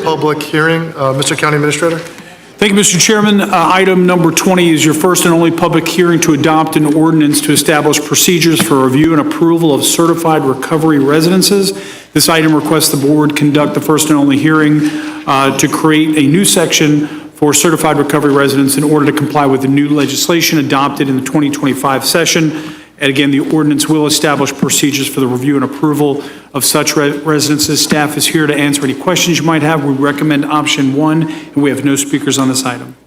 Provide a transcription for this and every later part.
Public hearing. Mr. County Administrator. Thank you, Mr. Chairman. Item number 20 is your first and only public hearing to adopt an ordinance to establish procedures for review and approval of certified recovery residences. This item requests the board conduct the first and only hearing to create a new section for certified recovery residents in order to comply with the new legislation adopted in the 2025 session. And again, the ordinance will establish procedures for the review and approval of such residences. Staff is here to answer any questions you might have. We recommend option 1, and we have no speakers on this item.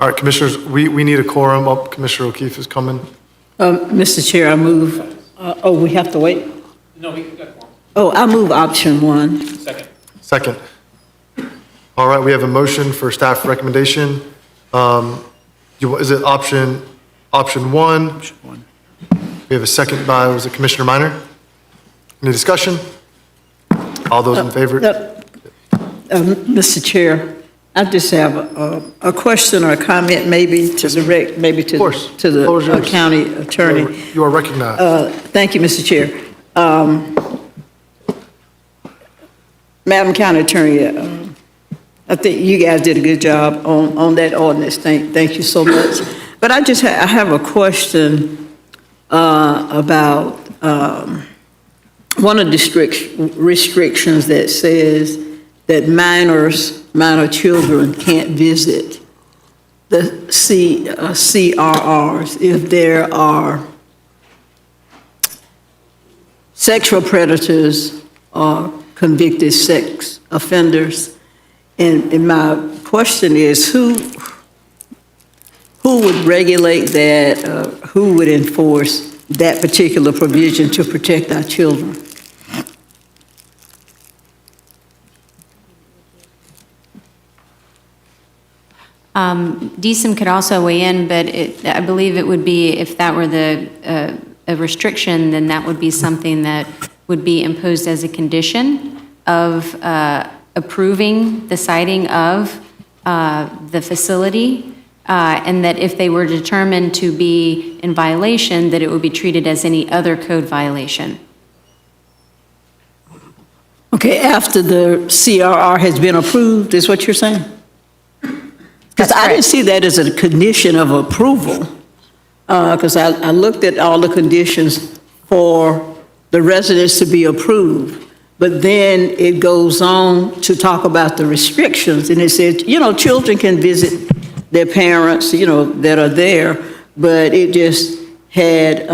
All right, Commissioners, we need a quorum. Commissioner O'Keefe is coming. Mr. Chair, I move, we have to wait? No, we got quorum. Oh, I move option 1. Second. All right, we have a motion for staff recommendation. Is it option 1? Option 1. We have a second by, was it Commissioner Minor? Any discussion? All those in favor? Mr. Chair, I just have a question or a comment maybe to direct, maybe to the county attorney. You are recognized. Thank you, Mr. Chair. Madam County Attorney, I think you guys did a good job on that ordinance. Thank you so much. But I have a question about one of the restrictions that says that minor children can't visit the CRRs if there are sexual predators or convicted sex offenders. And my question is, who would regulate that? Who would enforce that particular provision to protect our children? DSM could also weigh in, but I believe it would be, if that were a restriction, then that would be something that would be imposed as a condition of approving the siting of the facility, and that if they were determined to be in violation, that it would be treated as any other code violation. Okay, after the CRR has been approved, is what you're saying? Because I didn't see that as a condition of approval, because I looked at all the conditions for the residents to be approved, but then it goes on to talk about the restrictions, and it says, children can visit their parents, that are there, but it just had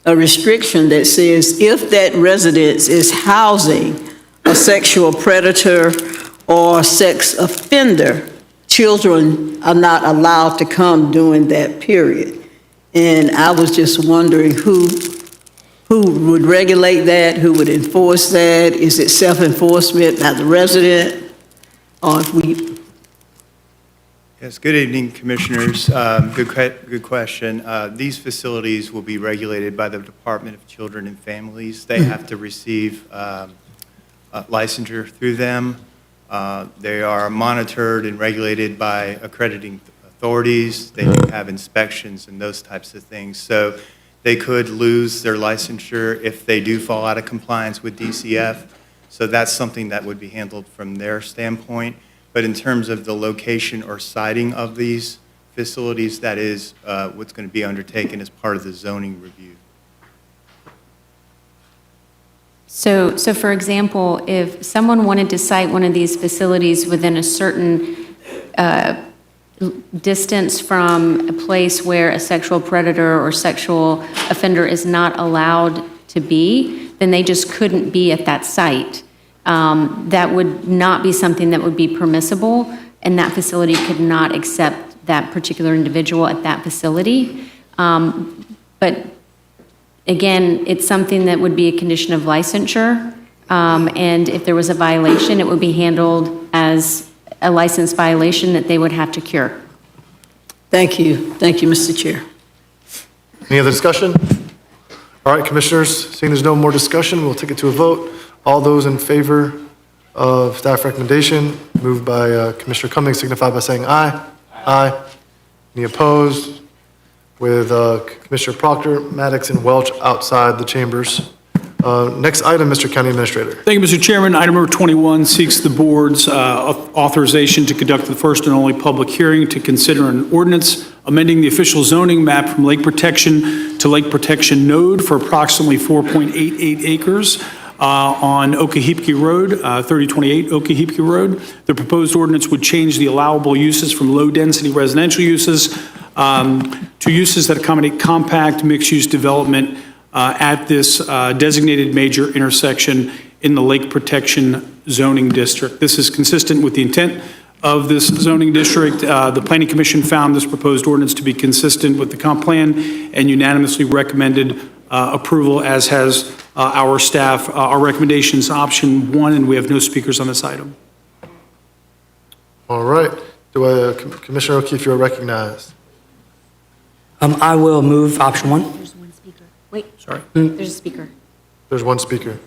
a restriction that says if that residence is housing a sexual predator or sex offender, children are not allowed to come during that period. And I was just wondering who would regulate that, who would enforce that? Is it self-enforcement by the resident? Or if we... Yes, good evening, Commissioners. Good question. These facilities will be regulated by the Department of Children and Families. They have to receive licensure through them. They are monitored and regulated by accrediting authorities. They do have inspections and those types of things. So they could lose their licensure if they do fall out of compliance with DCF. So that's something that would be handled from their standpoint. But in terms of the location or siting of these facilities, that is what's going to be undertaken as part of the zoning review. So for example, if someone wanted to site one of these facilities within a certain distance from a place where a sexual predator or sexual offender is not allowed to be, then they just couldn't be at that site. That would not be something that would be permissible, and that facility could not accept that particular individual at that facility. But again, it's something that would be a condition of licensure, and if there was a violation, it would be handled as a license violation that they would have to cure. Thank you, Mr. Chair. Any other discussion? All right, Commissioners, seeing there's no more discussion, we'll take it to a vote. All those in favor of staff recommendation, moved by Commissioner Cummings, signify by saying aye. Aye. Any opposed? With Commissioner Proctor, Maddox, and Welch outside the chambers. Next item, Mr. County Administrator. Thank you, Mr. Chairman. Item number 21 seeks the board's authorization to conduct the first and only public hearing to consider an ordinance amending the official zoning map from lake protection to lake protection node for approximately 4.88 acres on Okehipke Road, 3028 Okehipke Road. The proposed ordinance would change the allowable uses from low-density residential uses to uses that accommodate compact mixed-use development at this designated major intersection in the Lake Protection Zoning District. This is consistent with the intent of this zoning district. The Planning Commission found this proposed ordinance to be consistent with the comp plan and unanimously recommended approval, as has our staff. Our recommendation is option 1, and we have no speakers on this item. All right. Commissioner O'Keefe, you're recognized. I will move option 1. There's one speaker. Wait. Sorry. There's a speaker. There's one speaker.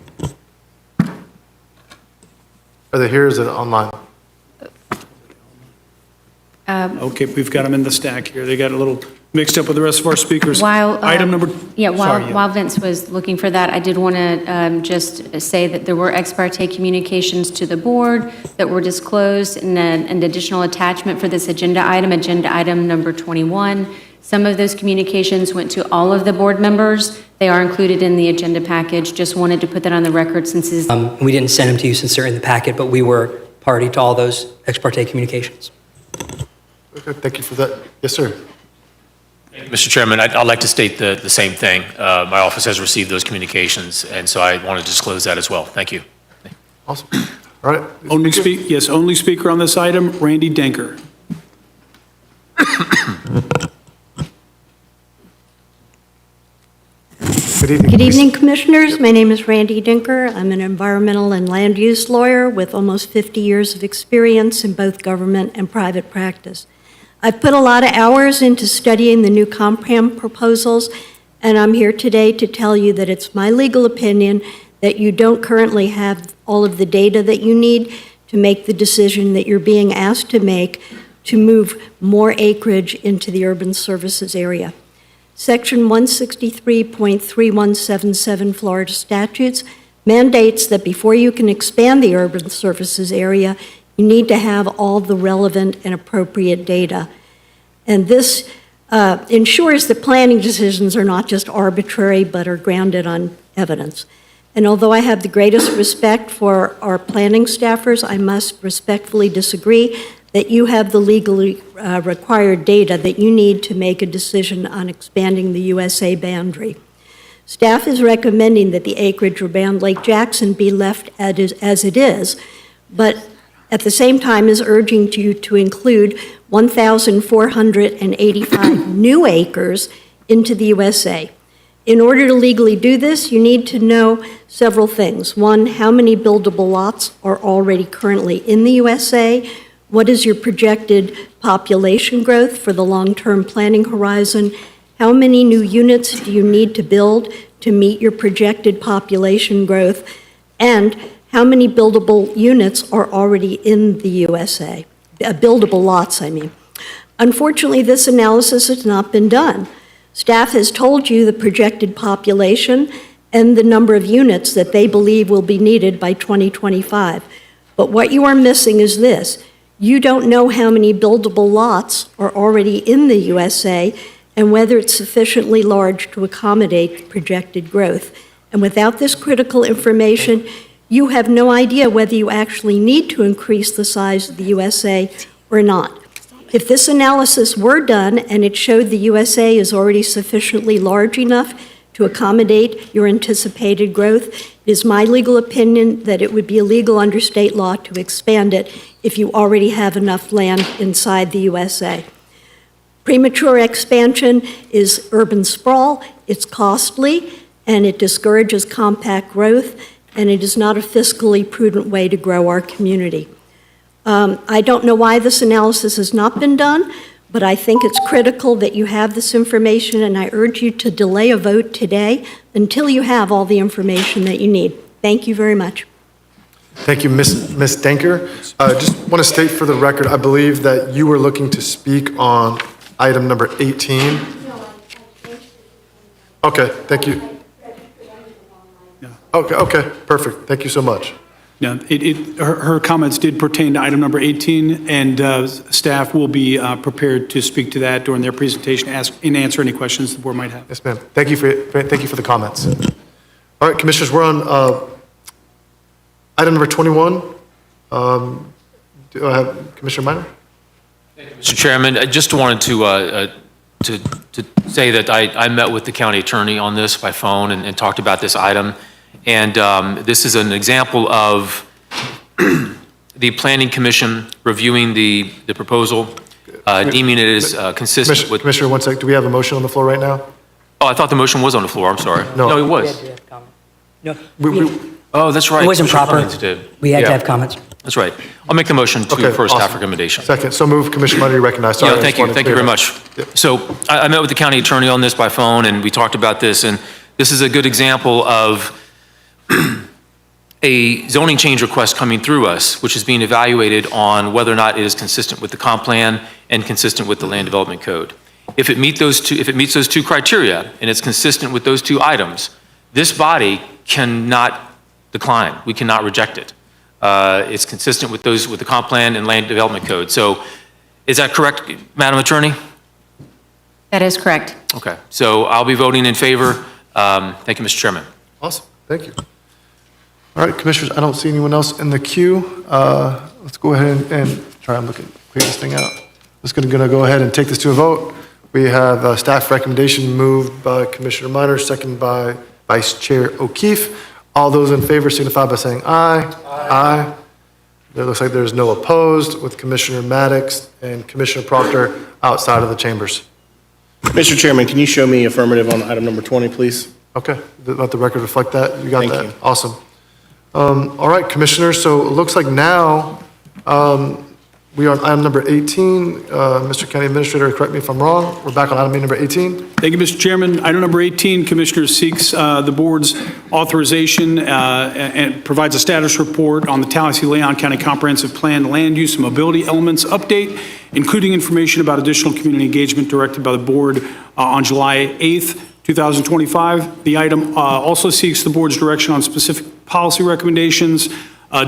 Are they here or is it online? Okay, we've got them in the stack here. They got a little mixed up with the rest of our speakers. While, Item number... Yeah, Sorry, yeah. while Vince was looking for that, I did want to just say that there were ex parte communications to the board that were disclosed in an additional attachment for this agenda item number 21. Some of those communications went to all of the board members. They are included in the agenda package. Just wanted to put that on the record since it's... We didn't send them to you since they're in the packet, but we were party to all those ex parte communications. Okay, thank you for that. Yes, sir. Mr. Chairman, I'd like to state the same thing. My office has received those communications, and so I want to disclose that as well. Thank you. Awesome. All right. Only speaker on this item, Randy Denker. Good evening. Good evening, Commissioners. My name is Randy Dinker. I'm an environmental and land use lawyer with almost 50 years of experience in both government and private practice. I've put a lot of hours into studying the new comp plan proposals, and I'm here today to tell you that it's my legal opinion that you don't currently have all of the data that you need to make the decision that you're being asked to make to move more acreage into the urban services area. Section 163.3177 Florida statutes mandates that before you can expand the urban services area, you need to have all the relevant and appropriate data. And this ensures that planning decisions are not just arbitrary, but are grounded on evidence. And although I have the greatest respect for our planning staffers, I must respectfully disagree that you have the legally required data that you need to make a decision on expanding the USA boundary. Staff is recommending that the acreage around Lake Jackson be left as it is, but at the same time is urging you to include 1,485 new acres into the USA. In order to legally do this, you need to know several things. One, how many buildable lots are already currently in the USA? What is your projected population growth for the long-term planning horizon? How many new units do you need to build to meet your projected population growth? And how many buildable units are already in the USA? Buildable lots, I mean. Unfortunately, this analysis has not been done. Staff has told you the projected population and the number of units that they believe will be needed by 2025. But what you are missing is this. You don't know how many buildable lots are already in the USA and whether it's sufficiently large to accommodate projected growth. And without this critical information, you have no idea whether you actually need to increase the size of the USA or not. If this analysis were done and it showed the USA is already sufficiently large enough to accommodate your anticipated growth, it is my legal opinion that it would be illegal under state law to expand it if you already have enough land inside the USA. Premature expansion is urban sprawl, it's costly, and it discourages compact growth, and it is not a fiscally prudent way to grow our community. I don't know why this analysis has not been done, but I think it's critical that you have this information, and I urge you to delay a vote today until you have all the information that you need. Thank you very much. Thank you, Ms. Denker. Just want to state for the record, I believe that you were looking to speak on item number 18. Okay, thank you. Okay, perfect. Thank you so much. Yeah, her comments did pertain to item number 18, and staff will be prepared to speak to that during their presentation and answer any questions the board might have. Yes, ma'am. Thank you for the comments. All right, Commissioners, we're on item number 21. Do I have Commissioner Minor? Mr. Chairman, I just wanted to say that I met with the county attorney on this by phone and talked about this item. And this is an example of the Planning Commission reviewing the proposal, deeming it as consistent with... Commissioner, one sec. Do we have a motion on the floor right now? Oh, I thought the motion was on the floor. I'm sorry. No. it was. No, Oh, that's right. it wasn't Commissioner proper. Cummings did. We had to Yeah, have comments. That's right. I'll make the motion Okay, for staff awesome. recommendation. Second. So move, Commissioner Minor, you recognize. Sorry, Yeah, I just thank you. wanted to Thank you clear very that. much. Yep. So I met with the county attorney on this by phone, and we talked about this, and this is a good example of a zoning change request coming through us, which is being evaluated on whether or not it is consistent with the comp plan and consistent with the land development code. If it meets those two criteria, and it's consistent with those two items, this body cannot decline. We cannot reject it. It's consistent with the comp plan and land development code. So is that correct, Madam Attorney? That is correct. Okay, so I'll be voting in favor. Thank you, Mr. Chairman. Awesome. Thank you. All right, Commissioners, I don't see anyone else in the queue. Let's go ahead and try and clear this thing out. Just going to go ahead and take this to a vote. We have a staff recommendation moved by Commissioner Minor, seconded by Vice Chair O'Keefe. All those in favor signify by saying aye. Aye. It looks like there's no opposed, with Commissioner Maddox and Commissioner Proctor outside of the chambers. Mr. Chairman, can you show me affirmative on item number 20, please? Okay, let the record reflect that. You got Thank that? you. Awesome. All right, Commissioners, so it looks like now we are on item number 18. Mr. County Administrator, correct me if I'm wrong. We're back on item number 18. Thank you, Mr. Chairman. Item number 18, Commissioner seeks the board's authorization and provides a status report on the Tallahassee-Leon County Comprehensive Plan Land Use and Mobility Elements Update, including information about additional community engagement directed by the board on July 8th, 2025. The item also seeks the board's direction on specific policy recommendations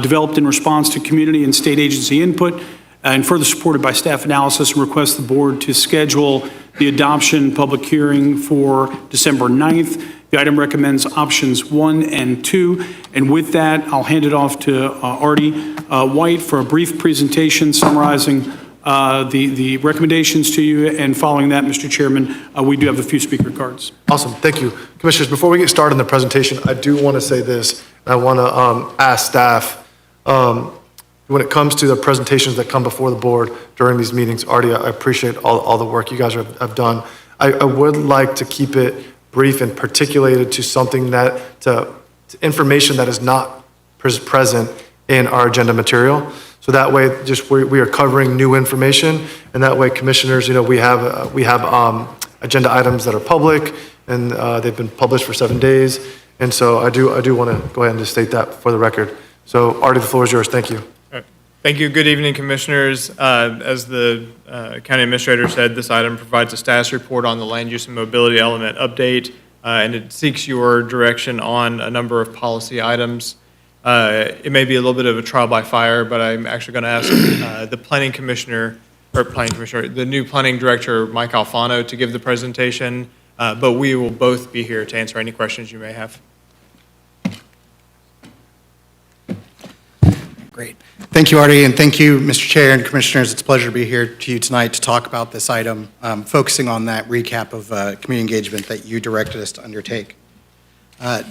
developed in response to community and state agency input, and further supported by staff analysis, and requests the board to schedule the adoption public hearing for December 9th. The item recommends options 1 and 2. And with that, I'll hand it off to Artie White for a brief presentation summarizing the recommendations to you. And following that, Mr. Chairman, we do have a few speaker cards. Awesome, thank you. Commissioners, before we get started on the presentation, I do want to say this. I want to ask staff, when it comes to the presentations that come before the board during these meetings, Artie, I appreciate all the work you guys have done. I would like to keep it brief and particulated to something to information that is not present in our agenda material. So that way, just we are covering new information, and that way, commissioners, we have agenda items that are public, and they've been published for 7 days. And so I do want to go ahead and just state that for the record. So Artie, the floor is yours. Thank you. Thank you. Good evening, Commissioners. As the County Administrator said, this item provides a status report on the land use and mobility element update, and it seeks your direction on a number of policy items. It may be a little bit of a trial by fire, but I'm actually going to ask the the new Planning Director, Mike Alfano, to give the presentation, but we will both be here to answer any questions you may have. Great. Thank you, Artie, and thank you, Mr. Chair and Commissioners. It's a pleasure to be here to you tonight to talk about this item, focusing on that recap of community engagement that you directed us to undertake.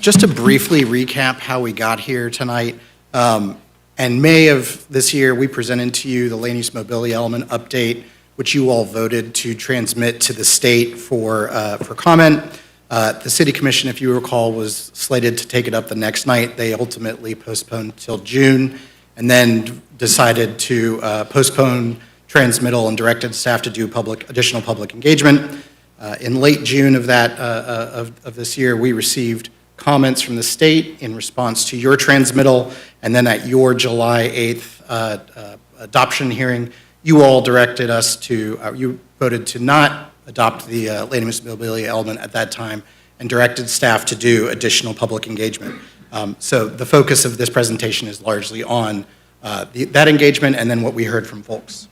Just to briefly recap how we got here tonight, in May of this year, we presented to you the land use mobility element update, which you all voted to transmit to the state for comment. The City Commission, if you recall, was slated to take it up the next night. They ultimately postponed till June, and then decided to postpone transmittal and directed staff to do additional public engagement. In late June of this year, we received comments from the state in response to your transmittal, and then at your July 8th adoption hearing, you all directed us to, you voted to not adopt the land use mobility element at that time, and directed staff to do additional public engagement. So the focus of this presentation is largely on that engagement and then what we heard from folks.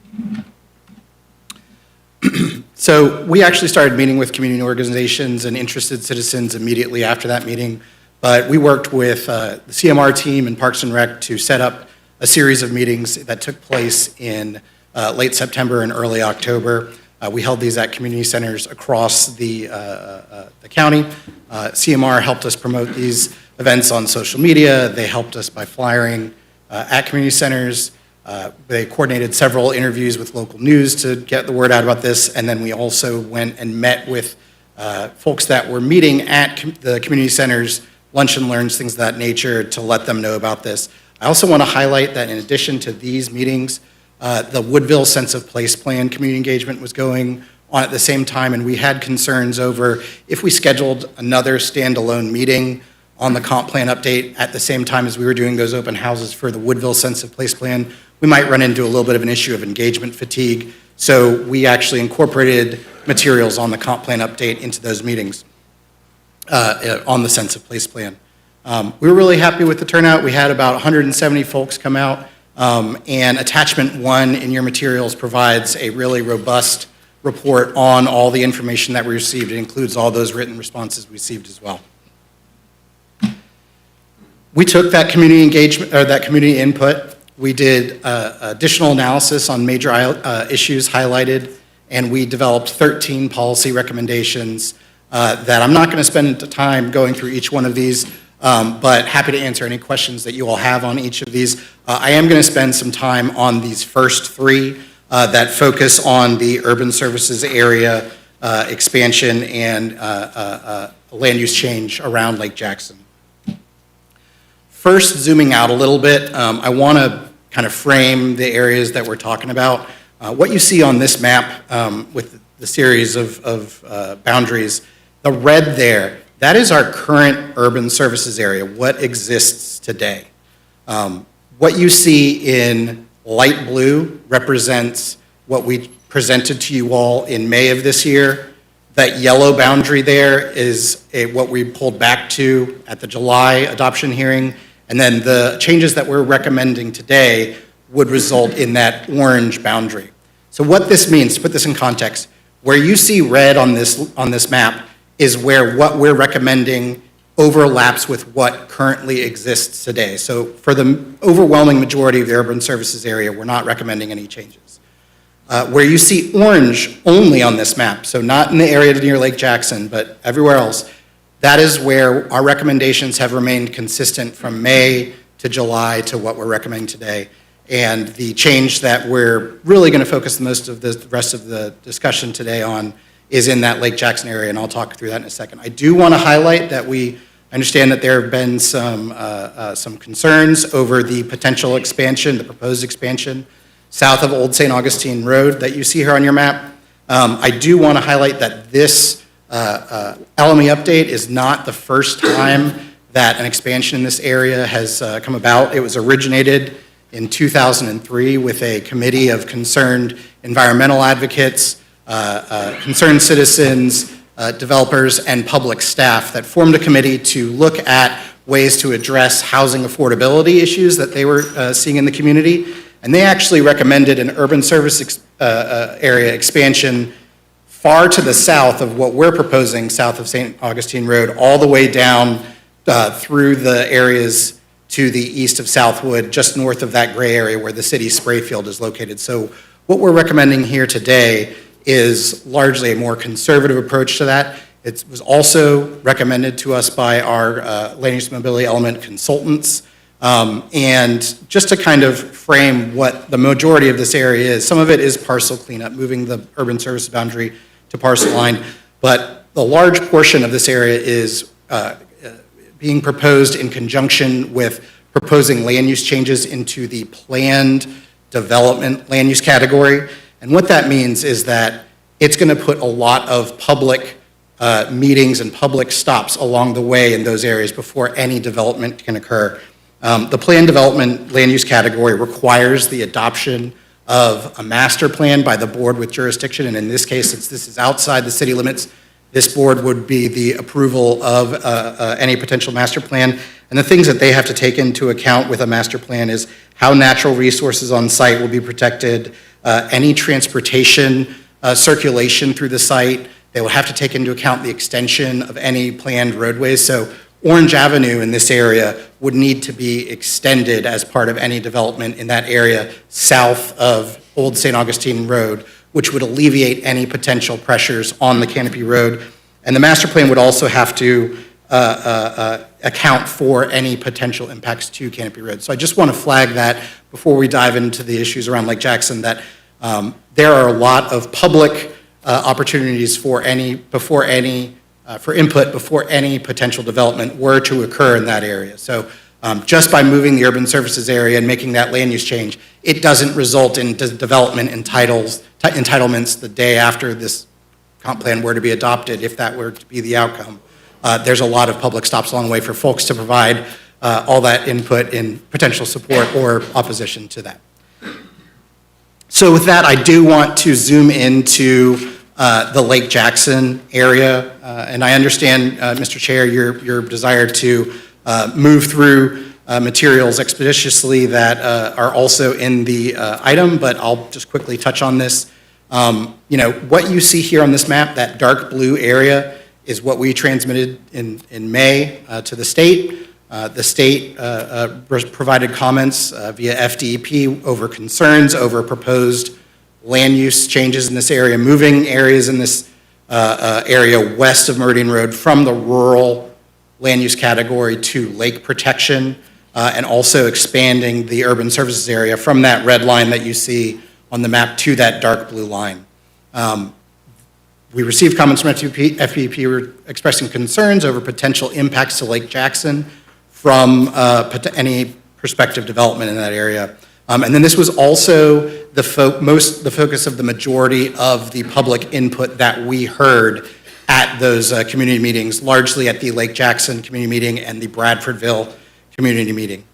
So we actually started meeting with community organizations and interested citizens immediately after that meeting, but we worked with the CMR team and Parks and Rec to set up a series of meetings that took place in late September and early October. We held these at community centers across the county. CMR helped us promote these events on social media. They helped us by flyering at community centers. They coordinated several interviews with local news to get the word out about this, and then we also went and met with folks that were meeting at the community centers, lunch and learns, things of that nature, to let them know about this. I also want to highlight that in addition to these meetings, the Woodville Sense of Place Plan community engagement was going on at the same time, and we had concerns over if we scheduled another standalone meeting on the comp plan update at the same time as we were doing those open houses for the Woodville Sense of Place Plan, we might run into a little bit of an issue of engagement fatigue. So we actually incorporated materials on the comp plan update into those meetings on the Sense of Place Plan. We were really happy with the turnout. We had about 170 folks come out, and attachment 1 in your materials provides a really robust report on all the information that we received. It includes all those written responses we received as well. We took that community engagement, or that community input. We did additional analysis on major issues highlighted, and we developed 13 policy recommendations that I'm not going to spend time going through each one of these, but happy to answer any questions that you all have on each of these. I am going to spend some time on these first 3 that focus on the urban services area expansion and land use change around Lake Jackson. First, zooming out a little bit, I want to kind of frame the areas that we're talking about. What you see on this map with the series of boundaries, the red there, that is our current urban services area, what exists today. What you see in light blue represents what we presented to you all in May of this year. That yellow boundary there is what we pulled back to at the July adoption hearing. And then the changes that we're recommending today would result in that orange boundary. So what this means, to put this in context, where you see red on this map is where what we're recommending overlaps with what currently exists today. So for the overwhelming majority of the urban services area, we're not recommending any changes. Where you see orange only on this map, so not in the area near Lake Jackson, but everywhere else, that is where our recommendations have remained consistent from May to July to what we're recommending today. And the change that we're really going to focus most of the rest of the discussion today on is in that Lake Jackson area, and I'll talk through that in a second. I do want to highlight that we understand that there have been some concerns over the potential expansion, the proposed expansion, south of Old St. Augustine Road that you see here on your map. I do want to highlight that this LME update is not the first time that an expansion in this area has come about. It was originated in 2003 with a committee of concerned environmental advocates, concerned citizens, developers, and public staff that formed a committee to look at ways to address housing affordability issues that they were seeing in the community. And they actually recommended an urban service area expansion far to the south of what we're proposing, south of St. Augustine Road, all the way down through the areas to the east of Southwood, just north of that gray area where the city's spray field is located. So what we're recommending here today is largely a more conservative approach to that. It was also recommended to us by our land use mobility element consultants. And just to kind of frame what the majority of this area is, some of it is parcel cleanup, moving the urban service boundary to parcel line, but the large portion of this area is being proposed in conjunction with proposing land use changes into the planned development land use category. And what that means is that it's going to put a lot of public meetings and public stops along the way in those areas before any development can occur. The planned development land use category requires the adoption of a master plan by the board with jurisdiction, and in this case, since this is outside the city limits, this board would be the approval of any potential master plan. And the things that they have to take into account with a master plan is how natural resources on site will be protected, any transportation circulation through the site. They will have to take into account the extension of any planned roadways. So Orange Avenue in this area would need to be extended as part of any development in that area south of Old St. Augustine Road, which would alleviate any potential pressures on the Canopy Road. And the master plan would also have to account for any potential impacts to Canopy Road. So I just want to flag that before we dive into the issues around Lake Jackson, that there are a lot of public opportunities for input before any potential development were to occur in that area. So just by moving the urban services area and making that land use change, it doesn't result in development entitlements the day after this comp plan were to be adopted, if that were to be the outcome. There's a lot of public stops along the way for folks to provide all that input in potential support or opposition to that. So with that, I do want to zoom into the Lake Jackson area, and I understand, Mr. Chair, your desire to move through materials expeditiously that are also in the item, but I'll just quickly touch on this. What you see here on this map, that dark blue area, is what we transmitted in May to the state. The state provided comments via FDEP over concerns over proposed land use changes in this area, moving areas in this area west of Meridian Road from the rural land use category to lake protection, and also expanding the urban services area from that red line that you see on the map to that dark blue line. We received comments from FPP were expressing concerns over potential impacts to Lake Jackson from any prospective development in that area. And then this was also the focus of the majority of the public input that we heard at those community meetings, largely at the Lake Jackson community meeting and the Bradfordville community meeting.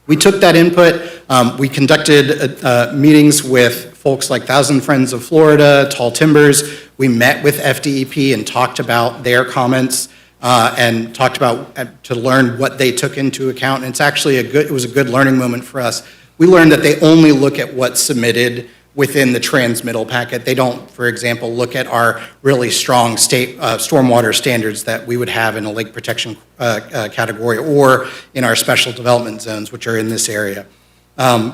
We took that input. We conducted meetings with folks like Thousand Friends of Florida, Tall Timbers. We met with FDEP and talked about their comments and talked about to learn what they took into account. And it's actually it was a good learning moment for us. We learned that they only look at what's submitted within the transmittal packet. They don't, for example, look at our really strong state stormwater standards that we would have in a lake protection category or in our special development zones, which are in this area.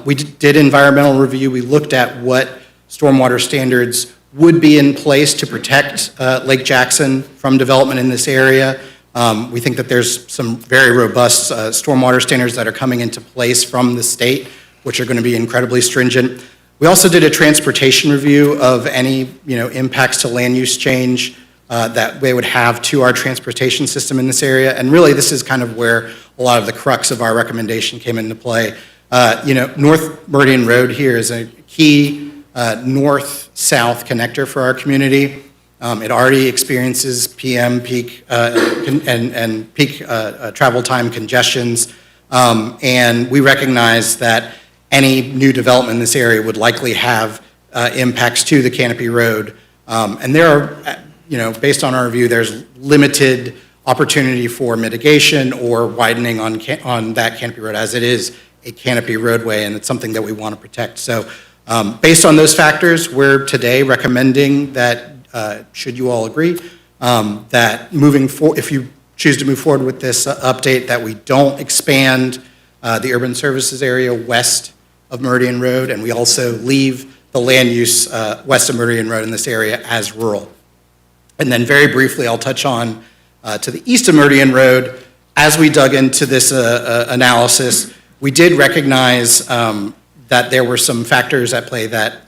We did environmental review. We looked at what stormwater standards would be in place to protect Lake Jackson from development in this area. We think that there's some very robust stormwater standards that are coming into place from the state, which are going to be incredibly stringent. We also did a transportation review of any impacts to land use change that they would have to our transportation system in this area. And really, this is kind of where a lot of the crux of our recommendation came into play. North Meridian Road here is a key north-south connector for our community. It already experiences PM peak and peak travel time congestions. And we recognize that any new development in this area would likely have impacts to the Canopy Road. And there are, based on our review, there's limited opportunity for mitigation or widening on that Canopy Road, as it is a canopy roadway, and it's something that we want to protect. So based on those factors, we're today recommending that, should you all agree, that moving forward, if you choose to move forward with this update, that we don't expand the urban services area west of Meridian Road, and we also leave the land use west of Meridian Road in this area as rural. And then very briefly, I'll touch on to the east of Meridian Road. As we dug into this analysis, we did recognize that there were some factors at play that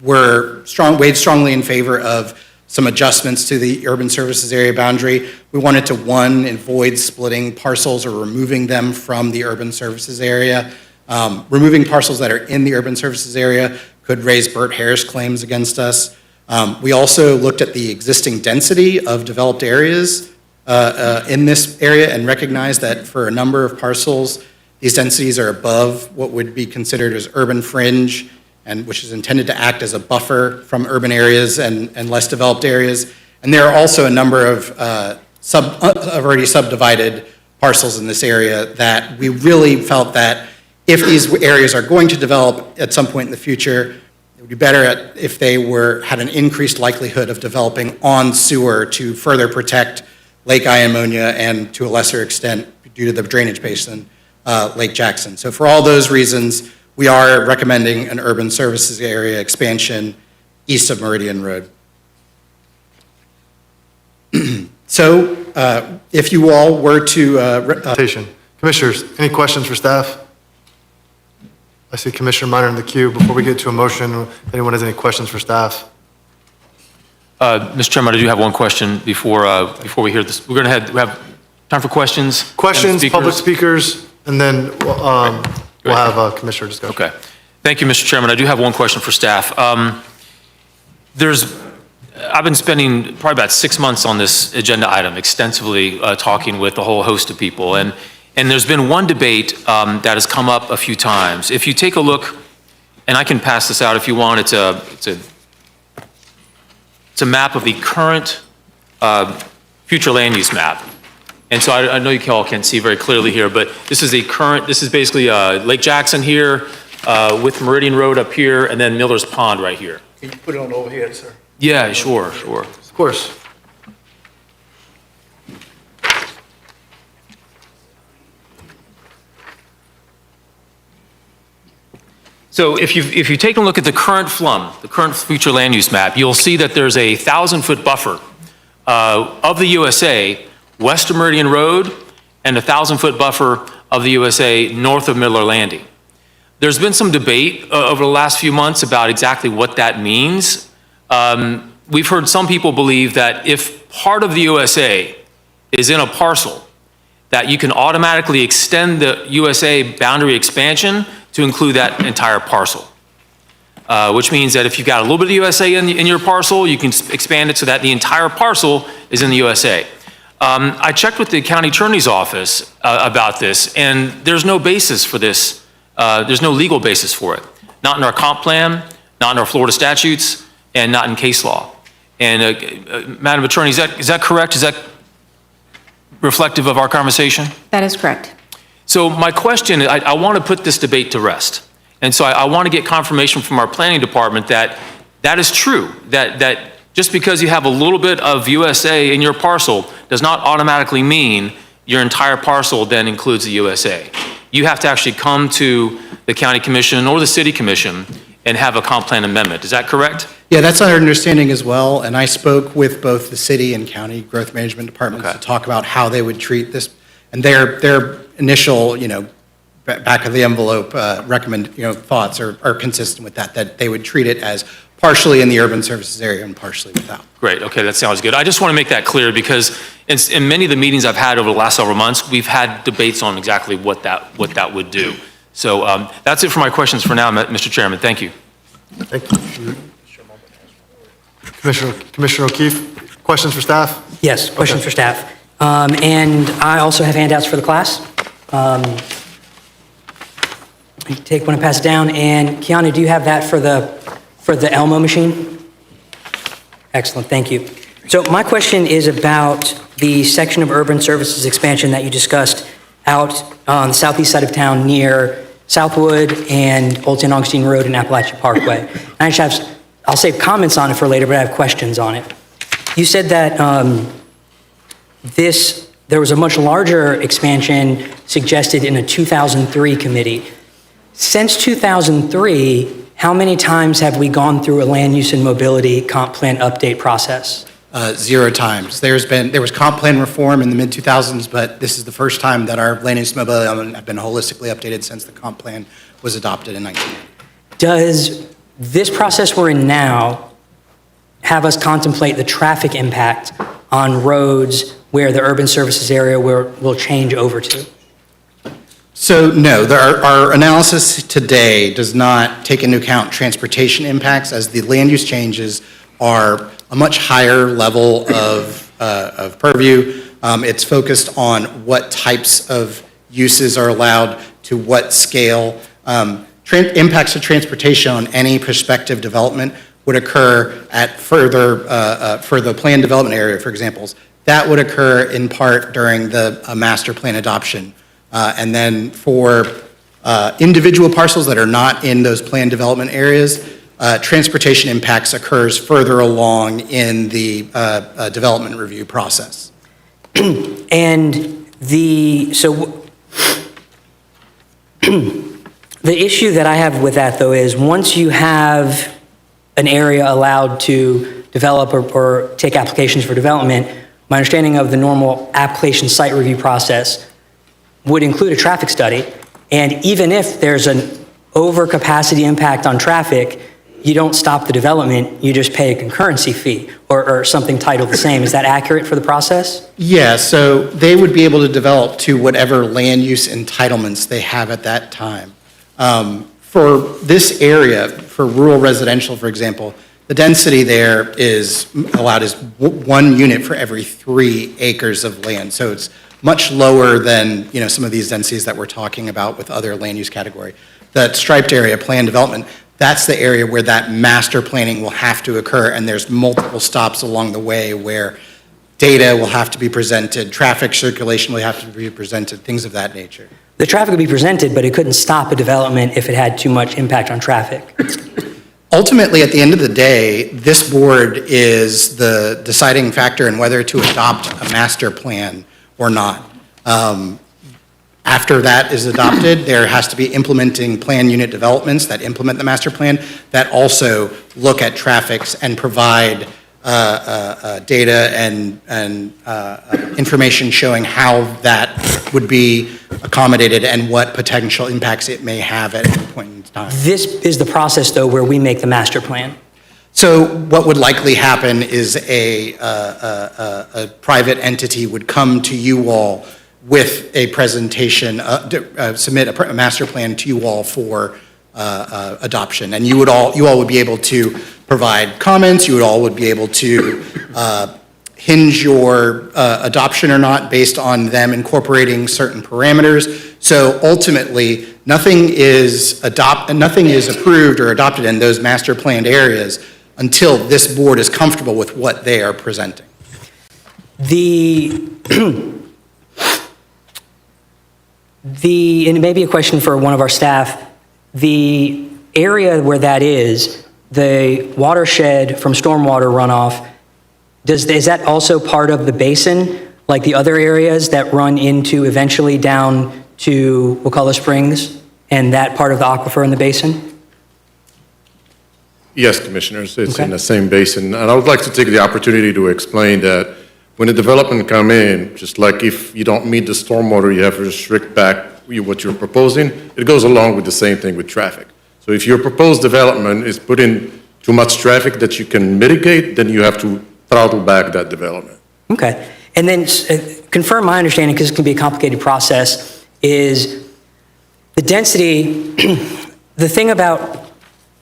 weighed strongly in favor of some adjustments to the urban services area boundary. We wanted to, one, avoid splitting parcels or removing them from the urban services area. Removing parcels that are in the urban services area could raise Burt Harris claims against us. We also looked at the existing density of developed areas in this area and recognized that for a number of parcels, these densities are above what would be considered as urban fringe, and which is intended to act as a buffer from urban areas and less developed areas. And there are also a number of already subdivided parcels in this area that we really felt that if these areas are going to develop at some point in the future, it would be better if they had an increased likelihood of developing on sewer to further protect Lake Iamonia and to a lesser extent, due to the drainage basin, Lake Jackson. So for all those reasons, we are recommending an urban services area expansion east of Meridian Road. So if you all were to... Commissioners, any questions for staff? I see Commissioner Minor in the queue. Before we get to a motion, if anyone has any questions for staff? Mr. Chairman, I do have one question before we hear this. We have time for questions? Questions, public speakers, and then we'll have a commissioner discussion. Okay. Thank you, Mr. Chairman. I do have one question for staff. I've been spending probably about 6 months on this agenda item, extensively talking with a whole host of people. And there's been one debate that has come up a few times. If you take a look, and I can pass this out if you want, it's a map of the current future land use map. And so I know you all can't see very clearly here, but this is basically Lake Jackson here with Meridian Road up here and then Miller's Pond right here. Can you put it on overhead, sir? Yeah, sure. Of course. So if you take a look at the current FLUM, the current future land use map, you'll see that there's a 1,000-foot buffer of the USA west of Meridian Road and a 1,000-foot buffer of the USA north of Miller Landing. There's been some debate over the last few months about exactly what that means. We've heard some people believe that if part of the USA is in a parcel, that you can automatically extend the USA boundary expansion to include that entire parcel. Which means that if you've got a little bit of USA in your parcel, you can expand it so that the entire parcel is in the USA. I checked with the county attorney's office about this, and there's no basis for this. There's no legal basis for it. Not in our comp plan, not in our Florida statutes, and not in case law. And Madam Attorney, is that correct? Is that reflective of our conversation? That is correct. So my question, I want to put this debate to rest. And so I want to get confirmation from our planning department that that is true, that just because you have a little bit of USA in your parcel does not automatically mean your entire parcel then includes the USA. You have to actually come to the county commission or the city commission and have a comp plan amendment. Is that correct? Yeah, that's our understanding as well, and I spoke with both the city and county growth management departments Okay. to talk about how they would treat this, and their initial, back of the envelope thoughts are consistent with that they would treat it as partially in the urban services area and partially without. Great, okay, that sounds good. I just want to make that clear because in many of the meetings I've had over the last several months, we've had debates on exactly what that would do. So that's it for my questions for now, Mr. Chairman. Thank you. Thank you. Commissioner O'Keefe, questions for staff? Yes, questions for staff. And I also have handouts for the class. You can take one and pass it down. And Kiana, do you have that for the Elmo machine? Excellent, thank you. So my question is about the section of urban services expansion that you discussed out on the southeast side of town near Southwood and Old St. Augustine Road and Appalachian Parkway. And I'll save comments on it for later, but I have questions on it. You said that there was a much larger expansion suggested in a 2003 committee. Since 2003, how many times have we gone through a land use and mobility comp plan update process? 0 times. There was comp plan reform in the mid-2000s, but this is the first time that our land use mobility element have been holistically updated since the comp plan was adopted in 1990. Does this process we're in now have us contemplate the traffic impact on roads where the urban services area will change over to? So no, our analysis today does not take into account transportation impacts, as the land use changes are a much higher level of purview. It's focused on what types of uses are allowed to what scale. Impacts of transportation on any prospective development would occur for the planned development area, for example. That would occur in part during the master plan adoption. And then for individual parcels that are not in those planned development areas, transportation impacts occurs further along in the development review process. And the issue that I have with that, though, is once you have an area allowed to develop or take applications for development, my understanding of the normal application site review process would include a traffic study. And even if there's an overcapacity impact on traffic, you don't stop the development, you just pay a concurrency fee or something titled the same. Is that accurate for the process? Yeah, so they would be able to develop to whatever land use entitlements they have at that time. For this area, for rural residential, for example, the density there is allowed as 1 unit for every 3 acres of land. So it's much lower than some of these densities that we're talking about with other land use category. The striped area, planned development, that's the area where that master planning will have to occur, and there's multiple stops along the way where data will have to be presented, traffic circulation will have to be presented, things of that nature. The traffic would be presented, but it couldn't stop a development if it had too much impact on traffic. Ultimately, at the end of the day, this board is the deciding factor in whether to adopt a master plan or not. After that is adopted, there has to be implementing plan unit developments that implement the master plan that also look at traffics and provide data and information showing how that would be accommodated and what potential impacts it may have at any point in time. This is the process, though, where we make the master plan. So what would likely happen is a private entity would come to you all with a presentation, submit a master plan to you all for adoption. And you all would be able to provide comments, you all would be able to hinge your adoption or not based on them incorporating certain parameters. So ultimately, nothing is approved or adopted in those master planned areas until this board is comfortable with what they are presenting. And it may be a question for one of our staff, the area where that is, the watershed from stormwater runoff, is that also part of the basin, like the other areas that run into eventually down to Wakulla Springs and that part of the aquifer in the basin? Yes, Commissioners, it's Okay. in the same basin. And I would like to take the opportunity to explain that when a development come in, just like if you don't meet the stormwater, you have to restrict back what you're proposing, it goes along with the same thing with traffic. So if your proposed development is putting too much traffic that you can mitigate, then you have to throttle back that development. Okay. And then confirm my understanding, because it can be a complicated process, is the density, the thing about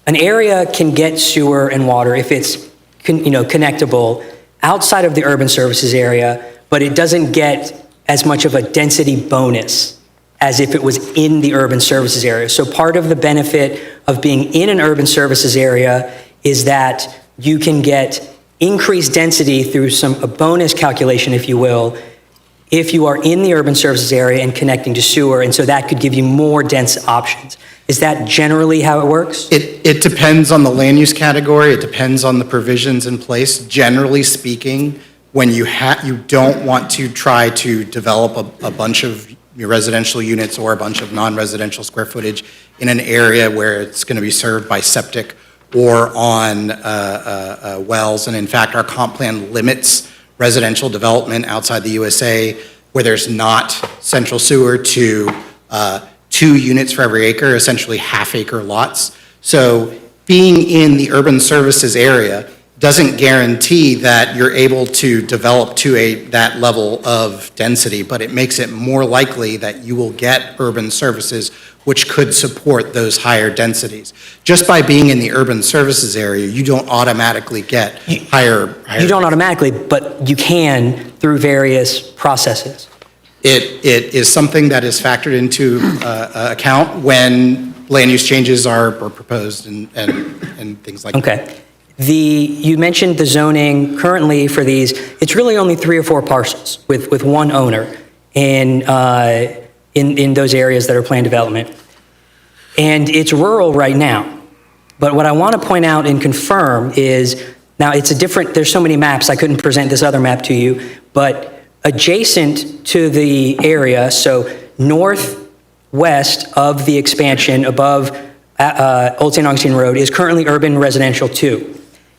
an area can get sewer and water if it's connectable outside of the urban services area, but it doesn't get as much of a density bonus as if it was in the urban services area. So part of the benefit of being in an urban services area is that you can get increased density through a bonus calculation, if you will, if you are in the urban services area and connecting to sewer, and so that could give you more dense options. Is that generally how it works? It depends on the land use category, it depends on the provisions in place. Generally speaking, when you don't want to try to develop a bunch of your residential units or a bunch of non-residential square footage in an area where it's going to be served by septic or on wells. And in fact, our comp plan limits residential development outside the USA where there's not central sewer to 2 units for every acre, essentially half-acre lots. So being in the urban services area doesn't guarantee that you're able to develop to that level of density, but it makes it more likely that you will get urban services which could support those higher densities. Just by being in the urban services area, you don't automatically get higher. You don't automatically, but you can through various processes. It is something that is factored into account when land use changes are proposed and things like that. Okay. You mentioned the zoning currently for these, it's really only 3 or 4 parcels with one owner in those areas that are planned development. And it's rural right now. But what I want to point out and confirm is, now it's there's so many maps, I couldn't present this other map to you, but adjacent to the area, so northwest of the expansion above Old St. Augustine Road is currently urban residential 2.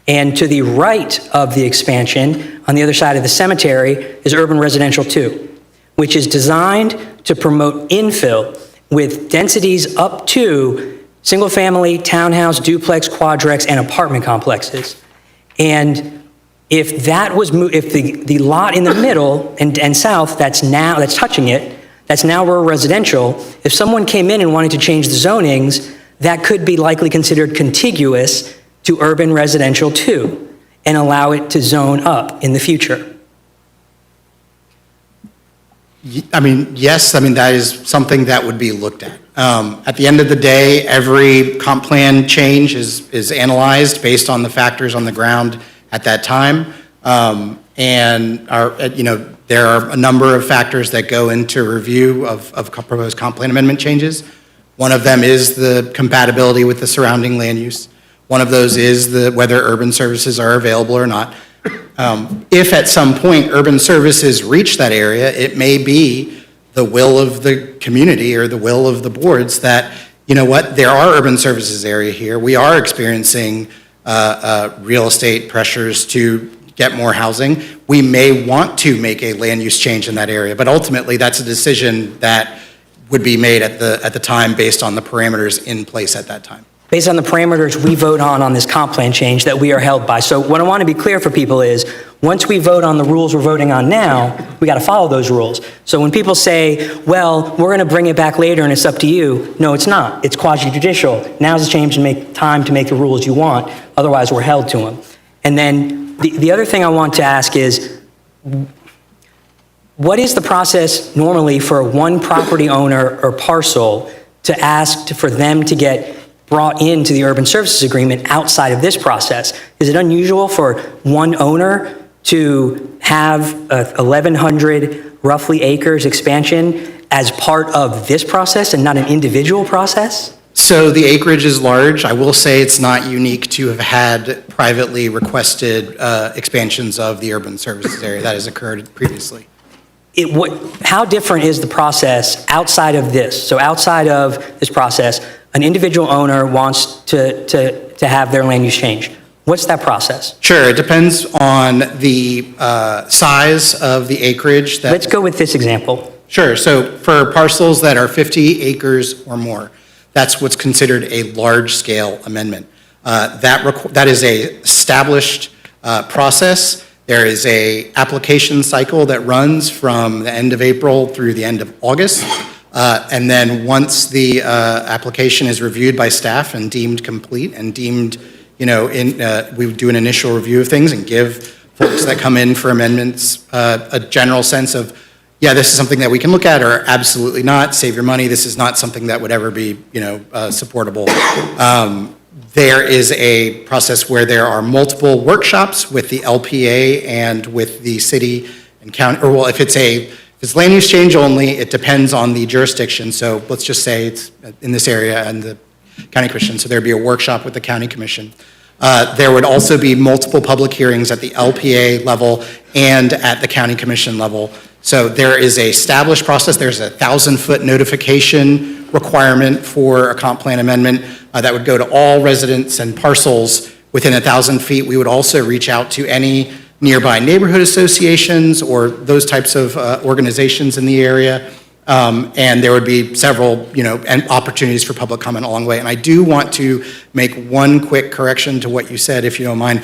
And to the right of the expansion, on the other side of the cemetery, is urban residential 2, which is designed to promote infill with densities up to single-family, townhouse, duplex, quadplex, and apartment complexes. And if that was, if the lot in the middle and south that's touching it, that's now rural residential, if someone came in and wanted to change the zonings, that could be likely considered contiguous to urban residential 2 and allow it to zone up in the future. Yes, that is something that would be looked at. At the end of the day, every comp plan change is analyzed based on the factors on the ground at that time. There are a number of factors that go into review of proposed comp plan amendment changes. One of them is the compatibility with the surrounding land use. One of those is whether urban services are available or not. If at some point urban services reach that area, it may be the will of the community or the will of the boards that, there are urban services area here. We are experiencing real estate pressures to get more housing, we may want to make a land use change in that area. But ultimately, that's a decision that would be made at the time based on the parameters in place at that time. Based on the parameters we vote on this comp plan change that we are held by. So what I want to be clear for people is, once we vote on the rules we're voting on now, we got to follow those rules. So when people say, well, we're going to bring it back later and it's up to you, no, it's not. It's quasi-judicial. Now's the time to make the rules you want. Otherwise, we're held to them. And then the other thing I want to ask is, what is the process normally for one property owner or parcel to ask for them to get brought into the urban services agreement outside of this process? Is it unusual for one owner to have 1,100 roughly acres expansion as part of this process and not an individual process? So the acreage is large. I will say it's not unique to have had privately requested expansions of the urban services area. That has occurred previously. How different is the process outside of this? So outside of this process, an individual owner wants to have their land use changed. What's that process? Sure, it depends on the size of the acreage. Let's go with this example. Sure, so for parcels that are 50 acres or more, that's what's considered a large-scale amendment. That is a established process. There is a application cycle that runs from the end of April through the end of August. And then once the application is reviewed by staff and deemed complete and deemed, we would do an initial review of things and give folks that come in for amendments a general sense of, yeah, this is something that we can look at, or absolutely not, save your money, this is not something that would ever be, supportable. There is a process where there are multiple workshops with the LPA and with the city and county, or well, if it's land use change only, it depends on the jurisdiction. So let's just say it's in this area and the county commission, so there'd be a workshop with the county commission. There would also be multiple public hearings at the LPA level and at the county commission level. So there is a established process. There's a 1,000-foot notification requirement for a comp plan amendment that would go to all residents and parcels within 1,000 feet. We would also reach out to any nearby neighborhood associations or those types of organizations in the area. And there would be several, and opportunities for public comment along the way. And I do want to make one quick correction to what you said, if you don't mind.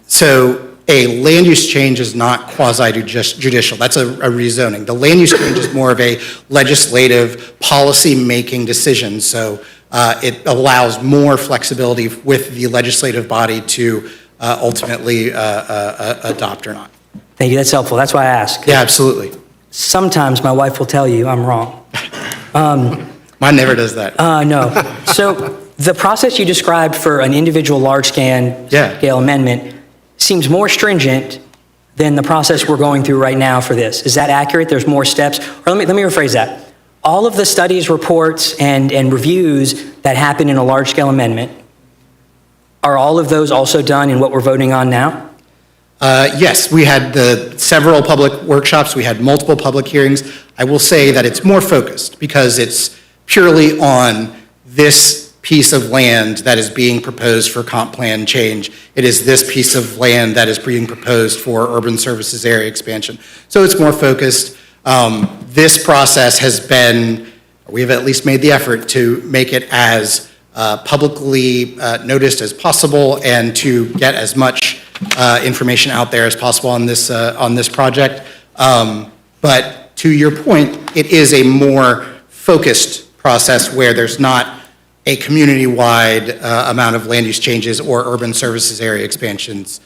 So a land use change is not quasi-judicial. That's a rezoning. The land use change is more of a legislative policy-making decision. So it allows more flexibility with the legislative body to ultimately adopt or not. Thank you, that's helpful. That's why I ask. Yeah, absolutely. Sometimes my wife will tell you I'm wrong. Mine never does that. No. So the process you described for an individual large-scale amendment seems more stringent than the process we're going through right now for this. Is that accurate? There's more steps? Or let me rephrase that. All of the studies, reports, and reviews that happen in a large-scale amendment, are all of those also done in what we're voting on now? Yes, we had several public workshops. We had multiple public hearings. I will say that it's more focused because it's purely on this piece of land that is being proposed for comp plan change. It is this piece of land that is being proposed for urban services area expansion. So it's more focused. This process has been, we have at least made the effort to make it as publicly noticed as possible and to get as much information out there as possible on this project. But to your point, it is a more focused process where there's not a community-wide amount of land use changes or urban services area expansions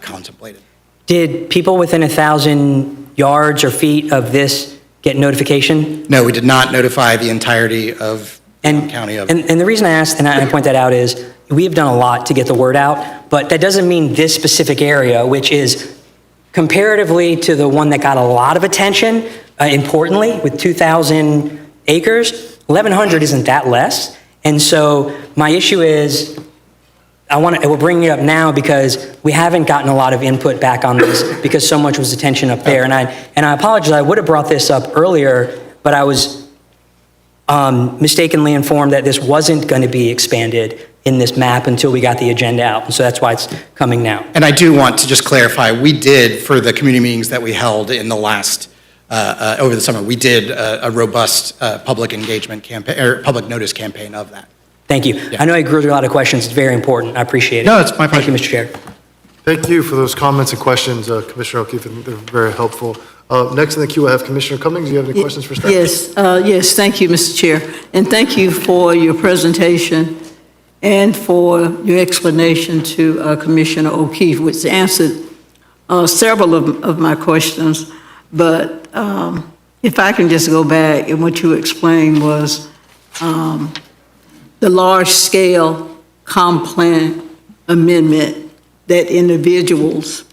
contemplated. Did people within 1,000 yards or feet of this get notification? No, we did not notify the entirety of the county of. And the reason I asked, and I point that out, is we have done a lot to get the word out, but that doesn't mean this specific area, which is comparatively to the one that got a lot of attention, importantly, with 2,000 acres, 1,100 isn't that less. And so my issue is, we're bringing it up now because we haven't gotten a lot of input back on this because so much was attention up there. And I apologize, I would have brought this up earlier, but I was mistakenly informed that this wasn't going to be expanded in this map until we got the agenda out. And so that's why it's coming now. And I do want to just clarify, we did, for the community meetings that we held in the last, over the summer, we did a robust public engagement campaign, or public notice campaign of that. Thank you. I know I grew a lot of questions. It's very important. I appreciate it. No, it's my Thank you, pleasure. Mr. Chair. Thank you for those comments and questions, Commissioner O'Keefe. They're very helpful. Next in the queue, I have Commissioner Cummings. Do you have any questions for staff? Yes, thank you, Mr. Chair. And thank you for your presentation and for your explanation to Commissioner O'Keefe, which answered several of my questions. But if I can just go back, and what you explained was the large-scale comp plan amendment that individuals,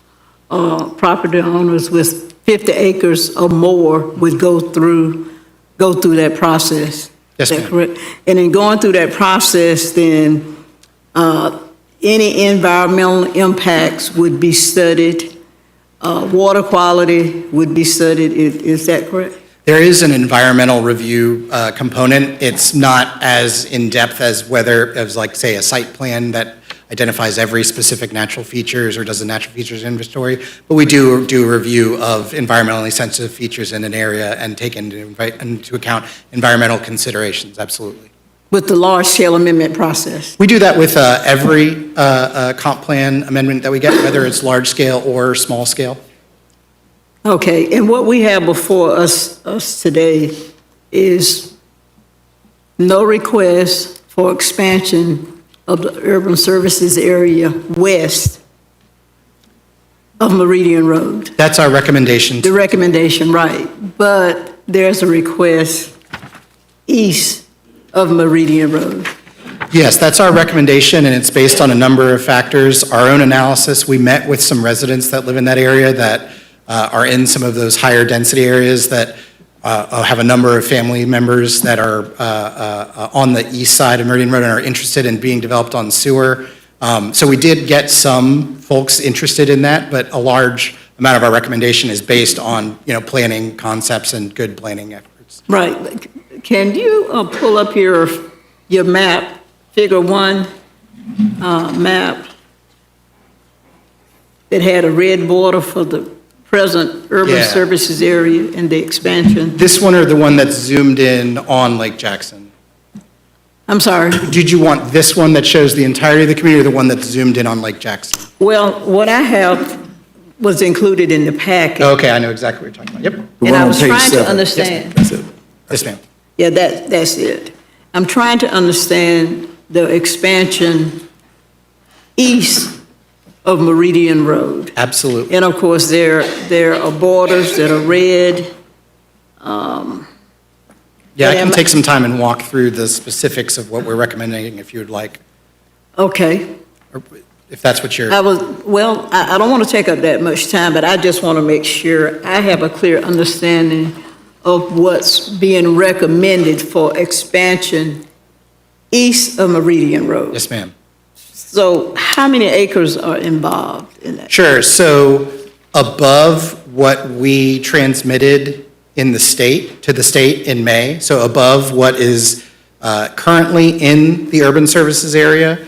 property owners with 50 acres or more would go through that process. Yes, Is that ma'am. correct? And in going through that process, then any environmental impacts would be studied, water quality would be studied. Is that correct? There is an environmental review component. It's not as in-depth as like, say, a site plan that identifies every specific natural features or does a natural features inventory, but we do a review of environmentally sensitive features in an area and take into account environmental considerations, absolutely. With the large-scale amendment process? We do that with every comp plan amendment that we get, whether it's large scale or small scale. Okay, and what we have before us today is no request for expansion of the urban services area west of Meridian Road. That's our recommendation. The recommendation, right, but there's a request east of Meridian Road. Yes, that's our recommendation, and it's based on a number of factors. Our own analysis, we met with some residents that live in that area that are in some of those higher density areas that have a number of family members that are on the east side of Meridian Road and are interested in being developed on sewer. So we did get some folks interested in that, but a large amount of our recommendation is based on, planning concepts and good planning efforts. Right. Can you pull up your map, Figure 1 map that had a red border for the present urban Yeah. services area and the expansion? This one or the one that's zoomed in on Lake Jackson? I'm sorry. Did you want this one that shows the entirety of the community or the one that's zoomed in on Lake Jackson? Well, what I have was included in the packet. Okay, I know exactly what you're talking about. Yep. And I was trying to understand. That's it. Yes, ma'am. Yeah, that's it. I'm trying to understand the expansion east of Meridian Road. Absolutely. And of course, there are borders that are red. Yeah, I can am- take some time and walk through the specifics of what we're recommending if you would like, Okay. or if that's what you're. I don't want to take up that much time, but I just want to make sure I have a clear understanding of what's being recommended for expansion east of Meridian Road. Yes, ma'am. So how many acres are involved in that? Sure, so above what we transmitted in the state, to the state in May, so above what is currently in the urban services area,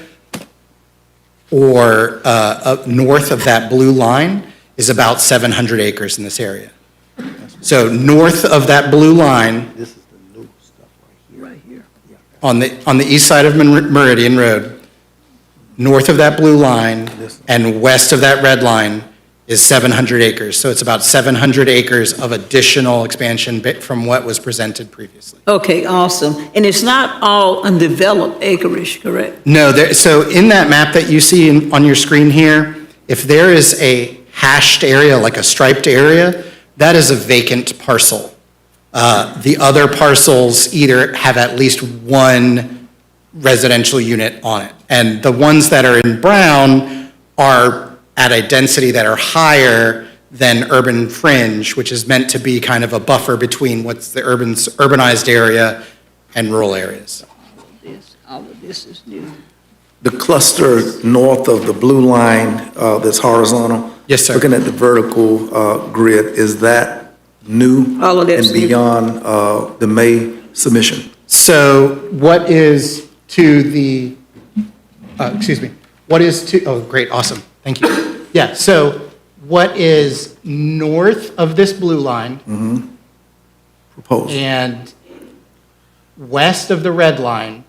or up north of that blue line, is about 700 acres in this area. So north of that blue line, Right here. on the east side of Meridian Road, north of that blue line and west of that red line is 700 acres. So it's about 700 acres of additional expansion from what was presented previously. Okay, awesome. And it's not all undeveloped acreage, correct? No, so in that map that you see on your screen here, if there is a hashed area, like a striped area, that is a vacant parcel. The other parcels either have at least one residential unit on it. And the ones that are in brown are at a density that are higher than urban fringe, which is meant to be kind of a buffer between what's the urbanized area and rural areas. All of this is new. The cluster north of the blue line that's horizontal? Yes, sir. Looking at the vertical grid, is that new? All of that's and new. beyond the May submission? So what is to the excuse me, what is to, oh, great, awesome, thank you. Yeah, so what is north of this blue line Proposed. and west of the red line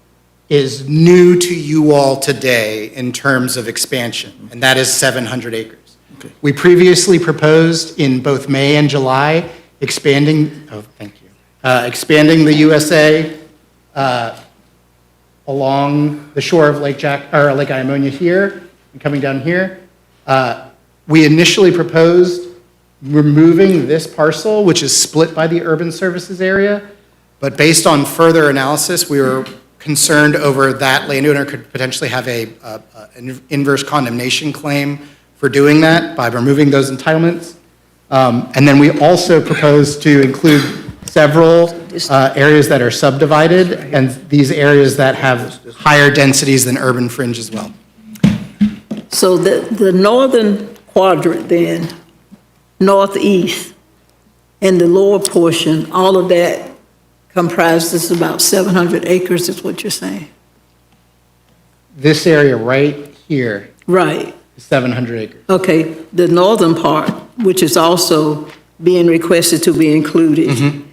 is new to you all today in terms of expansion, and that is 700 acres. Okay. We previously proposed in both May and July expanding, oh, thank you, expanding the USA along the shore of Lake Iomonia here and coming down here. We initially proposed removing this parcel, which is split by the urban services area, but based on further analysis, we were concerned over that landowner could potentially have an inverse condemnation claim for doing that by removing those entitlements. And then we also proposed to include several areas that are subdivided and these areas that have higher densities than urban fringe as well. So the northern quadrant then, northeast, and the lower portion, all of that comprises about 700 acres is what you're saying? This area right here Right. is 700 acres. Okay, the northern part, which is also being requested to be included,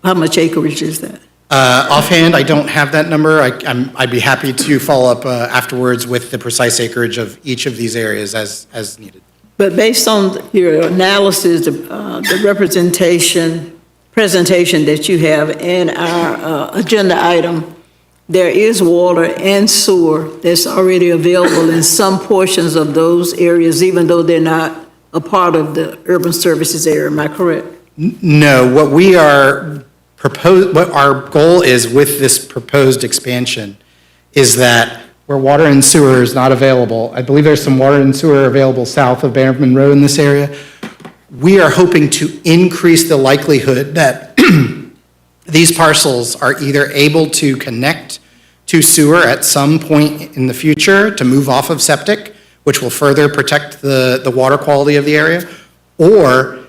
how much acreage is that? Offhand, I don't have that number. I'd be happy to follow up afterwards with the precise acreage of each of these areas as needed. But based on your analysis, the presentation that you have in our agenda item, there is water and sewer that's already available in some portions of those areas, even though they're not a part of the urban services area. Am I correct? No, what our goal is with this proposed expansion is that where water and sewer is not available, I believe there's some water and sewer available south of Bannerman Road in this area, we are hoping to increase the likelihood that these parcels are either able to connect to sewer at some point in the future to move off of septic, which will further protect the water quality of the area, or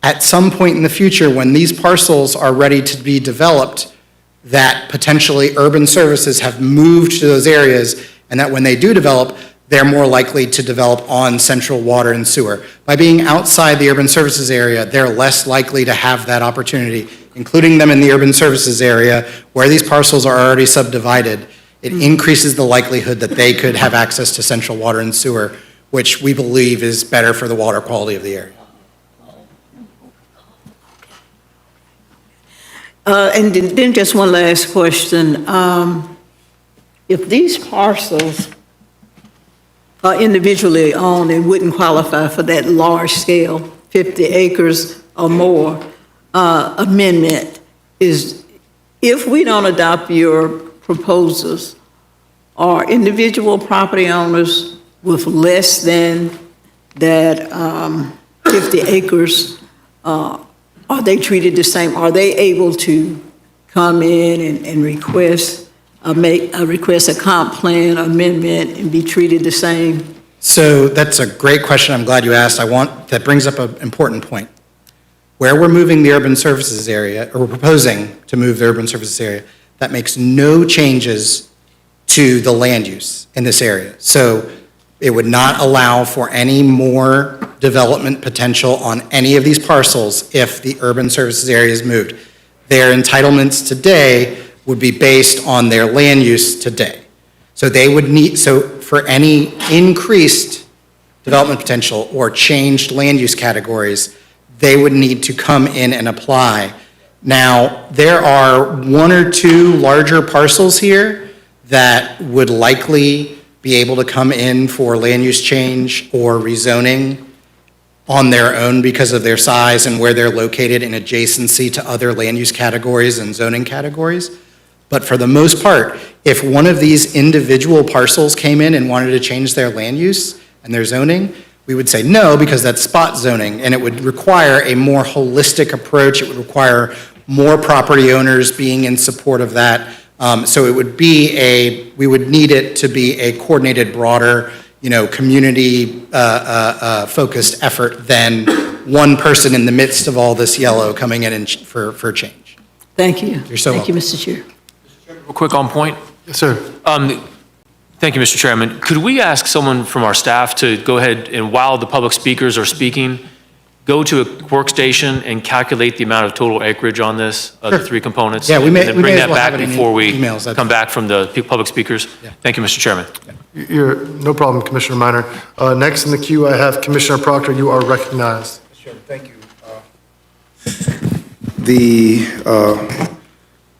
at some point in the future when these parcels are ready to be developed, that potentially urban services have moved to those areas, and that when they do develop, they're more likely to develop on central water and sewer. By being outside the urban services area, they're less likely to have that opportunity. Including them in the urban services area, where these parcels are already subdivided, it increases the likelihood that they could have access to central water and sewer, which we believe is better for the water quality of the area. And then just one last question. If these parcels are individually owned and wouldn't qualify for that large scale, 50 acres or more amendment, is if we don't adopt your proposals, are individual property owners with less than that 50 acres, are they treated the same? Are they able to come in and request a comp plan amendment and be treated the same? So that's a great question. I'm glad you asked. That brings up an important point. Where we're moving the urban services area, or we're proposing to move the urban services area, that makes no changes to the land use in this area. So it would not allow for any more development potential on any of these parcels if the urban services area is moved. Their entitlements today would be based on their land use today. So they would need, so for any increased development potential or changed land use categories, they would need to come in and apply. Now, there are one or two larger parcels here that would likely be able to come in for land use change or rezoning on their own because of their size and where they're located in adjacency to other land use categories and zoning categories. But for the most part, if one of these individual parcels came in and wanted to change their land use and their zoning, we would say no, because that's spot zoning, and it would require a more holistic approach. It would require more property owners being in support of that. So it would be we would need it to be a coordinated, broader, community focused effort than one person in the midst of all this yellow coming in and for change. Thank you. You're so Thank you, welcome. Mr. Chair. Real quick on point. Yes, sir. Thank you, Mr. Chairman. Could we ask someone from our staff to go ahead and, while the public speakers are speaking, go to a workstation and calculate the amount of total acreage on this, the three components? Yeah, we may- And then we bring may as that well back have it in before we emails. That's- come back from the public speakers? Thank you, Mr. Chairman. No problem, Commissioner Minor. Next in the queue, I have Commissioner Proctor. You are recognized. Sure, thank you. The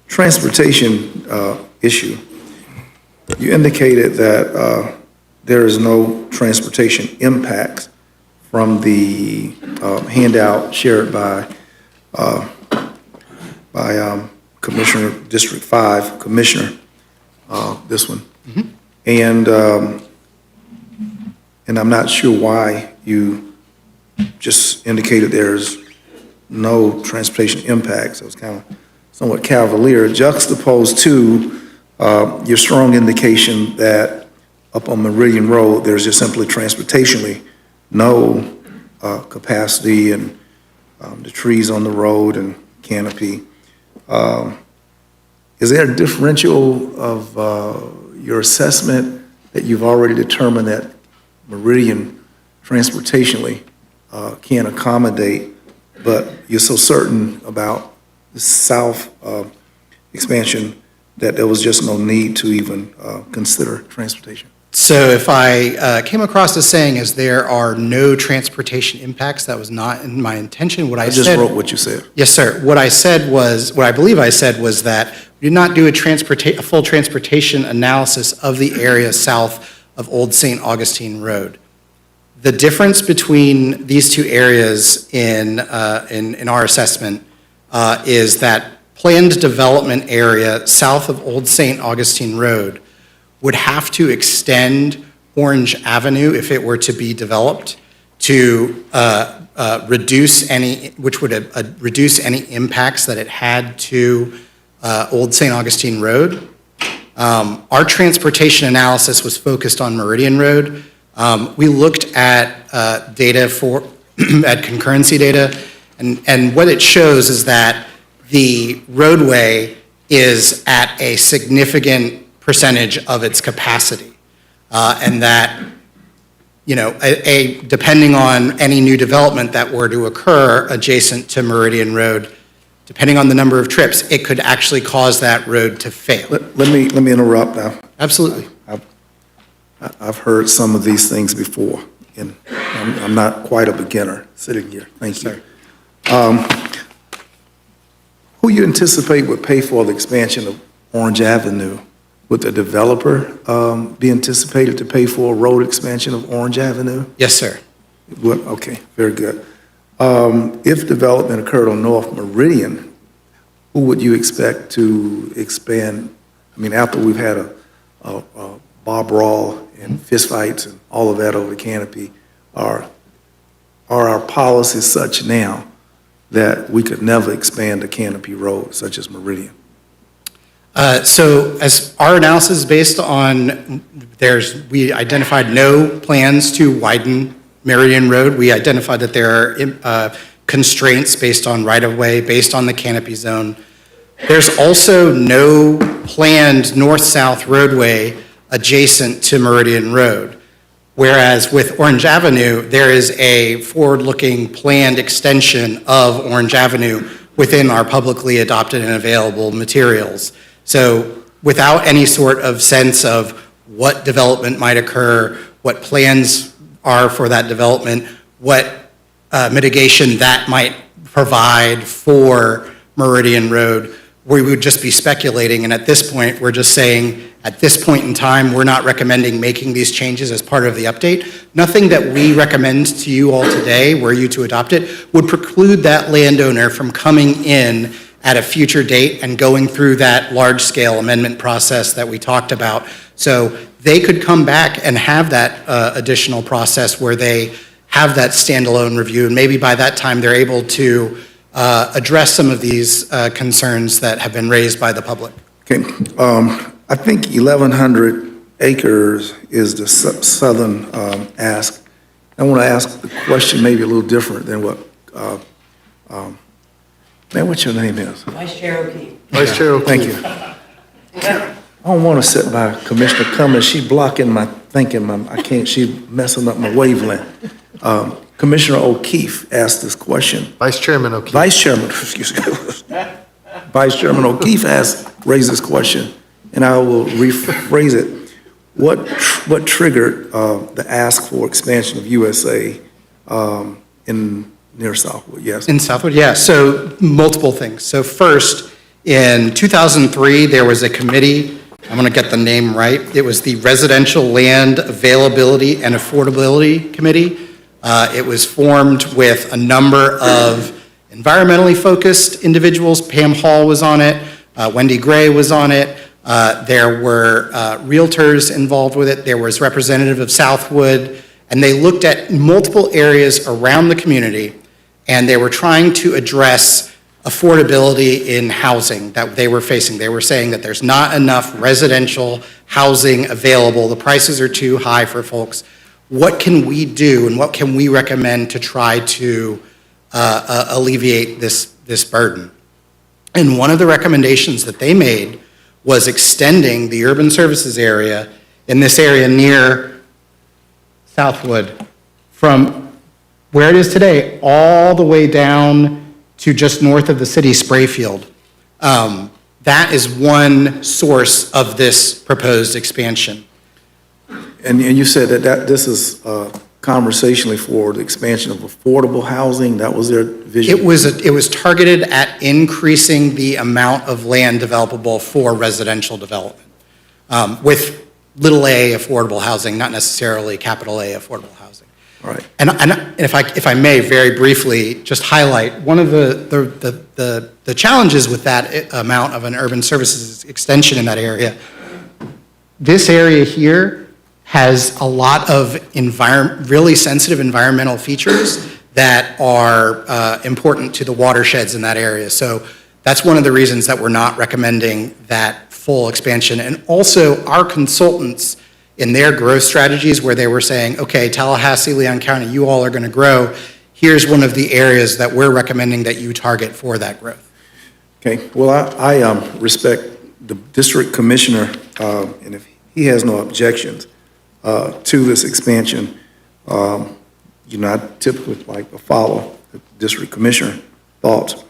transportation issue, you indicated that there is no transportation impacts from the handout shared by Commissioner, District 5 Commissioner, this one. And I'm not sure why you just indicated there's no transportation impacts. It was kind of somewhat cavalier, juxtaposed to your strong indication that up on Meridian Road, there's just simply transportationally no capacity, and the trees on the road and canopy. Is there a differential of your assessment that you've already determined that Meridian transportationally can accommodate, but you're so certain about the south expansion that there was just no need to even consider transportation? So if I came across as saying as there are no transportation impacts, that was not in my intention. What I I just said. wrote what you said. Yes, sir. What I said was, what I believe I said was that we did not do a full transportation analysis of the area south of Old St. Augustine Road. The difference between these two areas in our assessment is that planned development area south of Old St. Augustine Road would have to extend Orange Avenue if it were to be developed to reduce any, which would reduce any impacts that it had to Old St. Augustine Road. Our transportation analysis was focused on Meridian Road. We looked at data for, at concurrency data, and what it shows is that the roadway is at a significant percentage of its capacity, and that, you know, depending on any new development that were to occur adjacent to Meridian Road, depending on the number of trips, it could actually cause that road to fail. Let me interrupt now. Absolutely. I've heard some of these things before, and I'm not quite a beginner sitting here. Thank you. Who you anticipate would pay for the expansion of Orange Avenue? Would the developer be anticipated to pay for a road expansion of Orange Avenue? Yes, sir. Okay, very good. If development occurred on North Meridian, who would you expect to expand? I mean, after we've had a bar brawl and fistfights and all of that over the canopy, are our policies such now that we could never expand a canopy road such as Meridian? So as our analysis is based on, we identified no plans to widen Meridian Road. We identified that there are constraints based on right-of-way, based on the canopy zone. There's also no planned north-south roadway adjacent to Meridian Road. Whereas with Orange Avenue, there is a forward-looking planned extension of Orange Avenue within our publicly adopted and available materials. So without any sort of sense of what development might occur, what plans are for that development, what mitigation that might provide for Meridian Road, we would just be speculating. And at this point, we're just saying, at this point in time, we're not recommending making these changes as part of the update. Nothing that we recommend to you all today, were you to adopt it, would preclude that landowner from coming in at a future date and going through that large-scale amendment process that we talked about. So they could come back and have that additional process where they have that standalone review, and maybe by that time they're able to address some of these concerns that have been raised by the public. Okay, I think 1,100 acres is the southern ask. I want to ask the question maybe a little different than what, man, what's your name is? Vice Chair O'Keefe. Vice Chair O'Keefe. Thank you. I don't want to sit by Commissioner Cummings. She blocking my thinking. I can't, she messing up my wavelength. Commissioner O'Keefe asked this question. Vice Chairman O'Keefe. Vice Chairman, excuse me. Vice Chairman O'Keefe raised this question, and I will rephrase it. What triggered the ask for expansion of USA near Southwood? Yes. In Southwood, yeah, so multiple things. So first, in 2003, there was a committee, I'm going to get the name right. It was the Residential Land Availability and Affordability Committee. It was formed with a number of environmentally focused individuals. Pam Hall was on it, Wendy Gray was on it. There were realtors involved with it. There was representative of Southwood, and they looked at multiple areas around the community, and they were trying to address affordability in housing that they were facing. They were saying that there's not enough residential housing available. The prices are too high for folks. What can we do, and what can we recommend to try to alleviate this burden? And one of the recommendations that they made was extending the urban services area in this area near Southwood from where it is today all the way down to just north of the city, Sprayfield. That is one source of this proposed expansion. And you said that this is conversationally for the expansion of affordable housing. That was their vision? It was targeted at increasing the amount of land developable for residential development, with little a affordable housing, not necessarily capital A affordable housing. All right. And if I may very briefly just highlight, one of the challenges with that amount of an urban services extension in that area, this area here has a lot of really sensitive environmental features that are important to the watersheds in that area. So that's one of the reasons that we're not recommending that full expansion. And also our consultants in their growth strategies where they were saying, okay, Tallahassee, Leon County, you all are going to grow. Here's one of the areas that we're recommending that you target for that growth. Okay, well, I respect the district commissioner, and if he has no objections to this expansion, I typically like to follow the district commissioner thoughts.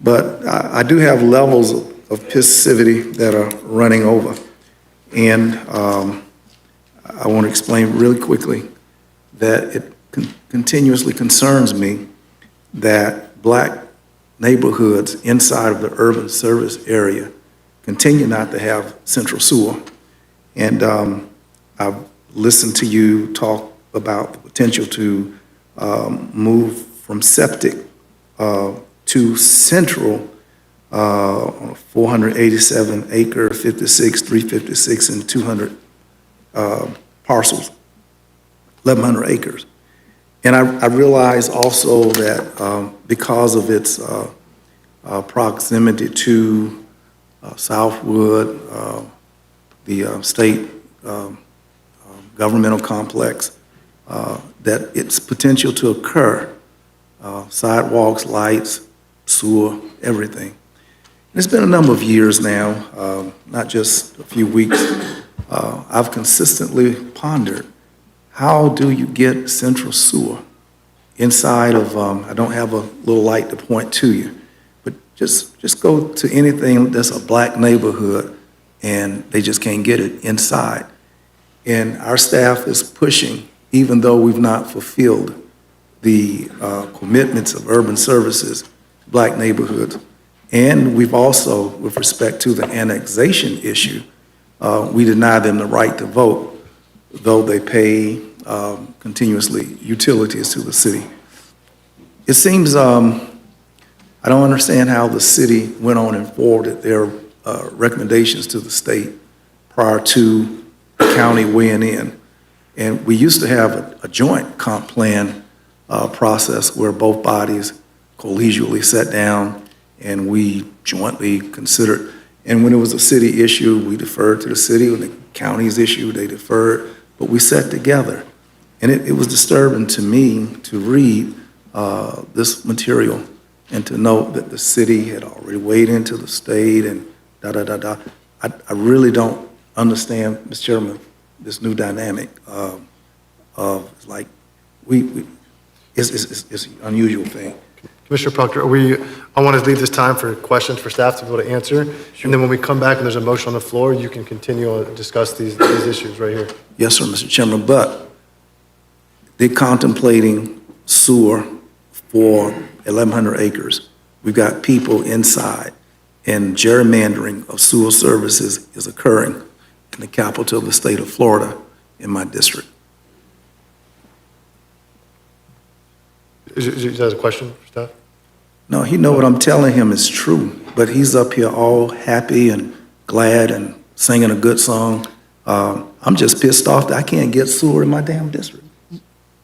But I do have levels of passivity that are running over. And I want to explain really quickly that it continuously concerns me that black neighborhoods inside of the urban service area continue not to have central sewer. And I've listened to you talk about the potential to move from septic to central on a 487 acre, 56, 356, and 200 parcels, 1,100 acres. And I realize also that because of its proximity to Southwood, the state governmental complex, that its potential to occur, sidewalks, lights, sewer, everything. It's been a number of years now, not just a few weeks. I've consistently pondered, how do you get central sewer inside of, I don't have a little light to point to you, but just go to anything that's a black neighborhood and they just can't get it inside. And our staff is pushing, even though we've not fulfilled the commitments of urban services, black neighborhoods. And we've also, with respect to the annexation issue, we deny them the right to vote, though they pay continuously utilities to the city. It seems, I don't understand how the city went on and forwarded their recommendations to the state prior to the county weighing in. And we used to have a joint comp plan process where both bodies collegially sat down and we jointly considered. And when it was a city issue, we deferred to the city. When the county's issue, they deferred. But we sat together. And it was disturbing to me to read this material and to note that the city had already weighed into the state and da-da-da-da. I really don't understand, Mr. Chairman, this new dynamic of like, it's an unusual thing. Commissioner Proctor, I want to leave this time for questions for staff to be able to answer. And then when we come back and there's a motion on the floor, you can continue to discuss these issues right here. Yes, sir, Mr. Chairman, but they're contemplating sewer for 1,100 acres. We've got people inside, and gerrymandering of sewer services is occurring in the capital of the state of Florida in my district. Is that a question for staff? No, he know what I'm telling him is true, but he's up here all happy and glad and singing a good song. I'm just pissed off that I can't get sewer in my damn district.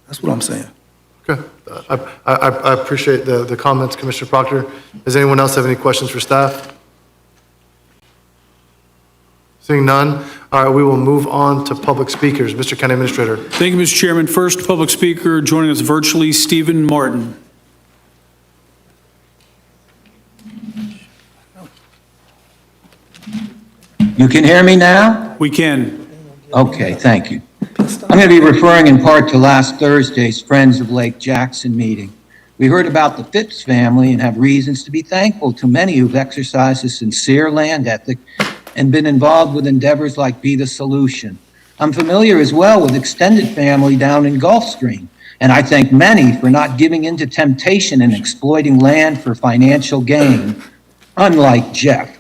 That's what I'm saying. Okay. I appreciate the comments, Commissioner Proctor. Does anyone else have any questions for staff? Seeing none, all right, we will move on to public speakers. Mr. County Administrator. Thank you, Mr. Chairman. First public speaker joining us virtually, Stephen Martin. You can hear me now? We can. Okay, thank you. I'm going to be referring in part to last Thursday's Friends of Lake Jackson meeting. We heard about the Phipps family and have reasons to be thankful to many who've exercised a sincere land ethic and been involved with endeavors like Be the Solution. I'm familiar as well with extended family down in Gulfstream, and I thank many for not giving in to temptation and exploiting land for financial gain, unlike Jeff.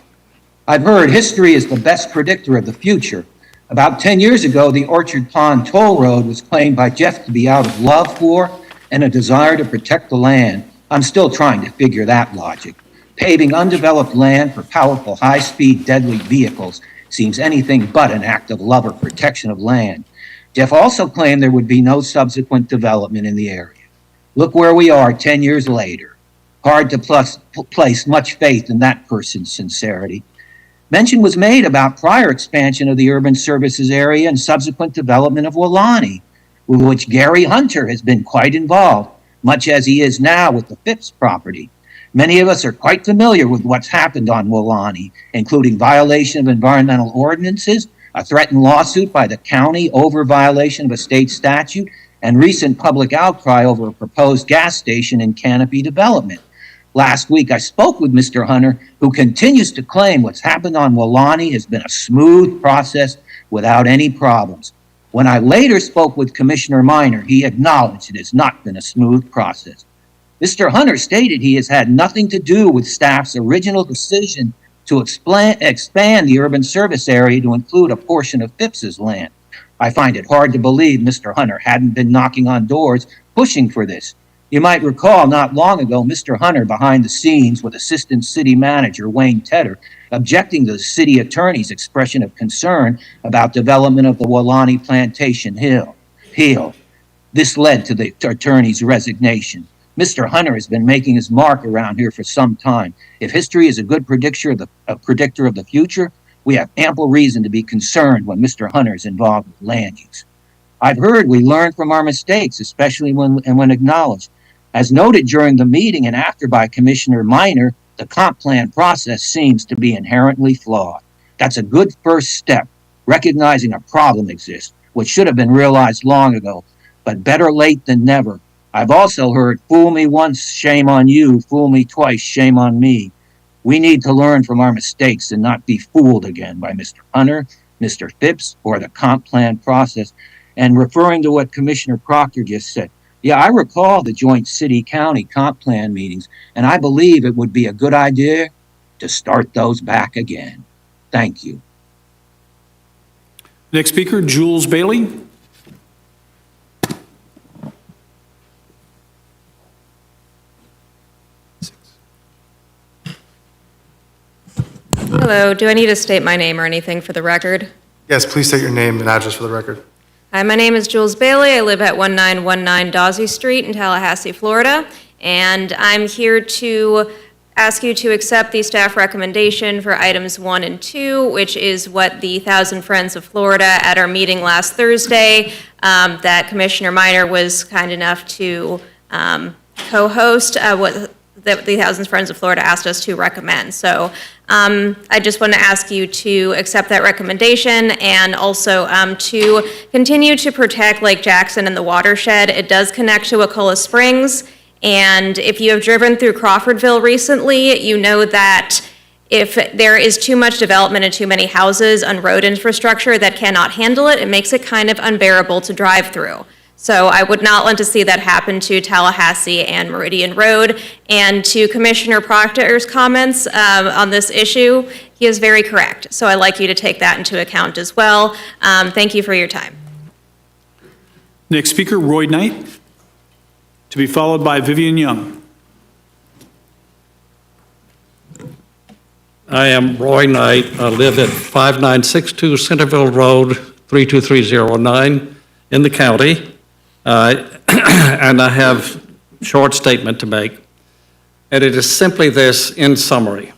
I've heard history is the best predictor of the future. About 10 years ago, the Orchard Pond Toll Road was claimed by Jeff to be out of love for and a desire to protect the land. I'm still trying to figure that logic. Paving undeveloped land for powerful, high-speed, deadly vehicles seems anything but an act of love or protection of land. Jeff also claimed there would be no subsequent development in the area. Look where we are 10 years later. Hard to place much faith in that person's sincerity. Mention was made about prior expansion of the urban services area and subsequent development of Weelaunee, with which Gary Hunter has been quite involved, much as he is now with the Phipps property. Many of us are quite familiar with what's happened on Weelaunee, including violation of environmental ordinances, a threatened lawsuit by the county over violation of a state statute, and recent public outcry over a proposed gas station in Canopy Development. Last week, I spoke with Mr. Hunter, who continues to claim what's happened on Weelaunee has been a smooth process without any problems. When I later spoke with Commissioner Minor, he acknowledged it has not been a smooth process. Mr. Hunter stated he has had nothing to do with staff's original decision to expand the urban service area to include a portion of Phipps's land. I find it hard to believe Mr. Hunter hadn't been knocking on doors pushing for this. You might recall not long ago, Mr. Hunter behind the scenes with Assistant City Manager Wayne Tedder objecting to the city attorney's expression of concern about development of the Weelaunee Plantation Hill. This led to the attorney's resignation. Mr. Hunter has been making his mark around here for some time. If history is a good predictor of the future, we have ample reason to be concerned when Mr. Hunter is involved with land use. I've heard we learn from our mistakes, especially when acknowledged. As noted during the meeting and after by Commissioner Minor, the comp plan process seems to be inherently flawed. That's a good first step, recognizing a problem exists, which should have been realized long ago, but better late than never. I've also heard, fool me once, shame on you, fool me twice, shame on me. We need to learn from our mistakes and not be fooled again by Mr. Hunter, Mr. Phipps, or the comp plan process. And referring to what Commissioner Proctor just said, yeah, I recall the joint city-county comp plan meetings, and I believe it would be a good idea to start those back again. Thank you. Next speaker, Jules Bailey. Hello, do I need to state my name or anything for the record? Yes, please state your name and address for the record. Hi, my name is Jules Bailey. I live at 1919 Dawsey Street in Tallahassee, Florida, and I'm here to ask you to accept the staff recommendation for items 1 and 2, which is what the Thousand Friends of Florida at our meeting last Thursday, that Commissioner Minor was kind enough to co-host. What that the Thousands Friends of Florida asked us to recommend. So I just want to ask you to accept that recommendation and also to continue to protect Lake Jackson and the watershed. It does connect to Wakulla Springs, and if you have driven through Crawfordville recently, you know that if there is too much development and too many houses on road infrastructure that cannot handle it, it makes it kind of unbearable to drive through. So I would not want to see that happen to Tallahassee and Meridian Road. And to Commissioner Proctor's comments on this issue, he is very correct. So I'd like you to take that into account as well. Thank you for your time. Next speaker, Roy Knight, to be followed by Vivian Young. I am Roy Knight. I live at 5962 Centerville Road, 32309 in the county. And I have a short statement to make. And it is simply this in summary.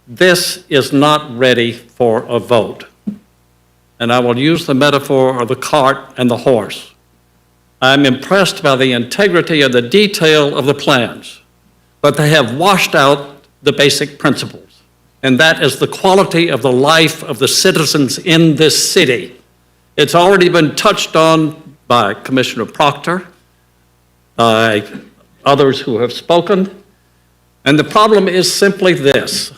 This is not ready for a vote. And I will use the metaphor of the cart and the horse. I'm impressed by the integrity and the detail of the plans, but they have washed out the basic principles. And that is the quality of the life of the citizens in this city. It's already been touched on by Commissioner Proctor, by others who have spoken. And the problem is simply this.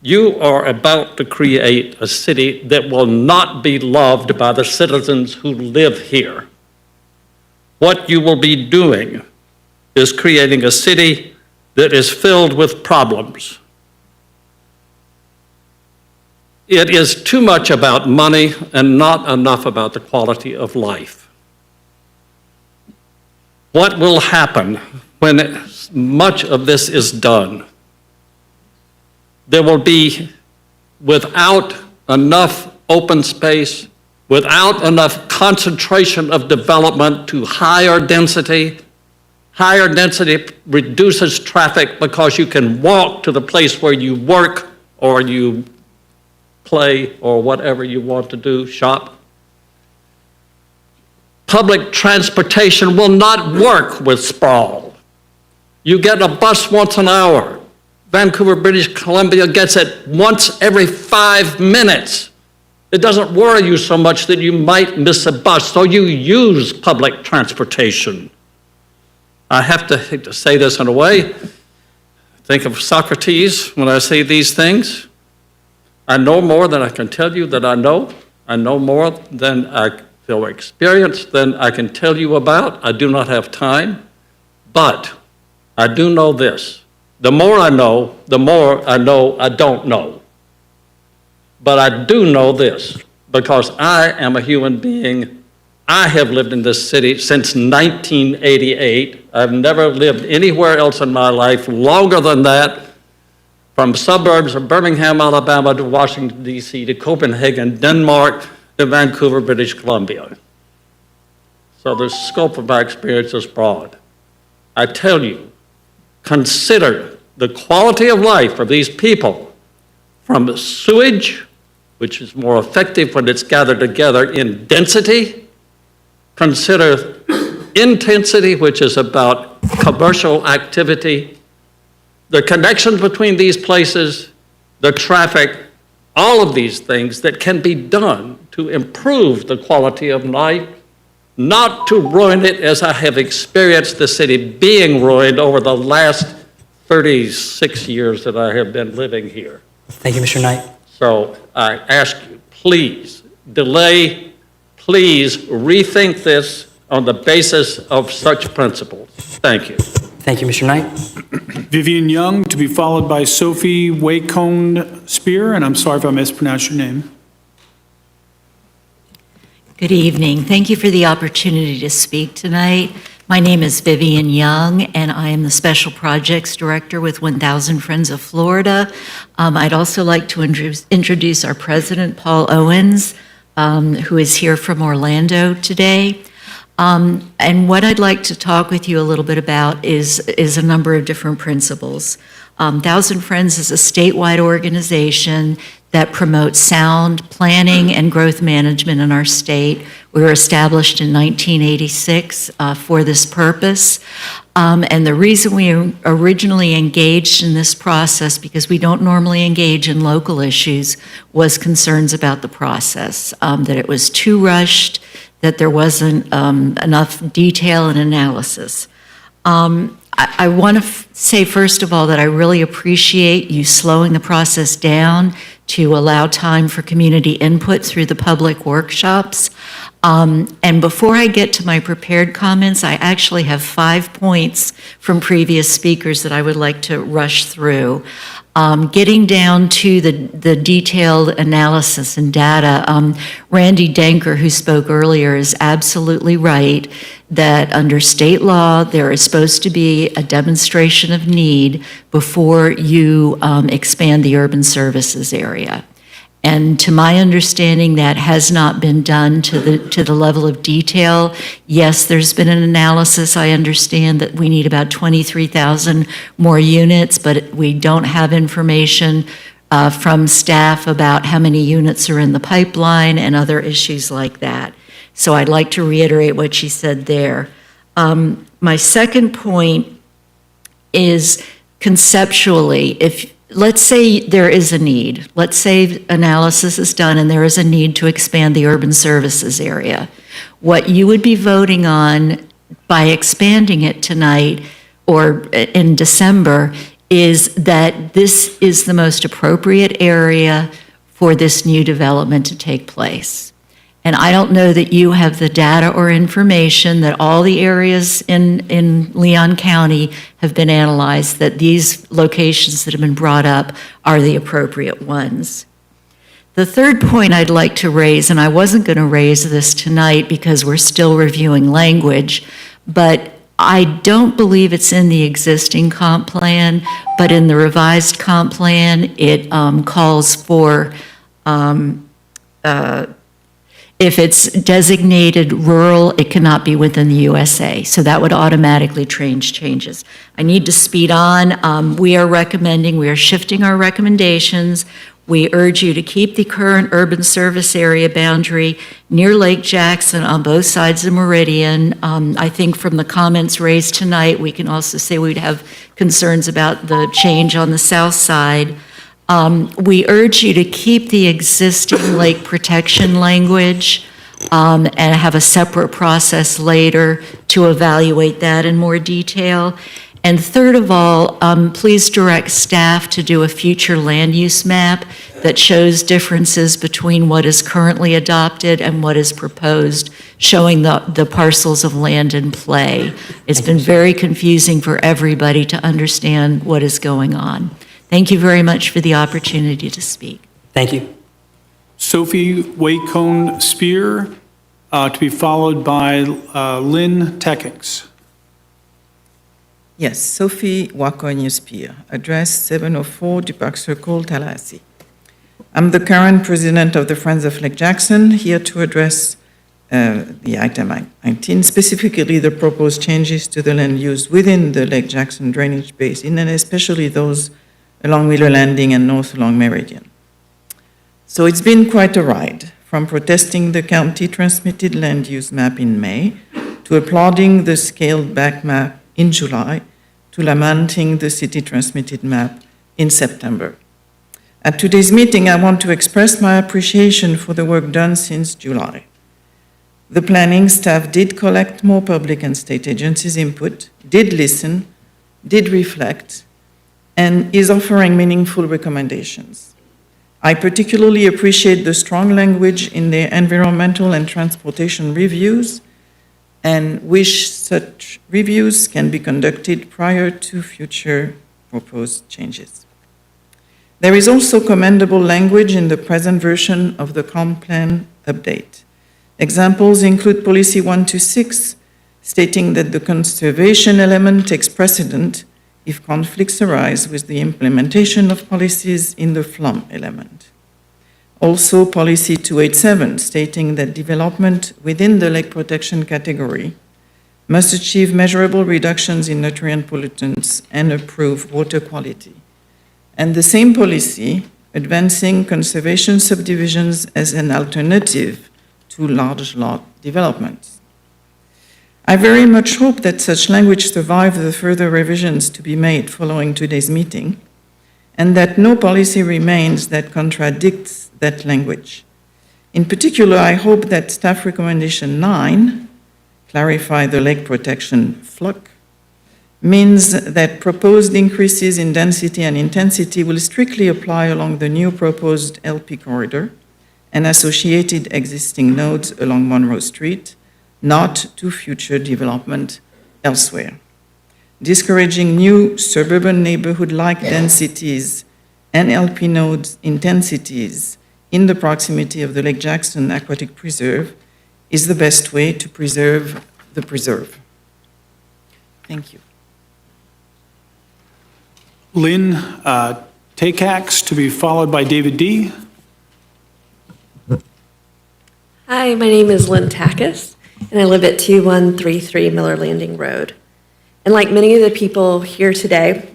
You are about to create a city that will not be loved by the citizens who live here. What you will be doing is creating a city that is filled with problems. It is too much about money and not enough about the quality of life. What will happen when much of this is done? There will be, without enough open space, without enough concentration of development to higher density reduces traffic because you can walk to the place where you work or you play or whatever you want to do, shop. Public transportation will not work with sprawl. You get a bus once an hour. Vancouver, British Columbia gets it once every 5 minutes. It doesn't worry you so much that you might miss a bus, so you use public transportation. I have to say this in a way. Think of Socrates when I say these things. I know more than I can tell you that I know. I know more than I feel experienced than I can tell you about. I do not have time. But I do know this. The more I know I don't know. But I do know this, because I am a human being. I have lived in this city since 1988. I've never lived anywhere else in my life longer than that. From suburbs of Birmingham, Alabama to Washington, D.C., to Copenhagen, Denmark, to Vancouver, British Columbia. So the scope of my experience is broad. I tell you, consider the quality of life of these people, from sewage, which is more effective when it's gathered together in density. Consider intensity, which is about commercial activity. The connections between these places, the traffic, all of these things that can be done to improve the quality of life, not to ruin it as I have experienced the city being ruined over the last 36 years that I have been living here. Thank you, Mr. Knight. So I ask you, please delay, please rethink this on the basis of such principles. Thank you. Thank you, Mr. Knight. Vivian Young, to be followed by Sophie Wacone Spear, and I'm sorry if I mispronounced your name. Good evening. Thank you for the opportunity to speak tonight. My name is Vivian Young, and I am the Special Projects Director with 1000 Friends of Florida. I'd also like to introduce our President, Paul Owens, who is here from Orlando today. And what I'd like to talk with you a little bit about is a number of different principles. 1000 Friends is a statewide organization that promotes sound planning and growth management in our state. We were established in 1986 for this purpose. And the reason we originally engaged in this process, because we don't normally engage in local issues, was concerns about the process, that it was too rushed, that there wasn't enough detail and analysis. I want to say, first of all, that I really appreciate you slowing the process down to allow time for community input through the public workshops. And before I get to my prepared comments, I actually have 5 points from previous speakers that I would like to rush through. Getting down to the detailed analysis and data, Randy Denker, who spoke earlier, is absolutely right that under state law, there is supposed to be a demonstration of need before you expand the urban services area. And to my understanding, that has not been done to the level of detail. Yes, there's been an analysis. I understand that we need about 23,000 more units, but we don't have information from staff about how many units are in the pipeline and other issues like that. So I'd like to reiterate what she said there. My second point is conceptually, let's say there is a need. Let's say analysis is done and there is a need to expand the urban services area. What you would be voting on by expanding it tonight or in December is that this is the most appropriate area for this new development to take place. And I don't know that you have the data or information that all the areas in Leon County have been analyzed, that these locations that have been brought up are the appropriate ones. The third point I'd like to raise, and I wasn't going to raise this tonight because we're still reviewing language, but I don't believe it's in the existing comp plan, but in the revised comp plan, it calls for if it's designated rural, it cannot be within the USA. So that would automatically changes. I need to speed on. We are shifting our recommendations. We urge you to keep the current urban service area boundary near Lake Jackson on both sides of Meridian. I think from the comments raised tonight, we can also say we'd have concerns about the change on the south side. We urge you to keep the existing lake protection language and have a separate process later to evaluate that in more detail. And third of all, please direct staff to do a future land use map that shows differences between what is currently adopted and what is proposed, showing the parcels of land in play. It's been very confusing for everybody to understand what is going on. Thank you very much for the opportunity to speak. Thank you. Sophie Wacone Spear, to be followed by Lynn Teckings. Yes, Sophie Wacone-Spear, address 704 du Parc Circle, Tallahassee. I'm the current president of the Friends of Lake Jackson, here to address the item 19, specifically the proposed changes to the land use within the Lake Jackson drainage basin, and especially those along Wheeler Landing and north along Meridian. So it's been quite a ride, from protesting the county transmitted land use map in May, to applauding the scaled back map in July, to lamenting the city transmitted map in September. At today's meeting, I want to express my appreciation for the work done since July. The planning staff did collect more public and state agencies' input, did listen, did reflect, and is offering meaningful recommendations. I particularly appreciate the strong language in their environmental and transportation reviews, and wish such reviews can be conducted prior to future proposed changes. There is also commendable language in the present version of the comp plan update. Examples include Policy 126, stating that the conservation element takes precedent if conflicts arise with the implementation of policies in the FLUM element. Also, Policy 287, stating that development within the lake protection category must achieve measurable reductions in nutrient pollutants and improve water quality. And the same policy advancing conservation subdivisions as an alternative to large lot developments. I very much hope that such language survives the further revisions to be made following today's meeting, and that no policy remains that contradicts that language. In particular, I hope that Staff Recommendation 9, clarify the lake protection FLUC, means that proposed increases in density and intensity will strictly apply along the new proposed LP corridor and associated existing nodes along Monroe Street, not to future development elsewhere. Discouraging new suburban neighborhood-like densities and LP nodes intensities in the proximity of the Lake Jackson Aquatic Preserve is the best way to preserve the preserve. Thank you. Lynn Takacs, to be followed by David D. Hi, my name is Lynn Takis, and I live at 2133 Miller Landing Road. And like many of the people here today,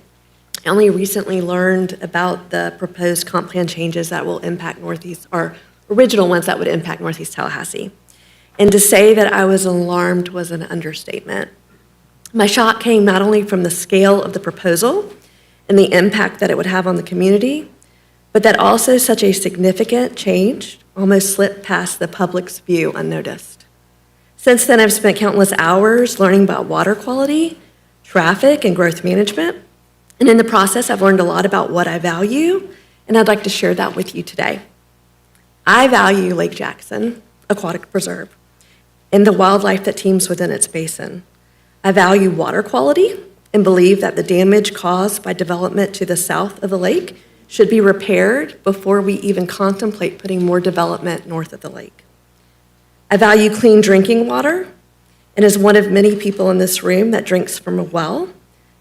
I only recently learned about the proposed comp plan changes that will impact Northeast, or original ones that would impact Northeast Tallahassee. And to say that I was alarmed was an understatement. My shock came not only from the scale of the proposal and the impact that it would have on the community, but that also such a significant change almost slipped past the public's view unnoticed. Since then, I've spent countless hours learning about water quality, traffic, and growth management. And in the process, I've learned a lot about what I value, and I'd like to share that with you today. I value Lake Jackson Aquatic Preserve and the wildlife that teems within its basin. I value water quality and believe that the damage caused by development to the south of the lake should be repaired before we even contemplate putting more development north of the lake. I value clean drinking water, and as one of many people in this room that drinks from a well,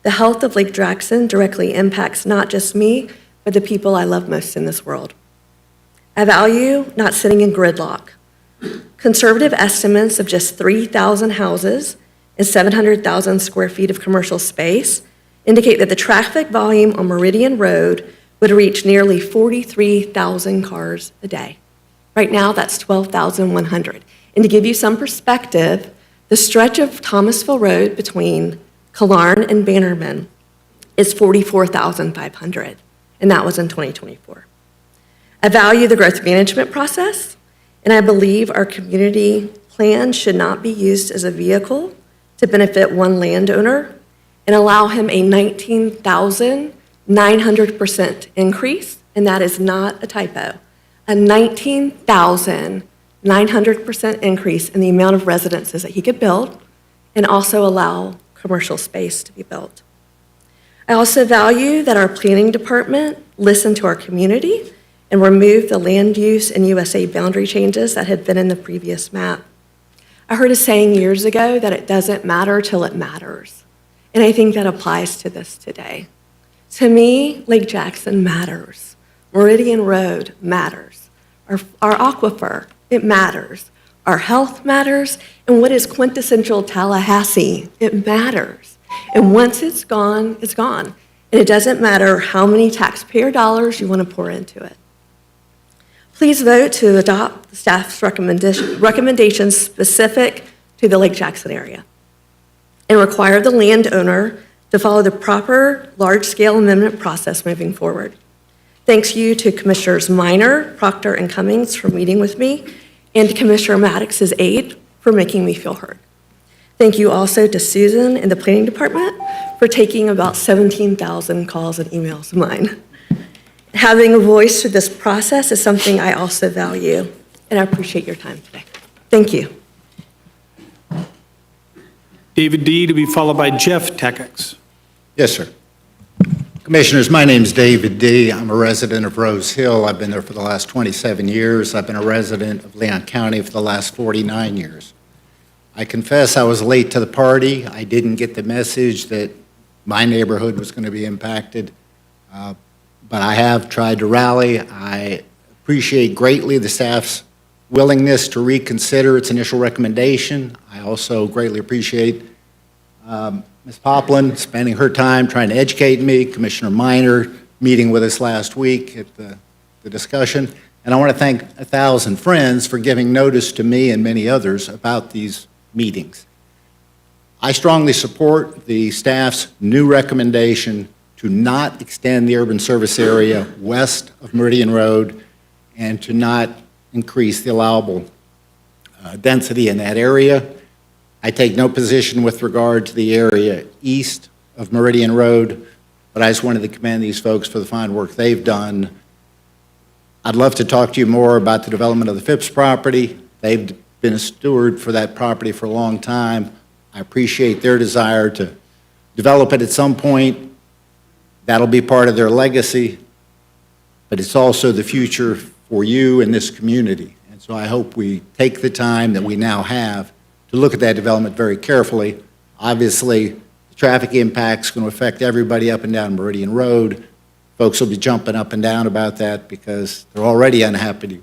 the health of Lake Jackson directly impacts not just me, but the people I love most in this world. I value not sitting in gridlock. Conservative estimates of just 3,000 houses and 700,000 square feet of commercial space indicate that the traffic volume on Meridian Road would reach nearly 43,000 cars a day. Right now, that's 12,100. And to give you some perspective, the stretch of Thomasville Road between Killarn and Bannerman is 44,500, and that was in 2024. I value the growth management process, and I believe our community plan should not be used as a vehicle to benefit one landowner and allow him a 19,900% increase, and that is not a typo, a 19,900% increase in the amount of residences that he could build and also allow commercial space to be built. I also value that our planning department listen to our community and remove the land use and USA boundary changes that had been in the previous map. I heard a saying years ago that it doesn't matter till it matters. And I think that applies to this today. To me, Lake Jackson matters. Meridian Road matters. Our aquifer, it matters. Our health matters. And what is quintessential Tallahassee? It matters. And once it's gone, it's gone. And it doesn't matter how many taxpayer dollars you want to pour into it. Please vote to adopt the staff's recommendations specific to the Lake Jackson area and require the landowner to follow the proper large-scale amendment process moving forward. Thanks you to Commissioners Minor, Proctor, and Cummings for meeting with me, and to Commissioner Maddox's aide for making me feel heard. Thank you also to Susan and the Planning Department for taking about 17,000 calls and emails of mine. Having a voice through this process is something I also value, and I appreciate your time today. Thank you. David D., to be followed by Jeff Takacs. Yes, sir. Commissioners, my name's David D. I'm a resident of Rose Hill. I've been there for the last 27 years. I've been a resident of Leon County for the last 49 years. I confess I was late to the party. I didn't get the message that my neighborhood was going to be impacted. But I have tried to rally. I appreciate greatly the staff's willingness to reconsider its initial recommendation. I also greatly appreciate Ms. Poplin spending her time trying to educate me, Commissioner Minor meeting with us last week at the discussion. And I want to thank 1,000 friends for giving notice to me and many others about these meetings. I strongly support the staff's new recommendation to not extend the urban service area west of Meridian Road and to not increase the allowable density in that area. I take no position with regard to the area east of Meridian Road, but I just wanted to commend these folks for the fine work they've done. I'd love to talk to you more about the development of the Phipps property. They've been a steward for that property for a long time. I appreciate their desire to develop it at some point. That'll be part of their legacy, but it's also the future for you and this community. And so I hope we take the time that we now have to look at that development very carefully. Obviously, the traffic impact's going to affect everybody up and down Meridian Road. Folks will be jumping up and down about that because they're already unhappy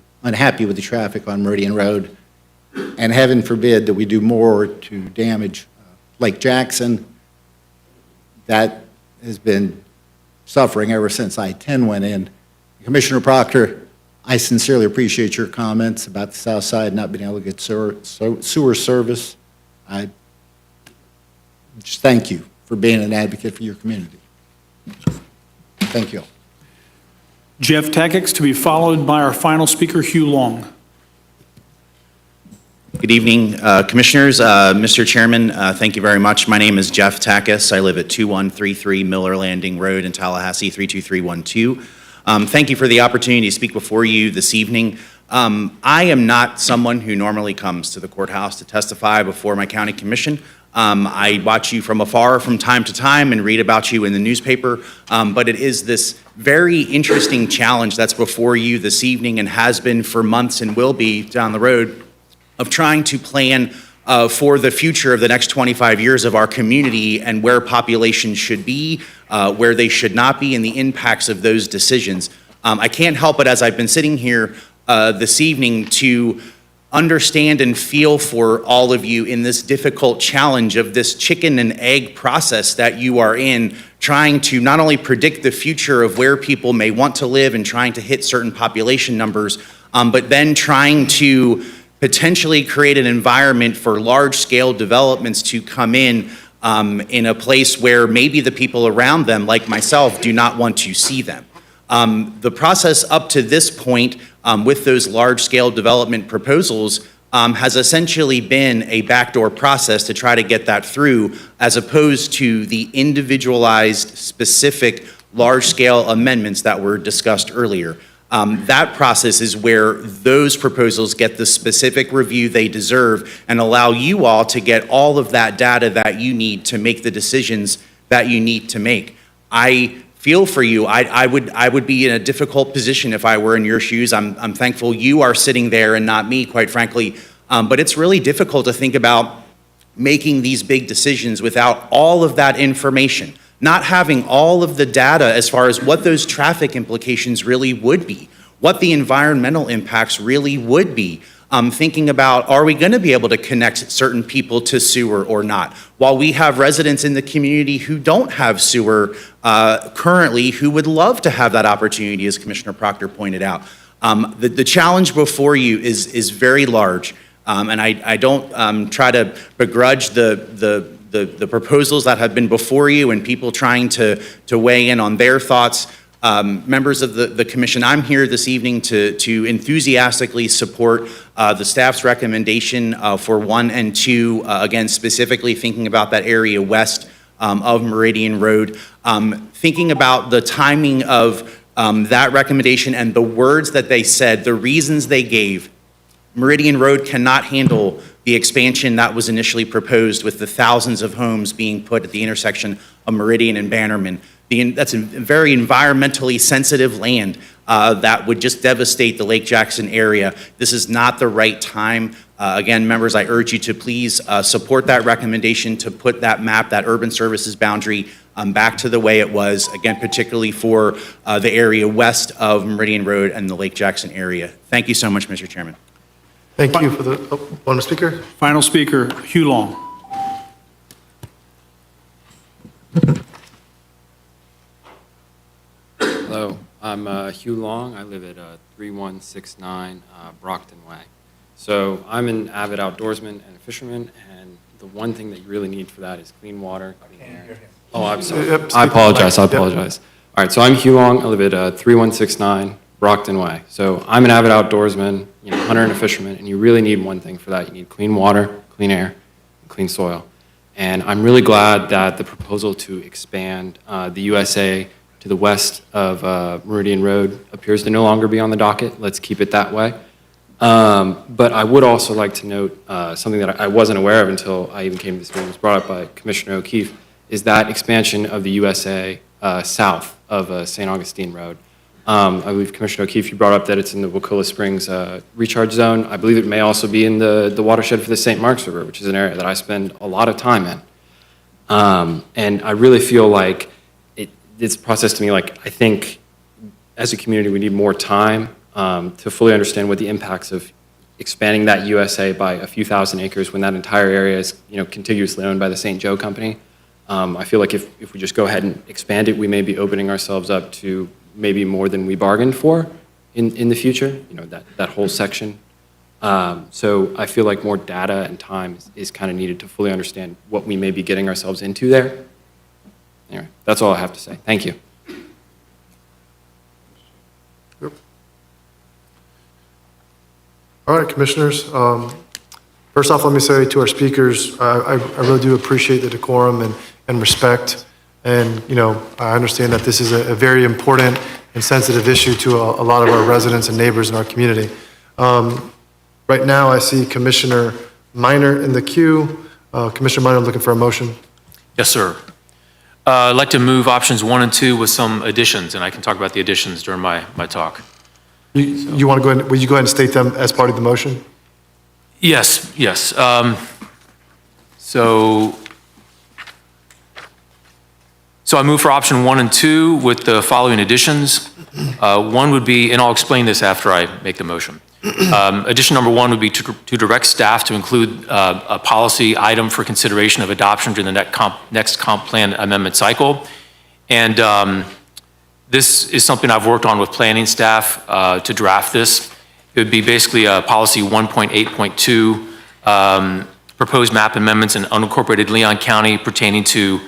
with the traffic on Meridian Road. And heaven forbid that we do more to damage Lake Jackson. That has been suffering ever since I-10 went in. Commissioner Proctor, I sincerely appreciate your comments about the South Side not being able to get sewer service. I just thank you for being an advocate for your community. Thank you. Jeff Tackix, to be followed by our final speaker, Hugh Long. Good evening, Commissioners. Mr. Chairman, thank you very much. My name is Jeff Tackis. I live at 2133 Miller Landing Road in Tallahassee, 32312. Thank you for the opportunity to speak before you this evening. I am not someone who normally comes to the courthouse to testify before my county commission. I watch you from afar from time to time and read about you in the newspaper, but it is this very interesting challenge that's before you this evening and has been for months and will be down the road of trying to plan for the future of the next 25 years of our community and where populations should be, where they should not be, and the impacts of those decisions. I can't help it as I've been sitting here this evening to understand and feel for all of you in this difficult challenge of this chicken and egg process that you are in, trying to not only predict the future of where people may want to live and trying to hit certain population numbers, but then trying to potentially create an environment for large-scale developments to come in a place where maybe the people around them, like myself, do not want to see them. The process up to this point with those large-scale development proposals has essentially been a backdoor process to try to get that through, as opposed to the individualized, specific, large-scale amendments that were discussed earlier. That process is where those proposals get the specific review they deserve and allow you all to get all of that data that you need to make the decisions that you need to make. I feel for you. I would be in a difficult position if I were in your shoes. I'm thankful you are sitting there and not me, quite frankly. But it's really difficult to think about making these big decisions without all of that information, not having all of the data as far as what those traffic implications really would be, what the environmental impacts really would be. Thinking about, are we going to be able to connect certain people to sewer or not? While we have residents in the community who don't have sewer currently, who would love to have that opportunity, as Commissioner Proctor pointed out. The challenge before you is very large, and I don't try to begrudge the proposals that have been before you and people trying to weigh in on their thoughts. Members of the commission, I'm here this evening to enthusiastically support the staff's recommendation for 1 and 2, again, specifically thinking about that area west of Meridian Road. Thinking about the timing of that recommendation and the words that they said, the reasons they gave. Meridian Road cannot handle the expansion that was initially proposed with the thousands of homes being put at the intersection of Meridian and Bannerman. That's a very environmentally sensitive land that would just devastate the Lake Jackson area. This is not the right time. Again, members, I urge you to please support that recommendation to put that map, that urban services boundary, back to the way it was, again, particularly for the area west of Meridian Road and the Lake Jackson area. Thank you so much, Mr. Chairman. Thank you for the, one speaker. Final speaker, Hugh Long. Hello, I'm Hugh Long. I live at 3169 Brockton Way. So I'm an avid outdoorsman and a fisherman, and the one thing that you really need for that is clean water, clean air. Oh, I'm sorry. Yep, I apologize, I yep. apologize. All right, so I'm Hugh Long, I live at 3169 Brockton Way. So I'm an avid outdoorsman, hunter and a fisherman, and you really need one thing for that. You need clean water, clean air, and clean soil. And I'm really glad that the proposal to expand the USA to the west of Meridian Road appears to no longer be on the docket. Let's keep it that way. But I would also like to note something that I wasn't aware of until I even came to this meeting. It was brought up by Commissioner O'Keefe, is that expansion of the USA south of St. Augustine Road. I believe Commissioner O'Keefe, you brought up that it's in the Wakulla Springs recharge zone. I believe it may also be in the watershed for the St. Marks River, which is an area that I spend a lot of time in. And I really feel like it's a process to me, like I think as a community we need more time to fully understand what the impacts of expanding that USA by a few thousand acres when that entire area is contiguously owned by the St. Joe Company. I feel like if we just go ahead and expand it, we may be opening ourselves up to maybe more than we bargained for in the future, that whole section. So I feel like more data and time is kind of needed to fully understand what we may be getting ourselves into there. Anyway, that's all I have to say. Thank you. Yep. All right, commissioners. First off, let me say to our speakers, I really do appreciate the decorum and respect. And, I understand that this is a very important and sensitive issue to a lot of our residents and neighbors in our community. Right now, I see Commissioner Minor in the queue. Commissioner Minor, looking for a motion. Yes, sir. I'd like to move options 1 and 2 with some additions, and I can talk about the additions during my talk. You want to go ahead, will you go ahead and state them as part of the motion? Yes, yes. So I move for option 1 and 2 with the following additions. One would be, and I'll explain this after I make the motion. Addition number 1 would be to direct staff to include a policy item for consideration of adoption during the next comp plan amendment cycle. And this is something I've worked on with planning staff to draft this. It would be basically policy 1.8.2, proposed map amendments in unincorporated Leon County pertaining to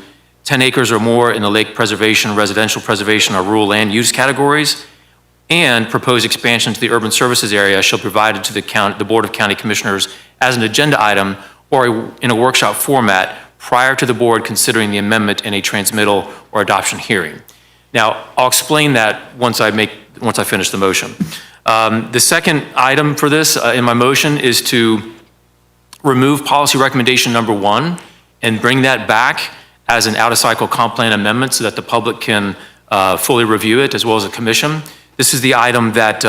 10 acres or more in the lake preservation, residential preservation, or rural land use categories, and proposed expansion to the urban services area shall be provided to the Board of County Commissioners as an agenda item or in a workshop format prior to the board considering the amendment in a transmittal or adoption hearing. Now, I'll explain that once I finish the motion. The second item for this in my motion is to remove policy recommendation number 1 and bring that back as an out-of-cycle comp plan amendment so that the public can fully review it as well as a commission. This is the item that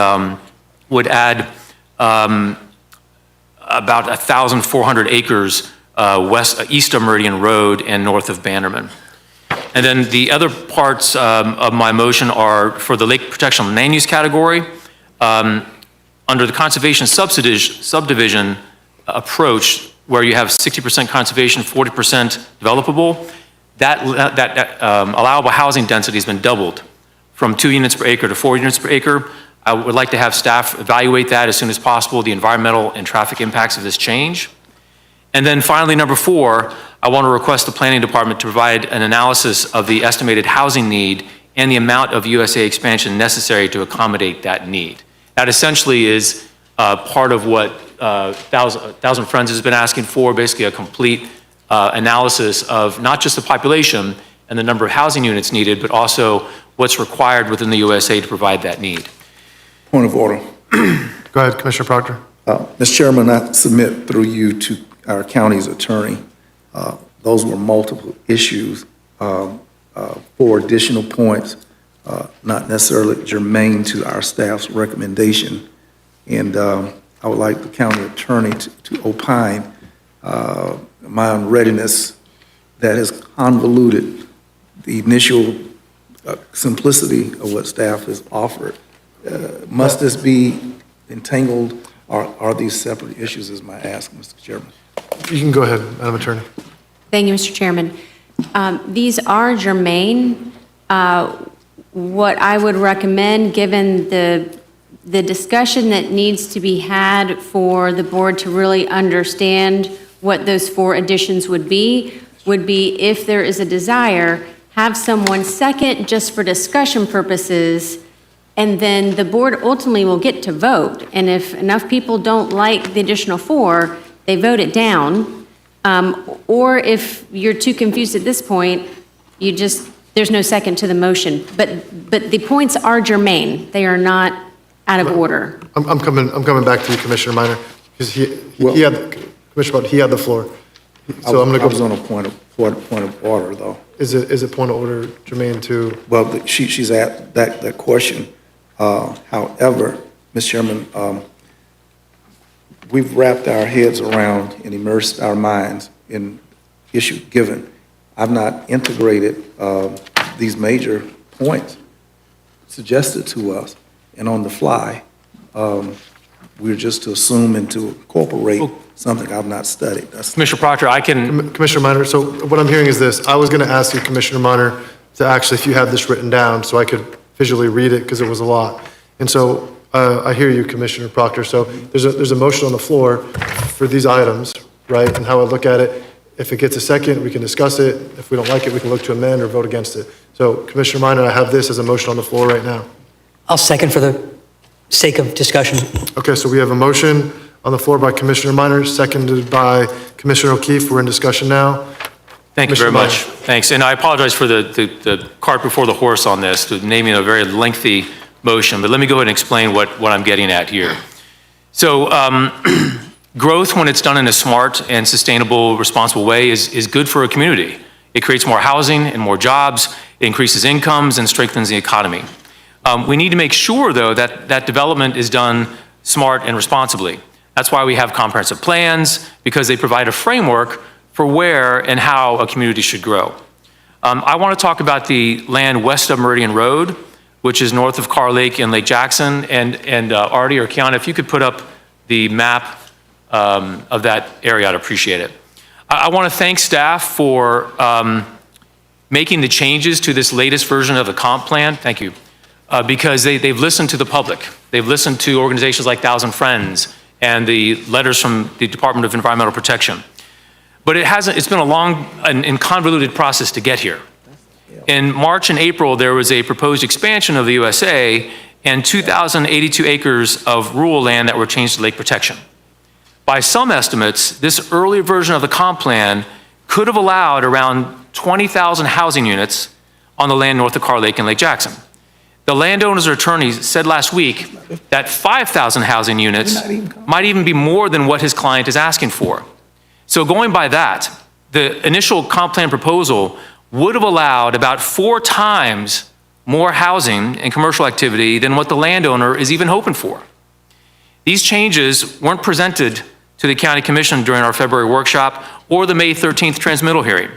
would add about 1,400 acres east of Meridian Road and north of Bannerman. And then the other parts of my motion are for the lake protection land use category. Under the conservation subdivision approach, where you have 60% conservation, 40% developable, that allowable housing density has been doubled from 2 units per acre to 4 units per acre. I would like to have staff evaluate that as soon as possible, the environmental and traffic impacts of this change. And then finally, number 4, I want to request the planning department to provide an analysis of the estimated housing need and the amount of USA expansion necessary to accommodate that need. That essentially is part of what Thousand Friends has been asking for, basically a complete analysis of not just the population and the number of housing units needed, but also what's required within the USA to provide that need. Point of order. Go ahead, Commissioner Proctor. Mr. Chairman, I submit through you to our county's attorney. Those were multiple issues, 4 additional points, not necessarily germane to our staff's recommendation. And I would like the county attorney to opine my unreadiness that has convoluted the initial simplicity of what staff has offered. Must this be entangled, or are these separate issues, is my ask, Mr. Chairman? You can go ahead, Madam Attorney. Thank you, Mr. Chairman. These are germane. What I would recommend, given the the discussion that needs to be had for the board to really understand what those 4 additions would be, if there is a desire, have someone second just for discussion purposes, and then the board ultimately will get to vote. And if enough people don't like the additional 4, they vote it down. Or if you're too confused at this point, there's no second to the motion. But the points are germane. They are not out of order. I'm coming back to you, Commissioner Minor, because he had the floor. So I'm going to go. I was on a point of order, though. Is it point of order germane to? Well, she's at that question. However, Mr. Chairman, we've wrapped our heads around and immersed our minds in issue given. I've not integrated these major points suggested to us, and on the fly, we're just to assume and to incorporate something I've not studied. Commissioner Proctor, I can... Commissioner Minor, so what I'm hearing is this. I was going to ask you, Commissioner Minor, to actually, if you have this written down, so I could visually read it, because it was a lot. And so I hear you, Commissioner Proctor. So there's a motion on the floor for these items, right? And how I look at it, if it gets a second, we can discuss it. If we don't like it, we can look to amend or vote against it. So Commissioner Minor, I have this as a motion on the floor right now. I'll second for the sake of discussion. Okay, so we have a motion on the floor by Commissioner Minor, seconded by Commissioner O'Keefe. We're in discussion now. Thank you very much. Thanks. And I apologize for the cart before the horse on this, to naming a very lengthy motion, but let me go ahead and explain what I'm getting at here. So growth, when it's done in a smart and sustainable, responsible way, is good for a community. It creates more housing and more jobs, it increases incomes and strengthens the economy. We need to make sure, though, that development is done smart and responsibly. That's why we have comprehensive plans, because they provide a framework for where and how a community should grow. I want to talk about the land west of Meridian Road, which is north of Carr Lake and Lake Jackson. And Artie or Kiana, if you could put up the map of that area, I'd appreciate it. I want to thank staff for making the changes to this latest version of the comp plan. Thank you. Because they've listened to the public. They've listened to organizations like Thousand Friends and the letters from the Department of Environmental Protection. But it's been a long and convoluted process to get here. In March and April, there was a proposed expansion of the USA and 2,082 acres of rural land that were changed to lake protection. By some estimates, this early version of the comp plan could have allowed around 20,000 housing units on the land north of Carr Lake and Lake Jackson. The landowner's attorneys said last week that 5,000 housing units might even be more than what his client is asking for. So going by that, the initial comp plan proposal would have allowed about 4 times more housing and commercial activity than what the landowner is even hoping for. These changes weren't presented to the County Commission during our February workshop or the May 13th transmittal hearing,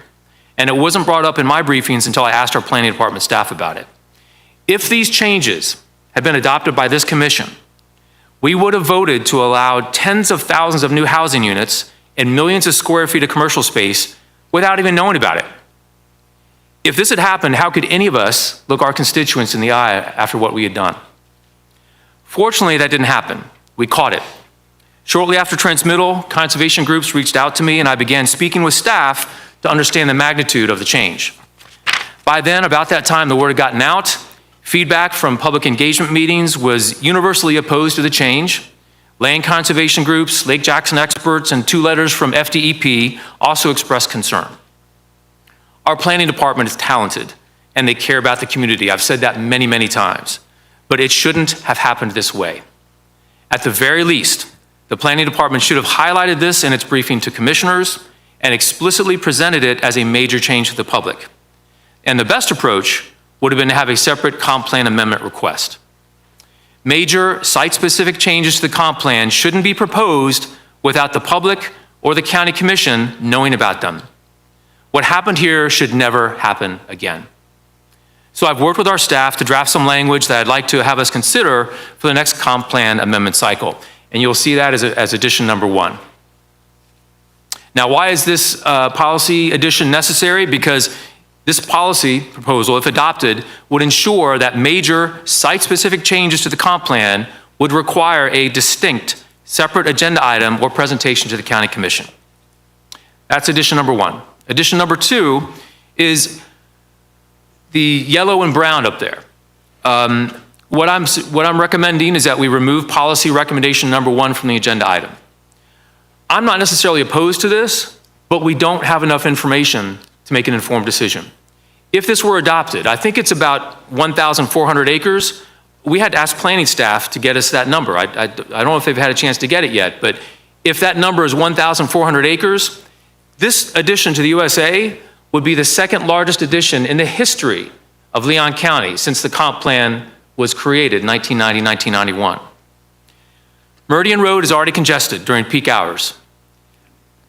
and it wasn't brought up in my briefings until I asked our planning department staff about it. If these changes had been adopted by this commission, we would have voted to allow tens of thousands of new housing units and millions of square feet of commercial space without even knowing about it. If this had happened, how could any of us look our constituents in the eye after what we had done? Fortunately, that didn't happen. We caught it. Shortly after transmittal, conservation groups reached out to me and I began speaking with staff to understand the magnitude of the change. By then, about that time, the word had gotten out. Feedback from public engagement meetings was universally opposed to the change. Land conservation groups, Lake Jackson experts, and 2 letters from FDEP also expressed concern. Our planning department is talented and they care about the community. I've said that many, many times, but it shouldn't have happened this way. At the very least, the planning department should have highlighted this in its briefing to commissioners and explicitly presented it as a major change to the public. And the best approach would have been to have a separate comp plan amendment request. Major site-specific changes to the comp plan shouldn't be proposed without the public or the county commission knowing about them. What happened here should never happen again. So I've worked with our staff to draft some language that I'd like to have us consider for the next comp plan amendment cycle. And you'll see that as addition number 1. Now, why is this policy addition necessary? Because this policy proposal, if adopted, would ensure that major site-specific changes to the comp plan would require a distinct, separate agenda item or presentation to the County Commission. That's addition number one. Addition number two is the yellow and brown up there. What I'm recommending is that we remove policy recommendation number one from the agenda item. I'm not necessarily opposed to this, but we don't have enough information to make an informed decision. If this were adopted, I think it's about 1,400 acres. We had to ask planning staff to get us that number. I don't know if they've had a chance to get it yet, but if that number is 1,400 acres, this addition to the USA would be the second largest addition in the history of Leon County since the comp plan was created in 1990, 1991. Meridian Road is already congested during peak hours.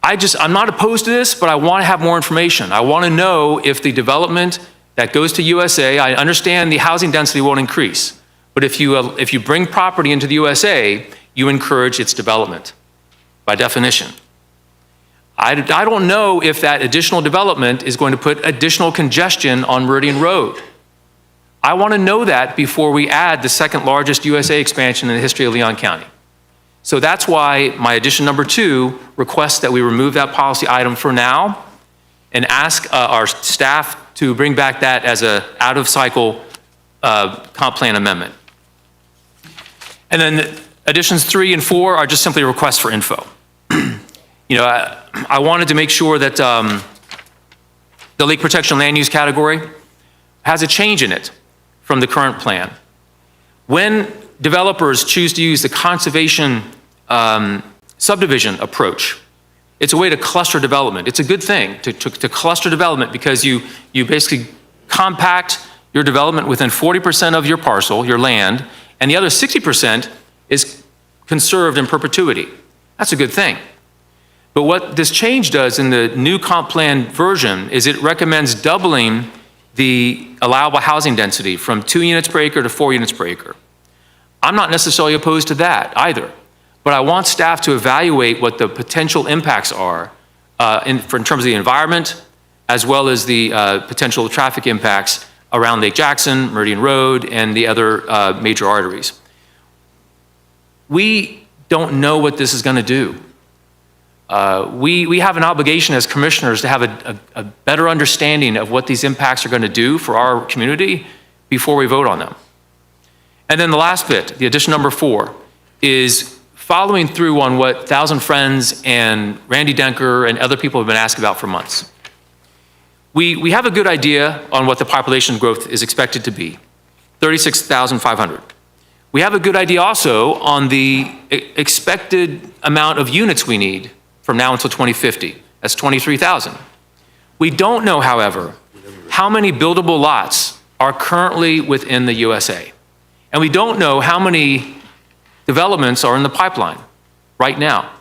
I'm not opposed to this, but I want to have more information. I want to know if the development that goes to USA, I understand the housing density won't increase, but if you bring property into the USA, you encourage its development by definition. I don't know if that additional development is going to put additional congestion on Meridian Road. I want to know that before we add the second largest USA expansion in the history of Leon County. So that's why my addition number two requests that we remove that policy item for now and ask our staff to bring back that as an out-of-cycle comp plan amendment. And then additions 3 and 4 are just simply requests for info. I wanted to make sure that the lake protection land use category has a change in it from the current plan. When developers choose to use the conservation subdivision approach, it's a way to cluster development. It's a good thing to cluster development because you basically compact your development within 40% of your parcel, your land, and the other 60% is conserved in perpetuity. That's a good thing. But what this change does in the new comp plan version is it recommends doubling the allowable housing density from 2 units per acre to 4 units per acre. I'm not necessarily opposed to that either, but I want staff to evaluate what the potential impacts are in terms of the environment, as well as the potential traffic impacts around Lake Jackson, Meridian Road, and the other major arteries. We don't know what this is going to do. We have an obligation as commissioners to have a better understanding of what these impacts are going to do for our community before we vote on them. And then the last bit, the addition number 4, is following through on what Thousand Friends and Randy Denker and other people have been asked about for months. We have a good idea on what the population growth is expected to be, 36,500. We have a good idea also on the expected amount of units we need from now until 2050. That's 23,000. We don't know, however, how many buildable lots are currently within the USA. And we don't know how many developments are in the pipeline right now.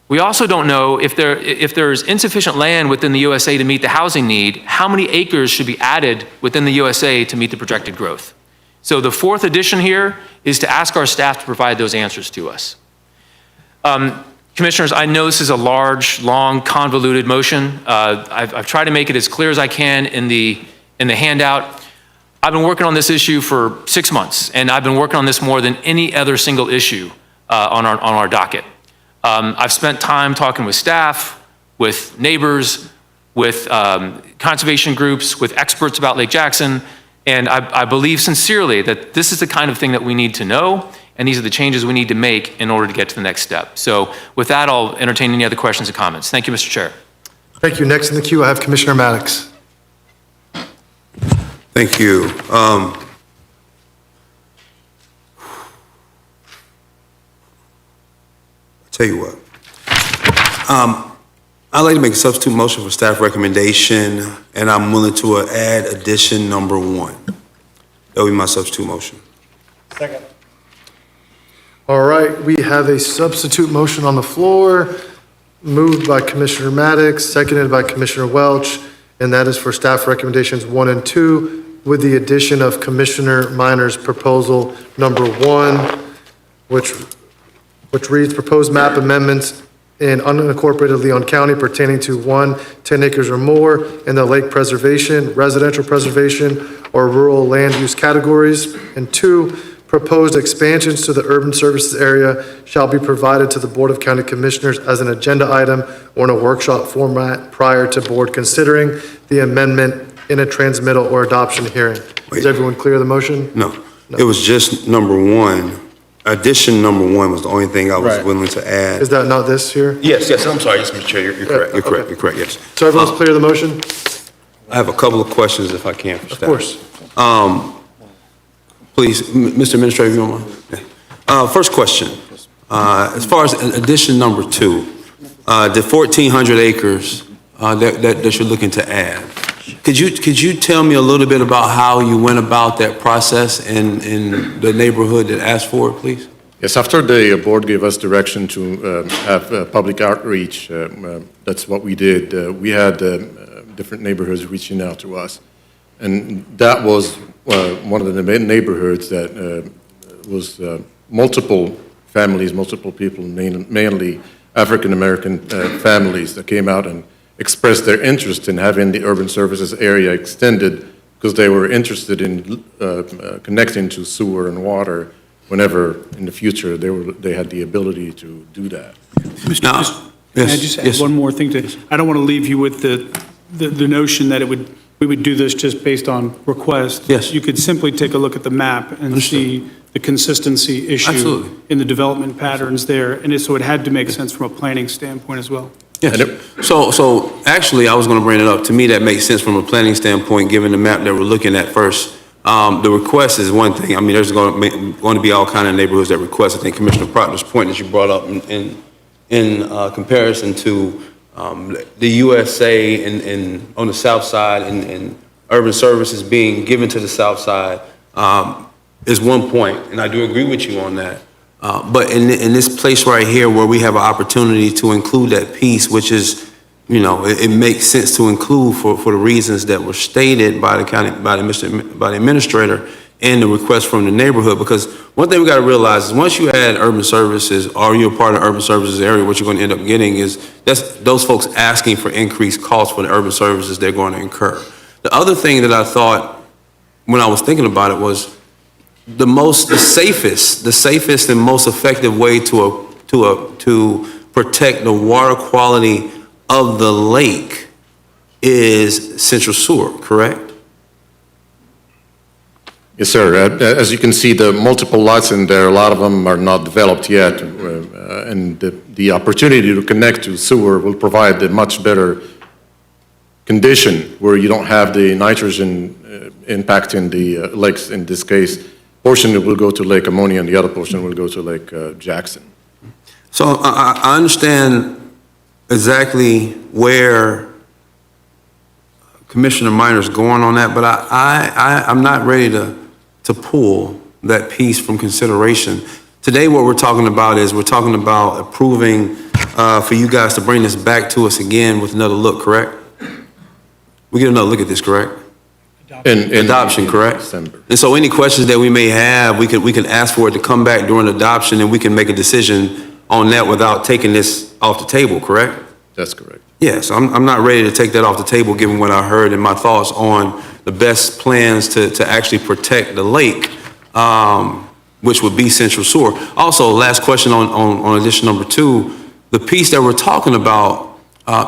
We also don't know if there's insufficient land within the USA to meet the housing need, how many acres should be added within the USA to meet the projected growth. So the 4th addition here is to ask our staff to provide those answers to us. Commissioners, I know this is a large, long, convoluted motion. I've tried to make it as clear as I can in the handout. I've been working on this issue for 6 months, and I've been working on this more than any other single issue on our docket. I've spent time talking with staff, with neighbors, with conservation groups, with experts about Lake Jackson, and I believe sincerely that this is the kind of thing that we need to know, and these are the changes we need to make in order to get to the next step. So with that, I'll entertain any other questions or comments. Thank you, Mr. Chair. Thank you. Next in the queue, I have Commissioner Maddox. Thank you. I'll tell you what. I'd like to make a substitute motion for staff recommendation, and I'm willing to add addition number 1. That would be my substitute motion. Second. All right, we have a substitute motion on the floor, moved by Commissioner Maddox, seconded by Commissioner Welch, and that is for staff recommendations 1 and 2, with the addition of Commissioner Minor's proposal number 1, which reads proposed map amendments in unincorporated Leon County pertaining to 1, 10 acres or more in the lake preservation, residential preservation, or rural land use categories, and 2, proposed expansions to the urban services area shall be provided to the Board of County Commissioners as an agenda item or in a workshop format prior to board considering the amendment in a transmittal or adoption hearing. Is everyone clear of the motion? No, it was just number one. Addition number one was the only thing I was Right. willing to add. Is that not this here? Yes, I'm sorry, yes, Mr. Chair, you're correct, you're correct, yes. So everyone's clear of the motion? I have a couple of questions if I can for staff. Of course. Please, Mr. Administrator, if you don't mind. First question, as far as addition number two, the 1,400 acres that you're looking to add, could you tell me a little bit about how you went about that process in the neighborhood that asked for it, please? Yes, after the board gave us direction to have public outreach, that's what we did. We had different neighborhoods reaching out to us. And that was one of the neighborhoods that was multiple families, multiple people, mainly African-American families that came out and expressed their interest in having the urban services area extended because they were interested in connecting to sewer and water whenever in the future they had the ability to do that. Can I just add one more thing to this? I don't want to leave you with the notion that we would do this just based on request. Yes. You could simply take a look at the map and see the consistency issue Absolutely. in the development patterns there, and so it had to make sense from a planning standpoint as well. Yes. So actually, I was going to bring it up. To me, that makes sense from a planning standpoint, given the map that we're looking at first. The request is one thing. I mean, there's going to be all kind of neighborhoods that request. I think Commissioner Proctor's point that you brought up in comparison to the USA and on the south side and urban services being given to the south side is one point, and I do agree with you on that. But in this place right here where we have an opportunity to include that piece, which is, it makes sense to include for the reasons that were stated by the county, by the administrator and the request from the neighborhood. Because one thing we got to realize is once you add urban services or you're part of the urban services area, what you're going to end up getting is those folks asking for increased costs for the urban services they're going to incur. The other thing that I thought when I was thinking about it was the safest and most effective way to protect the water quality of the lake is central sewer, correct? Yes, sir. As you can see, the multiple lots in there, a lot of them are not developed yet. And the opportunity to connect to sewer will provide a much better condition where you don't have the nitrogen impacting the lakes. In this case, portion will go to Lake Ammonia and the other portion will go to Lake Jackson. So I understand exactly where Commissioner Minor's going on that, but I'm not ready to pull that piece from consideration. Today, what we're talking about is we're talking about approving for you guys to bring this back to us again with another look, correct? We get another look at this, correct? Adoption, correct? December. And so any questions that we may have, we can ask for it to come back during adoption and we can make a decision on that without taking this off the table, correct? That's correct. Yes, I'm not ready to take that off the table, given what I heard and my thoughts on the best plans to actually protect the lake, which would be central sewer. Also, last question on addition number 2, the piece that we're talking about,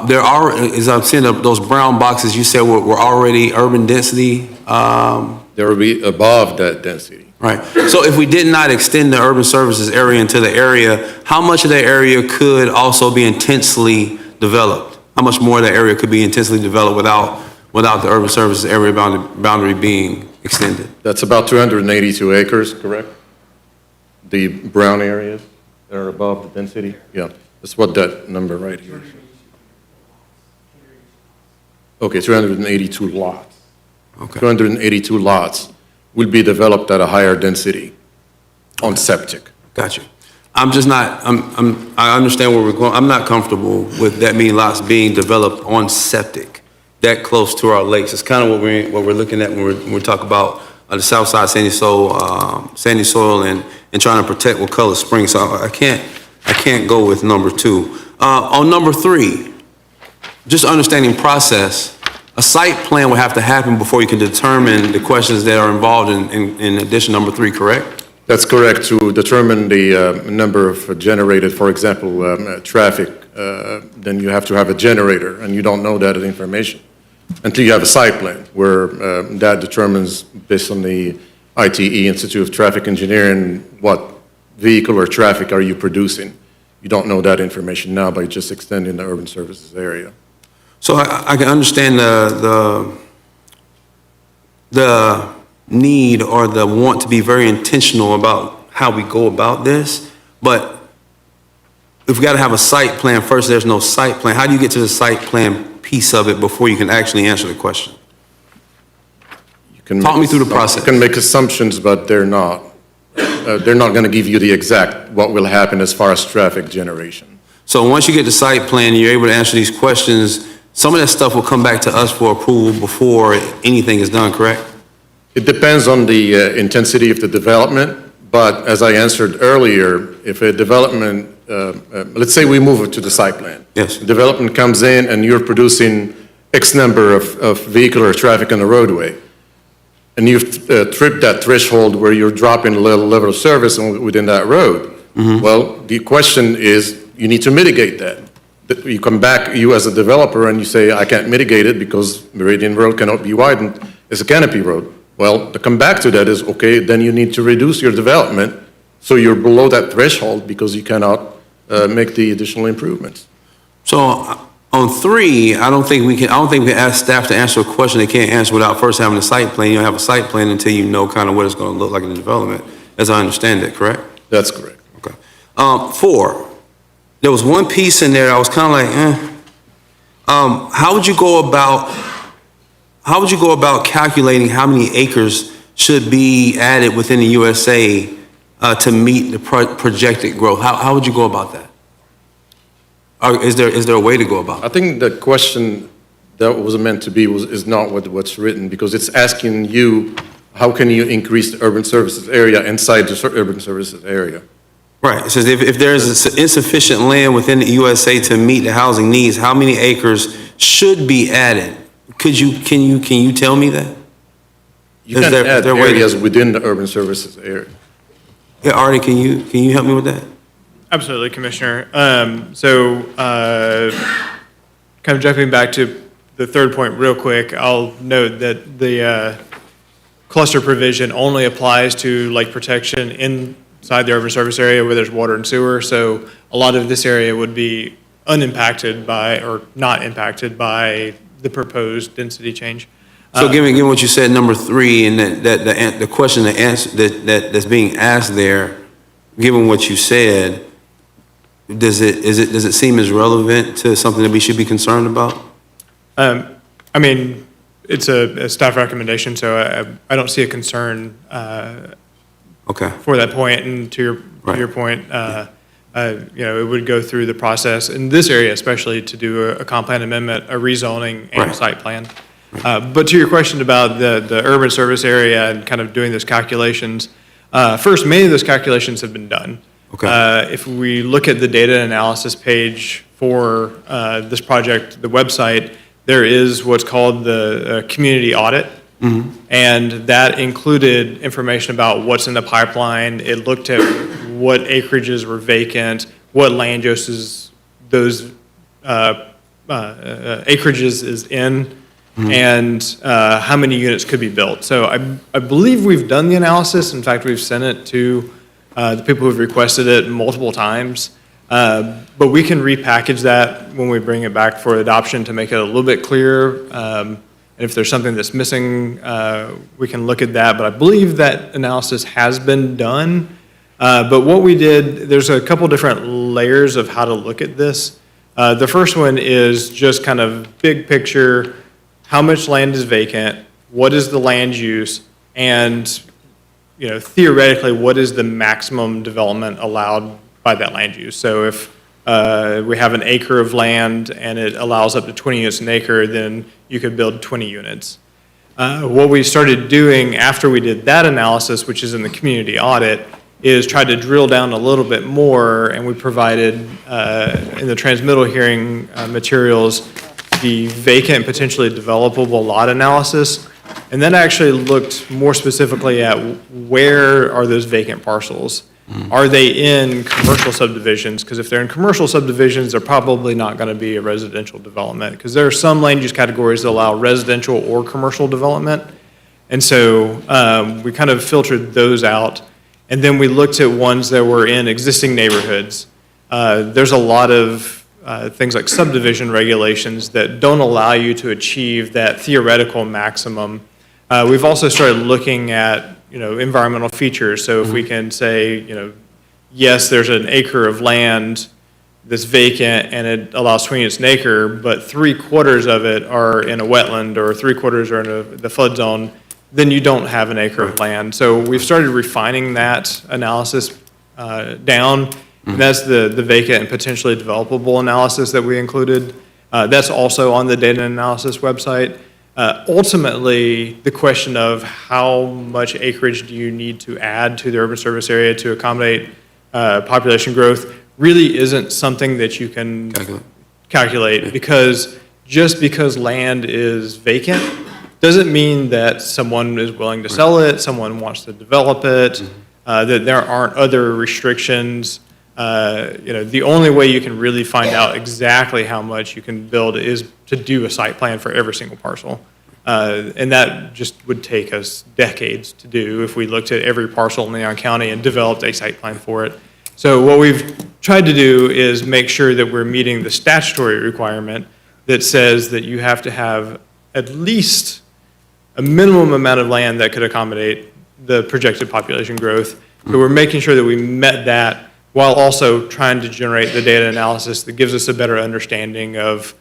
there are, as I'm seeing those brown boxes you said were already urban density. There will be above that density. Right. So if we did not extend the urban services area into the area, how much of that area could also be intensely developed? How much more of that area could be intensely developed without the urban services area boundary being extended? That's about 282 acres, correct? The brown areas that are above the density? Yeah, that's what that number right here. Okay, 282 lots. Okay. 282 lots will be developed at a higher density on septic. Gotcha. I'm just not, I understand where we're going. I'm not comfortable with that many lots being developed on septic, that close to our lakes. It's kind of what we're looking at when we talk about the south side sandy soil and trying to protect Wakulla Springs. So I can't go with number 2. On number 3, just understanding process, a site plan would have to happen before you can determine the questions that are involved in addition number 3, correct? That's correct. To determine the number of generated, for example, traffic, then you have to have a generator, and you don't know that information until you have a site plan where that determines, based on the ITE, Institute of Traffic Engineering, what vehicle or traffic are you producing. You don't know that information now by just extending the urban services area. So I can understand the need or the want to be very intentional about how we go about this, but if we got to have a site plan first, there's no site plan. How do you get to the site plan piece of it before you can actually answer the question? Talk me through the process. You can make assumptions, but they're not. They're not going to give you the exact what will happen as far as traffic generation. So once you get the site plan, you're able to answer these questions, some of that stuff will come back to us for approval before anything is done, correct? It depends on the intensity of the development, but as I answered earlier, if a development, let's say we move it to the site plan. Yes. Development comes in and you're producing X number of vehicular traffic on the roadway, and you've tripped that threshold where you're dropping a level of service within that road. Well, the question is, you need to mitigate that. You come back, you as a developer, and you say, I can't mitigate it because Meridian Road cannot be widened. It's a canopy road. Well, to come back to that is, okay, then you need to reduce your development so you're below that threshold because you cannot make the additional improvements. So on 3, I don't think we can ask staff to answer a question they can't answer without first having a site plan. You don't have a site plan until you know kind of what it's going to look like in the development, as I understand it, correct? That's correct. Okay. 4, there was one piece in there I was kind of like, how would you go about calculating how many acres should be added within the USA to meet the projected growth? How would you go about that? Or is there a way to go about it? I think the question that was meant to be is not what's written, because it's asking you, how can you increase the urban services area inside the urban services area? Right. It says if there is insufficient land within the USA to meet the housing needs, how many acres should be added? Can you tell me that? You can add areas within the urban services area. Yeah, Artie, can you help me with that? Absolutely, Commissioner. Kind of jumping back to the third point real quick, I'll note that the cluster provision only applies to lake protection inside the urban service area where there's water and sewer. So a lot of this area would be unimpacted by, or not impacted by, the proposed density change. So given what you said, number 3, and that the question, the answer that's being asked there, given what you said, does it seem as relevant to something that we should be concerned about? I mean, it's a staff recommendation, so I don't see a concern okay. for that point. And to your point, it would go through the process in this area, especially to do a comp plan amendment, a rezoning, and a site plan. But to your question about the urban service area and kind of doing those calculations, first, many of those calculations have been done. Okay. If we look at the data analysis page for this project, the website, there is what's called the community audit. And that included information about what's in the pipeline. It looked at what acreages were vacant, what land uses those acreages is in, and how many units could be built. So I believe we've done the analysis. In fact, we've sent it to the people who've requested it multiple times. But we can repackage that when we bring it back for adoption to make it a little bit clearer. And if there's something that's missing, we can look at that. But I believe that analysis has been done. But what we did, there's a couple different layers of how to look at this. The first one is just kind of big picture, how much land is vacant, what is the land use, and theoretically, what is the maximum development allowed by that land use. So if we have an acre of land and it allows up to 20 units an acre, then you could build 20 units. What we started doing after we did that analysis, which is in the community audit, is try to drill down a little bit more, and we provided in the transmittal hearing materials the vacant potentially developable lot analysis, And then I actually looked more specifically at where are those vacant parcels? Are they in commercial subdivisions? Because if they're in commercial subdivisions, they're probably not going to be a residential development, because there are some land use categories that allow residential or commercial development. And so we kind of filtered those out. And then we looked at ones that were in existing neighborhoods. There's a lot of things like subdivision regulations that don't allow you to achieve that theoretical maximum. We've also started looking at, environmental features. So if we can say, yes, there's an acre of land that's vacant and it allows swing units an acre, but 3/4 of it are in a wetland or 3/4 are in the flood zone, then you don't have an acre of land. So we've started refining that analysis down. And that's the vacant and potentially developable analysis that we included. That's also on the data analysis website. Ultimately, the question of how much acreage do you need to add to the urban service area to accommodate population growth really isn't something that you can calculate, because just because land is vacant doesn't mean that someone is willing to sell it, someone wants to develop it, that there aren't other restrictions. The only way you can really find out exactly how much you can build is to do a site plan for every single parcel. And that just would take us decades to do if we looked at every parcel in Leon County and developed a site plan for it. So what we've tried to do is make sure that we're meeting the statutory requirement that says that you have to have at least a minimum amount of land that could accommodate the projected population growth. So we're making sure that we met that, while also trying to generate the data analysis that gives us a better understanding of,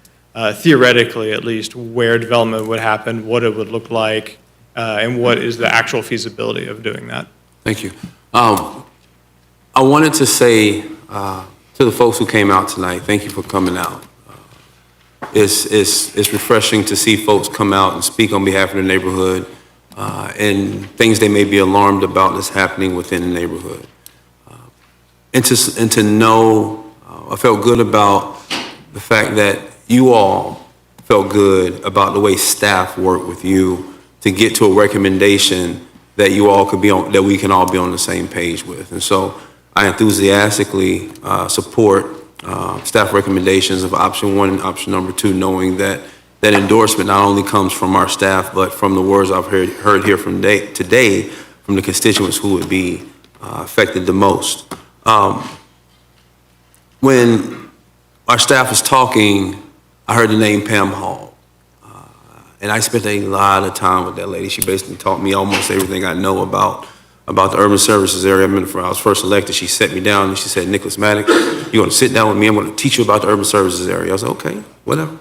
theoretically at least, where development would happen, what it would look like, and what is the actual feasibility of doing that. Thank you. I wanted to say to the folks who came out tonight, thank you for coming out. It's refreshing to see folks come out and speak on behalf of the neighborhood and things they may be alarmed about that's happening within the neighborhood. And to know, I felt good about the fact that you all felt good about the way staff worked with you to get to a recommendation that you all could be on, that we can all be on the same page with. And so I enthusiastically support staff recommendations of option 1 and option number 2, knowing that that endorsement not only comes from our staff, but from the words I've heard here from today from the constituents who would be affected the most. When our staff was talking, I heard the name Pam Hall. And I spent a lot of time with that lady. She basically taught me almost everything I know about the urban services area. When I was first elected, she sat me down and she said, Nicholas Maddox, you're going to sit down with me. I'm going to teach you about the urban services area. I was like, okay, whatever.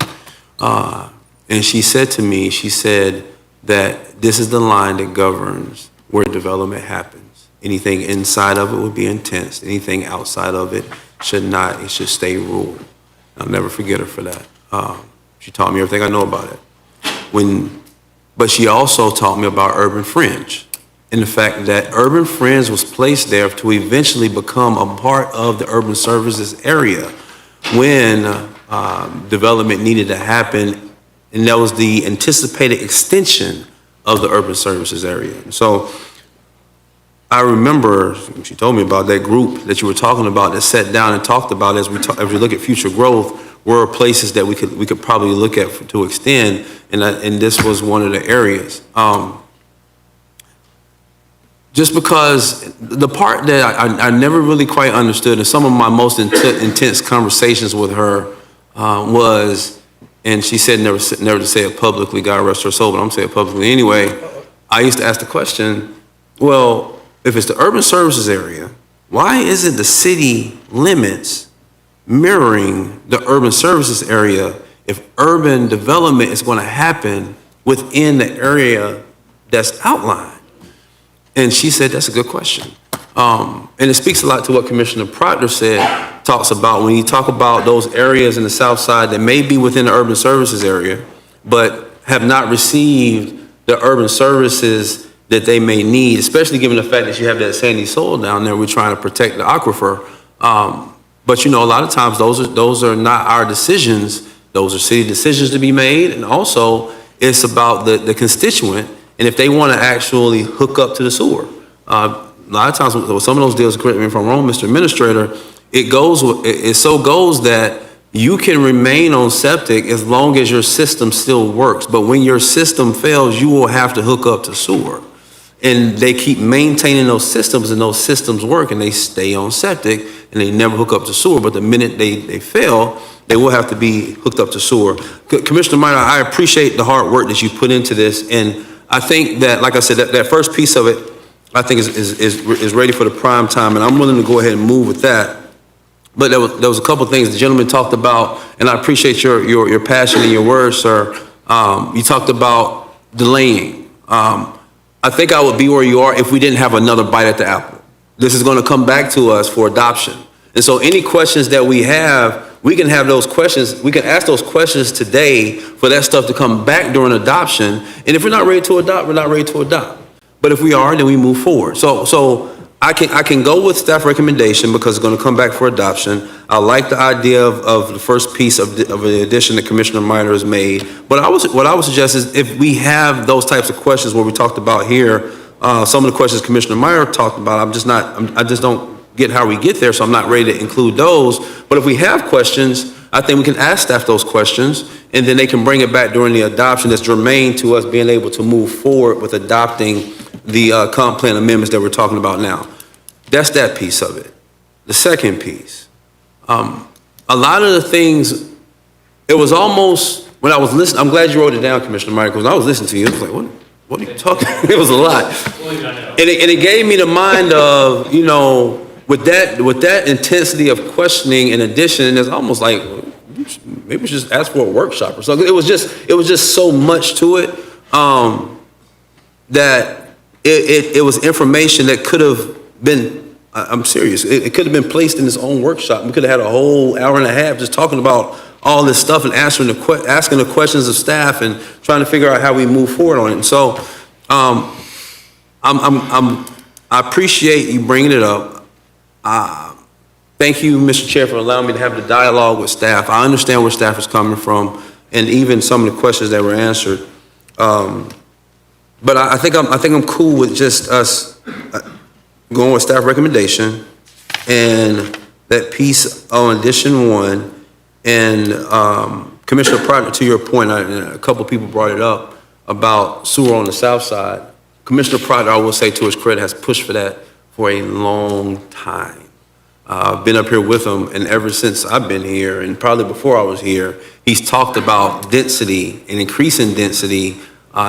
And she said to me, she said that this is the line that governs where development happens. Anything inside of it would be intense. Anything outside of it should not. It should stay rural. I'll never forget her for that. She taught me everything I know about it. But she also taught me about urban fringe, and the fact that urban fringe was placed there to eventually become a part of the urban services area when development needed to happen, and that was the anticipated extension of the urban services area. And so I remember she told me about that group that you were talking about that sat down and talked about as we look at future growth, were places that we could probably look at to extend, and this was one of the areas. Just because the part that I never really quite understood, and some of my most intense conversations with her was, and she said never to say it publicly, God rest her soul, but I'm saying it publicly anyway. I used to ask the question, well, if it's the urban services area, why isn't the city limits mirroring the urban services area if urban development is going to happen within the area that's outlined? And she said, that's a good question. And it speaks a lot to what Commissioner Proctor said, talks about when you talk about those areas in the south side that may be within the urban services area, but have not received the urban services that they may need, especially given the fact that you have that sandy soil down there. We're trying to protect the aquifer. But a lot of times those are not our decisions. Those are city decisions to be made. And also, It's about the constituent and if they want to actually hook up to the sewer. A lot of times with some of those deals, correct me if I'm wrong, Mr. Administrator, it so goes that you can remain on septic as long as your system still works. But when your system fails, you will have to hook up to sewer. And they keep maintaining those systems and those systems work and they stay on septic and they never hook up to sewer. But the minute they fail, they will have to be hooked up to sewer. Commissioner Minor, I appreciate the hard work that you put into this. And I think that, like I said, that first piece of it, I think is ready for the prime time. And I'm willing to go ahead and move with that. But there was a couple of things the gentleman talked about, and I appreciate your passion and your words, sir. You talked about delaying. I think I would be where you are if we didn't have another bite at the apple. This is going to come back to us for adoption. And so any questions that we have, we can have those questions, we can ask those questions today for that stuff to come back during adoption. And if we're not ready to adopt, we're not ready to adopt. But if we are, then we move forward. So I can go with staff recommendation because it's going to come back for adoption. I like the idea of the first piece of the addition that Commissioner Minor has made. But what I would suggest is if we have those types of questions where we talked about here, some of the questions Commissioner Minor talked about, I just don't get how we get there, so I'm not ready to include those. But if we have questions, I think we can ask staff those questions, and then they can bring it back during the adoption that's germane to us being able to move forward with adopting the comp plan amendments that we're talking about now. That's that piece of it. The second piece, a lot of the things, it was almost, when I was listening, I'm glad you wrote it down, Commissioner Minor, because when I was listening to you, it was like, what are you talking about? It was a lot. And it gave me the mind of, with that intensity of questioning and addition, it's almost like, maybe we should just ask for a workshop or something. It was just so much to it that it was information that could have been, I'm serious, it could have been placed in its own workshop. We could have had a whole hour and a half just talking about all this stuff and asking the questions of staff and trying to figure out how we move forward on it. And so I appreciate you bringing it up. Thank you, Mr. Chair, for allowing me to have the dialogue with staff. I understand where staff is coming from and even some of the questions that were answered. But I think I'm cool with just us going with staff recommendation and that piece on addition 1. And Commissioner Pratt, to your point, a couple people brought it up about sewer on the south side. Commissioner Pratt, I will say to his credit, has pushed for that for a long time. I've been up here with him, and ever since I've been here, and probably before I was here, he's talked about density and increasing density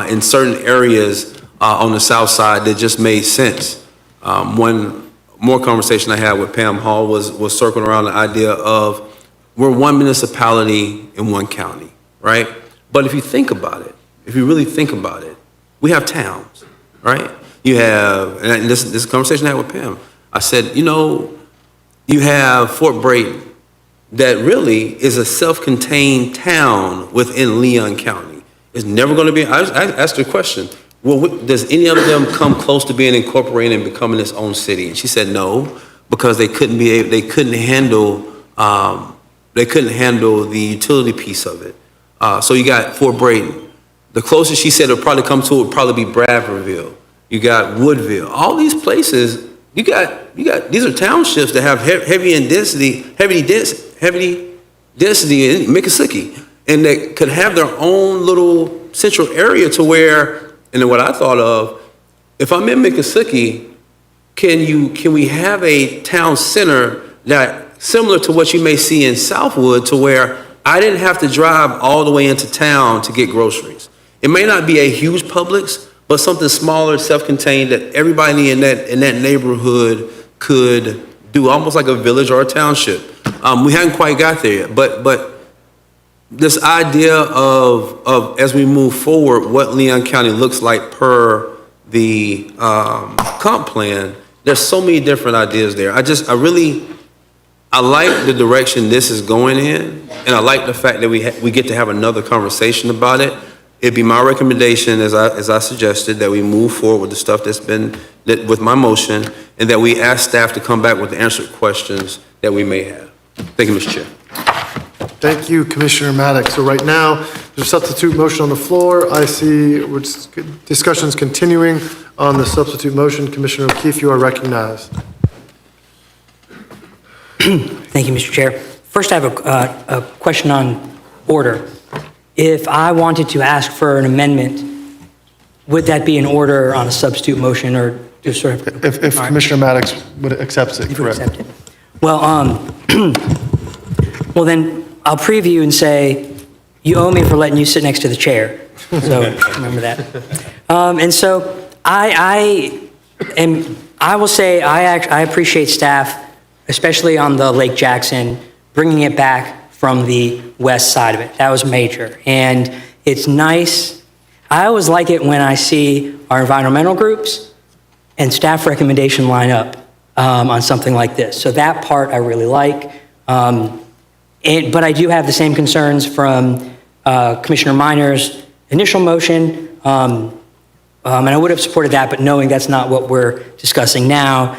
in certain areas on the south side that just made sense. One more conversation I had with Pam Hall was circling around the idea of we're one municipality in one county, right? But if you think about it, if you really think about it, we have towns, right? You have, and this is a conversation I had with Pam. I said, you have Fort Brayton that really is a self-contained town within Leon County. It's never going to be, I asked her a question, well, does any of them come close to being incorporated and becoming its own city? And she said no, because they couldn't handle the utility piece of it. So you got Fort Brayton. The closest she said it'll probably come to would probably be Bradfordville. You got Woodville. All these places, you got these are townships that have heavy density in Miccosukee, and that could have their own little central area to where, and then what I thought of, if I'm in Miccosukee, can we have a town center that similar to what you may see in Southwood, to where I didn't have to drive all the way into town to get groceries. It may not be a huge Publix, but something smaller, self-contained, that everybody in that neighborhood could do, almost like a village or a township. We haven't quite got there yet, but this idea of as we move forward, what Leon County looks like per the comp plan, there's so many different ideas there. I like the direction this is going in, and I like the fact that we get to have another conversation about it. It'd be my recommendation, as I suggested, that we move forward with the stuff with my motion, and that we ask staff to come back with the answered questions that we may have. Thank you, Mr. Chair. Thank you, Commissioner Maddox. So right now, There's a substitute motion on the floor. I see discussions continuing on the substitute motion. Commissioner O'Keefe, you are recognized. Thank you, Mr. Chair. First, I have a question on order. If I wanted to ask for an amendment, would that be an order on a substitute motion or just sort of? If Commissioner Maddox would accept it, correct. Accept it. Well, well then, I'll preview and say, you owe me for letting you sit next to the chair. So, remember that. And so, I will say, I appreciate staff, especially on the Lake Jackson, bringing it back from the west side of it. That was major. And it's nice. I always like it when I see our environmental groups and staff recommendation line up on something like this. So that part I really like. But I do have the same concerns from Commissioner Minor's initial motion. And I would have supported that, but knowing that's not what we're discussing now,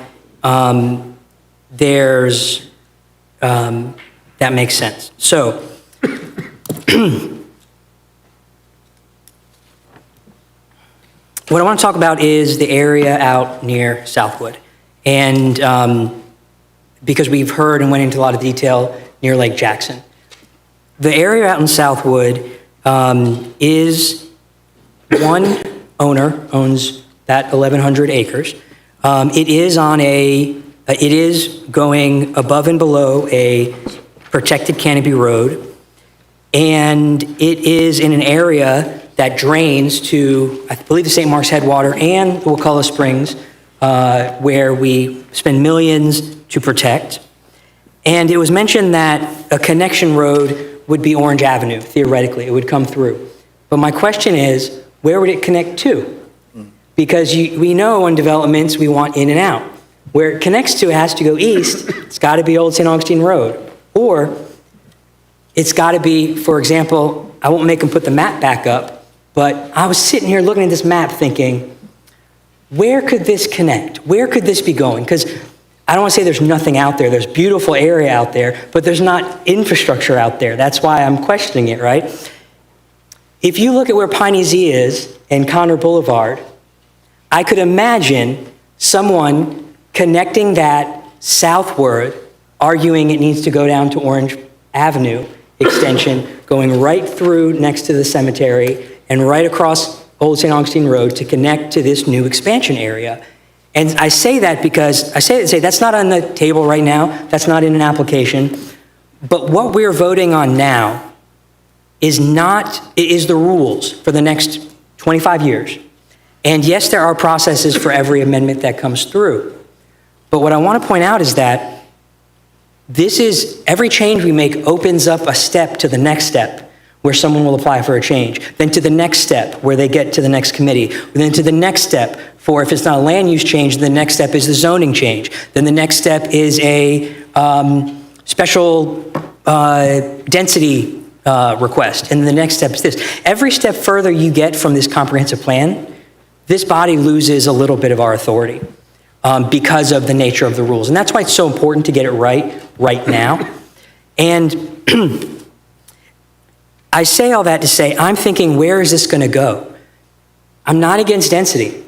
that makes sense. So, what I want to talk about is the area out near Southwood. And because we've heard and went into a lot of detail near Lake Jackson. The area out in Southwood is one owner owns that 1,100 acres. It is going above and below a protected canopy road, and it is in an area that drains to, I believe, the St. Mark's Headwater and the Wakulla Springs, where we spend millions to protect. And it was mentioned that a connection road would be Orange Avenue, theoretically, it would come through. But my question is, where would it connect to? Because we know on developments we want in and out. Where it connects to, it has to go east, it's got to be Old St. Augustine Road. Or it's got to be, for example, I won't make them put the map back up, but I was sitting here looking at this map thinking, where could this connect? Where could this be going? Because I don't want to say there's nothing out there. There's beautiful area out there, but there's not infrastructure out there. That's why I'm questioning it, right? If you look at where Piney Z is and Conner Boulevard, I could imagine someone connecting that southward, arguing it needs to go down to Orange Avenue extension, going right through next to the cemetery and right across Old St. Augustine Road to connect to this new expansion area. And I say that because, I say that's not on the table right now, that's not in an application, but what we're voting on now is the rules for the next 25 years. And yes, there are processes for every amendment that comes through. But what I want to point out is that every change we make opens up a step to the next step where someone will apply for a change, then to the next step where they get to the next committee, then to the next step for if it's not a land use change, the next step is the zoning change. Then the next step is a special density request. And the next step is this. Every step further you get from this comprehensive plan, this body loses a little bit of our authority because of the nature of the rules. And that's why it's so important to get it right now. And I say all that to say, I'm thinking, where is this going to go? I'm not against density.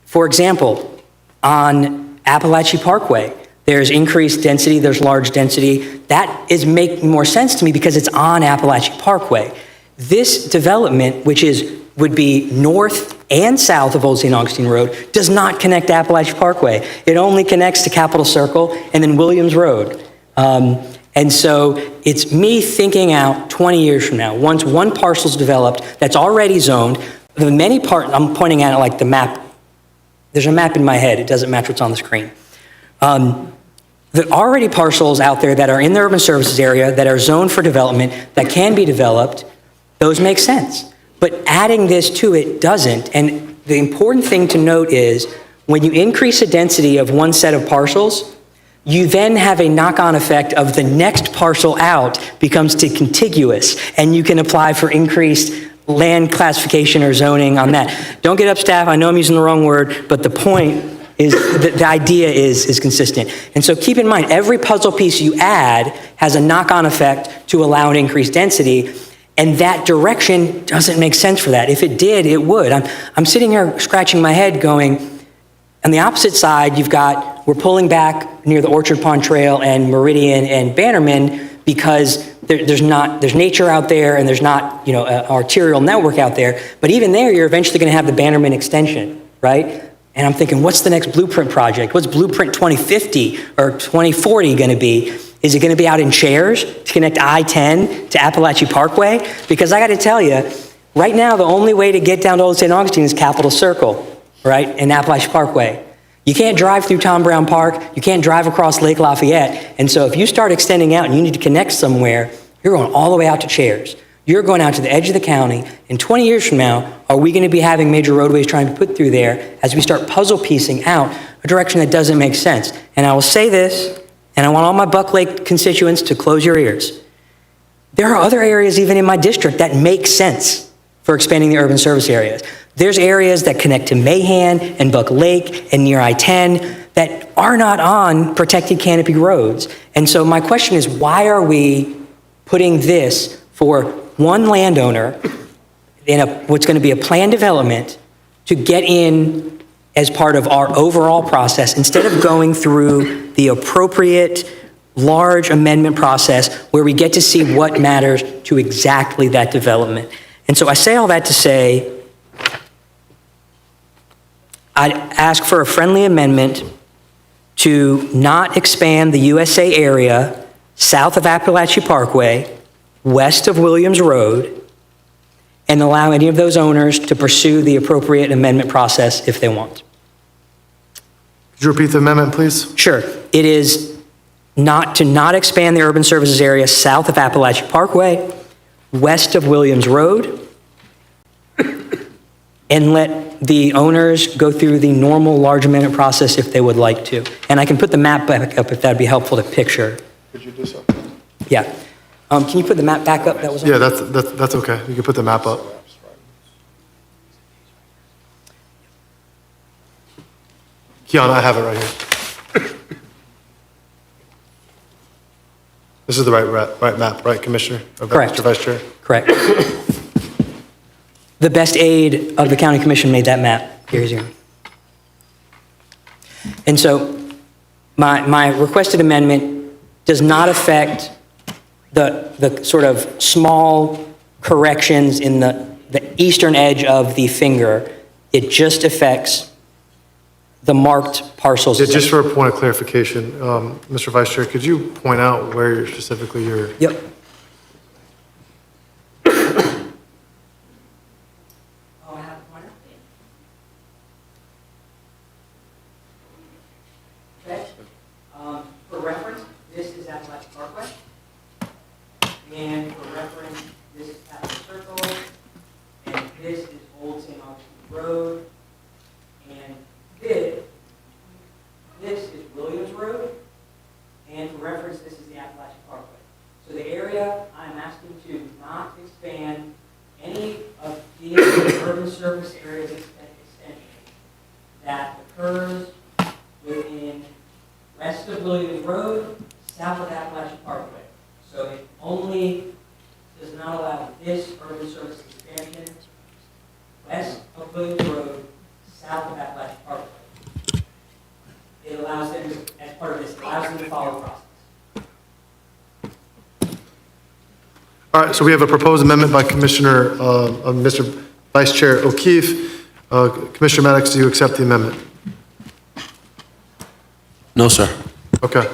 For example, on Appalachia Parkway, there's increased density, there's large density. That is making more sense to me because it's on Appalachia Parkway. This development, which would be north and south of Old St. Augustine Road, does not connect to Appalachia Parkway. It only connects to Capitol Circle and then Williams Road. And so it's me thinking out 20 years from now, once one parcel's developed that's already zoned, the many I'm pointing at it like the map. There's a map in my head. It doesn't match what's on the screen. The already parcels out there that are in the urban services area that are zoned for development that can be developed, those make sense. But adding this to it doesn't. And the important thing to note is when you increase the density of one set of parcels, you then have a knock-on effect of the next parcel out becomes contiguous, and you can apply for increased land classification or zoning on that. Don't get up, staff. I know I'm using the wrong word, but the point is the idea is consistent. And so keep in mind, every puzzle piece you add has a knock-on effect to allow an increased density. And that direction doesn't make sense for that. If it did, it would. I'm sitting here scratching my head going, on the opposite side, we're pulling back near the Orchard Pond Trail and Meridian and Bannerman because there's nature out there and there's not, an arterial network out there. But even there, you're eventually going to have the Bannerman extension, right? And I'm thinking, what's the next blueprint project? What's Blueprint 2050 or 2040 going to be? Is it going to be out in Chairs to connect I-10 to Appalachian Parkway? Because I got to tell you, right now, the only way to get down to Old St. Augustine is Capitol Circle, right, and Appalachian Parkway. You can't drive through Tom Brown Park. You can't drive across Lake Lafayette. And so if you start extending out and you need to connect somewhere, you're going all the way out to Chairs. You're going out to the edge of the county. And 20 years from now, are we going to be having major roadways trying to put through there as we start puzzle piecing out a direction that doesn't make sense? And I will say this, and I want all my Buck Lake constituents to close your ears. There are other areas even in my district that make sense for expanding the urban service areas. There's areas that connect to Mahan and Buck Lake and near I-10 that are not on protected canopy roads. And so my question is, why are we putting this for one landowner in what's going to be a planned development to get in as part of our overall process instead of going through the appropriate large amendment process where we get to see what matters to exactly that development? And so I say all that to say, I'd ask for a friendly amendment to not expand the USA area south of Appalachian Parkway, west of Williams Road, and allow any of those owners to pursue the appropriate amendment process if they want. Could you repeat the amendment, please? Sure. It is not expand the urban services area south of Appalachian Parkway, west of Williams Road, and let the owners go through the normal large amendment process if they would like to. And I can put the map back up if that'd be helpful to picture. Could you do something? Yeah. Can you put the map back up? That was Yeah, that's okay. You can put the map up. Kiana, I have it right here. This is the right map, right, Commissioner? Correct. Mr. Vice Chair? Correct. The best aide of the county commission made that map. Here's your. And so my requested amendment does not affect the sort of small corrections in the eastern edge of the finger. It just affects the marked parcels. Yeah, just for a point of clarification, Mr. Vice Chair, could you point out where specifically you're? Yep. For reference, this is Appalachian Parkway. And for reference, this is Capitol Circle. And this is Old St. Augustine Road. And this is Williams Road. And for reference, this is the Appalachian Parkway. So the area I'm asking to not expand any of the urban service areas extension that occurs within west of Williams Road, south of Appalachian Parkway. So it only does not allow this urban service expansion west of Williams Road, south of Appalachian Parkway. It allows them to, as part of this, allows them to follow the process. All right, so we have a proposed amendment by Mr. Vice Chair O'Keefe. Commissioner Maddox, do you accept the amendment? No, sir. Okay.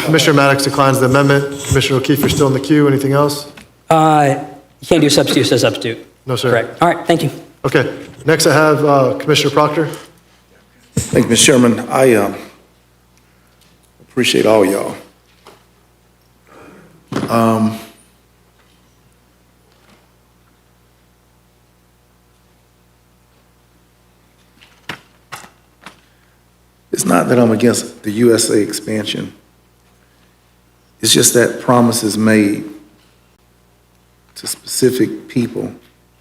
Commissioner Maddox declines the amendment. Commissioner O'Keefe, you're still in the queue. Anything else? You can't do substitute, so substitute. No, sir. Correct. All right, thank you. Okay. Next, I have Commissioner Proctor. Thank you, Mr. Chairman. I appreciate all y'all. It's not that I'm against the USA expansion. It's just that promises made to specific people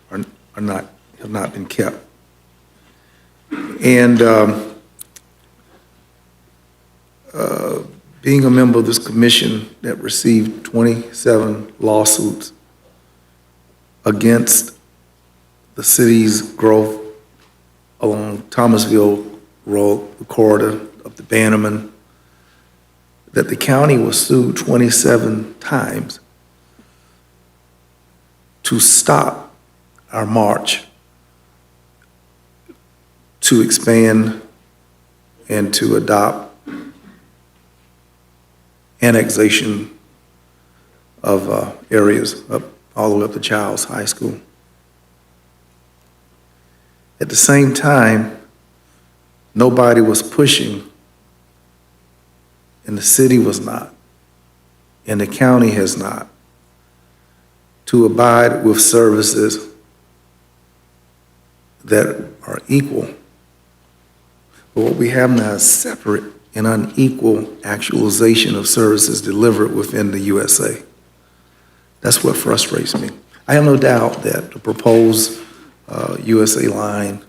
have not been kept. And being a member of this commission that received 27 lawsuits against the city's growth along Thomasville Road, the corridor of the Bannerman, that the county was sued 27 times to stop our march to expand and to adopt annexation of areas up all the way up to Childs High School. At the same time, nobody was pushing, and the city was not, and the county has not, to abide with services that are equal. But what we have now is separate and unequal actualization of services delivered within the USA. That's what frustrates me. I have no doubt that the proposed USA line,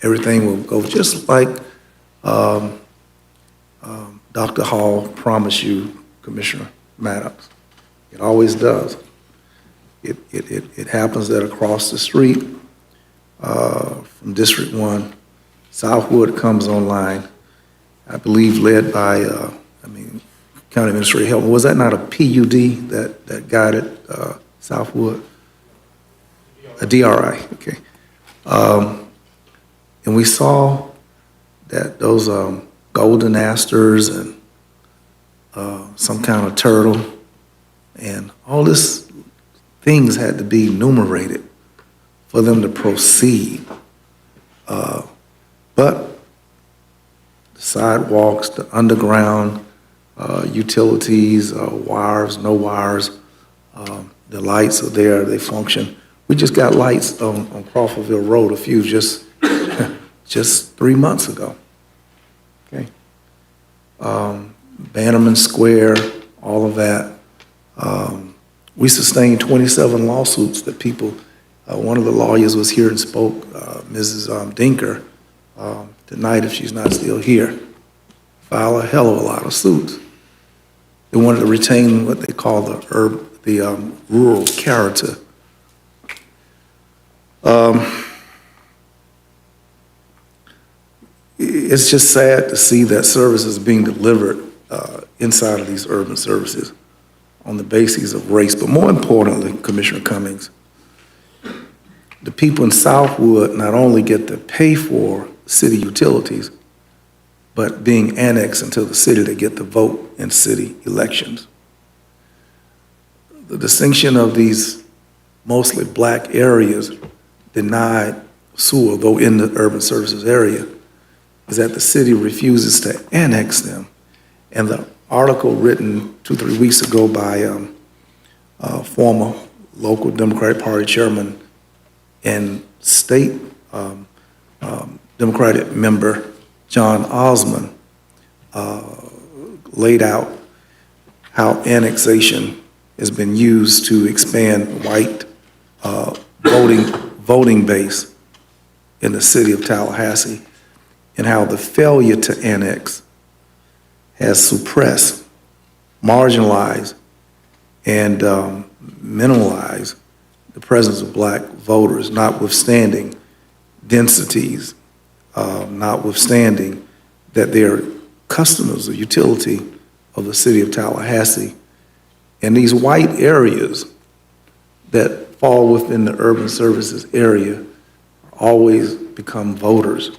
everything will go just like Dr. Hall promised you, Commissioner Maddox. It always does. It happens that across the street from District 1, Southwood comes online, I believe led by, County Administrator Helton. Was that not a PUD that guided Southwood? A DRI, okay. And we saw that those golden asters and some kind of turtle and all this things had to be enumerated for them to proceed. But the sidewalks, the underground utilities, wires, no wires, the lights are there, they function. We just got lights on Crawfordville Road, a few just 3 months ago. Okay. Bannerman Square, all of that. We sustained 27 lawsuits that people, one of the lawyers was here and spoke, Mrs. Dinker, tonight if she's not still here. File a hell of a lot of suits. They wanted to retain what they call the rural character. It's just sad to see that services being delivered inside of these urban services on the basis of race. But more importantly, Commissioner Cummings, the people in Southwood not only get to pay for city utilities, but being annexed into the city, they get to vote in city elections. The distinction of these mostly black areas denied sewer, though in the urban services area, is that the city refuses to annex them. And the article written 2-3 weeks ago by former local Democratic Party chairman and state Democratic member John Osmond laid out how annexation has been used to expand white voting base in the city of Tallahassee, and how the failure to annex has suppressed, marginalized, and minimalized the presence of black voters, notwithstanding densities, notwithstanding that they're customers of utility of the city of Tallahassee. And these white areas that fall within the urban services area always become voters.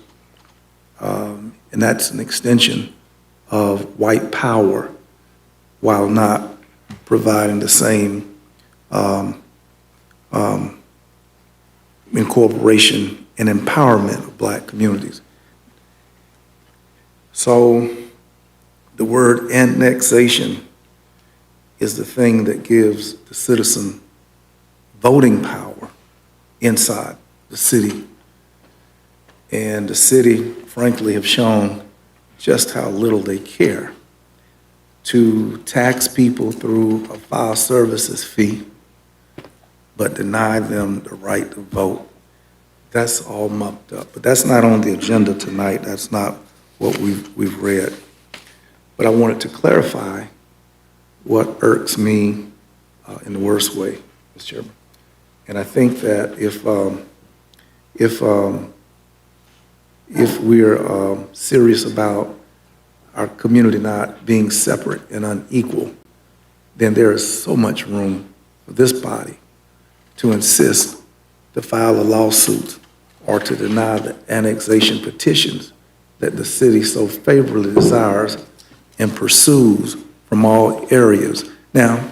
And that's an extension of white power while not providing the same incorporation and empowerment of black communities. So the word annexation is the thing that gives the citizen voting power inside the city. And the city, frankly, have shown just how little they care to tax people through a file services fee, but deny them the right to vote. That's all mucked up. But that's not on the agenda tonight. That's not what we've read. but I wanted to clarify what irks me in the worst way, Mr. Chairman. And I think that if we're serious about our community not being separate and unequal, then there is so much room for this body to insist to file a lawsuit or to deny the annexation petitions that the city so favorably desires and pursues from all areas. Now,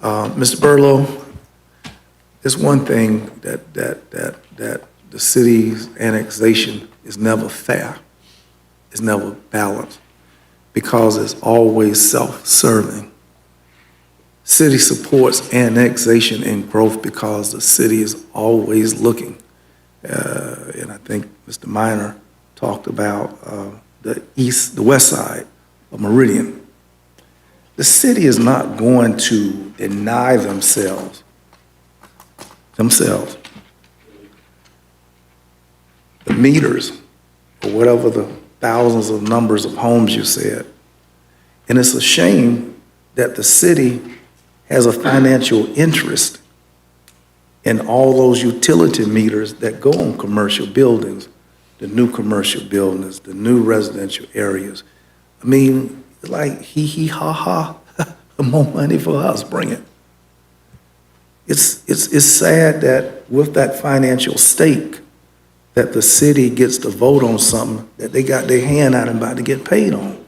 Mr. Burlow, there's one thing that the city's annexation is never fair, it's never balanced, because it's always self-serving. City supports annexation and growth because the city is always looking. And I think Mr. Minor talked about the west side of Meridian. The city is not going to deny themselves the meters, or whatever the thousands of numbers of homes you said. And it's a shame that the city has a financial interest in all those utility meters that go on commercial buildings, the new commercial buildings, the new residential areas. I mean, like hee ha ha, more money for us, bring it. It's sad that with that financial stake, that the city gets to vote on something that they got their hand out and about to get paid on.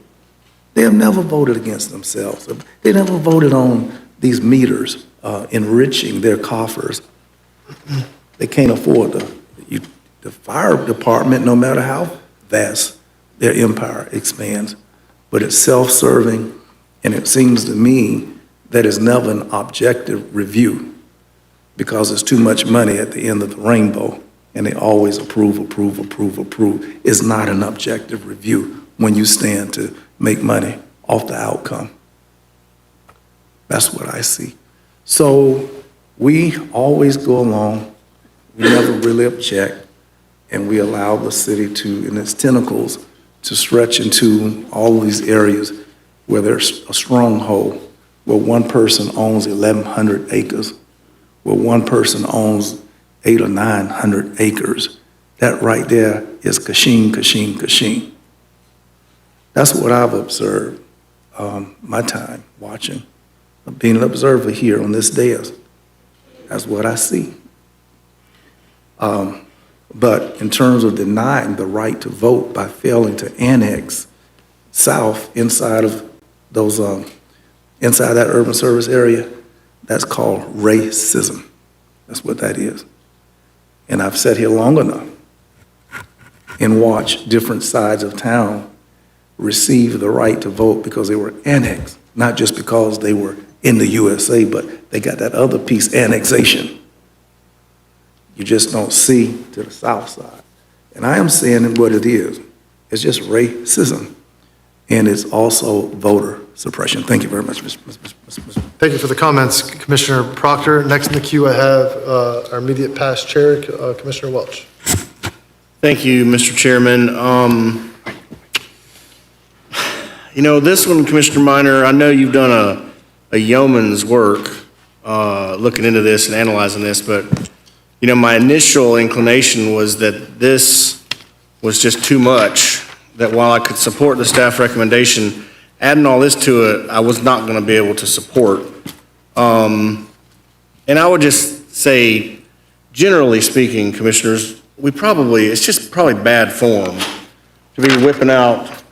They have never voted against themselves. They never voted on these meters enriching their coffers. They can't afford the fire department, no matter how vast their empire expands. But it's self-serving, and it seems to me that it's never an objective review, because there's too much money at the end of the rainbow, and they always approve. It's not an objective review when you stand to make money off the outcome. That's what I see. So we always go along, we never really object, and we allow the city to, in its tentacles, to stretch into all these areas where there's a stronghold, where one person owns 1,100 acres, where one person owns 800 or 900 acres. That right there is Kashim, Kashim, Kashim. That's what I've observed my time watching, being an observer here on this dais. That's what I see. But in terms of denying the right to vote by failing to annex south inside of those, inside that urban service area, that's called racism. That's what that is. And I've sat here long enough and watched different sides of town receive the right to vote because they were annexed, not just because they were in the USA, but they got that other piece, annexation. You just don't see to the south side. And I am saying what it is. It's just racism. And it's also voter suppression. Thank you very much, Mr. Thank you for the comments, Commissioner Proctor. Next in the queue, I have our immediate past chair, Commissioner Welch. Thank you, Mr. Chairman. You know, this one, Commissioner Minor, I know you've done a yeoman's work looking into this and analyzing this, but, you know, my initial inclination was that this was just too much, that while I could support the staff recommendation, adding all this to it, I was not going to be able to support. And I would just say, generally speaking, Commissioners, it's just probably bad form to be whipping out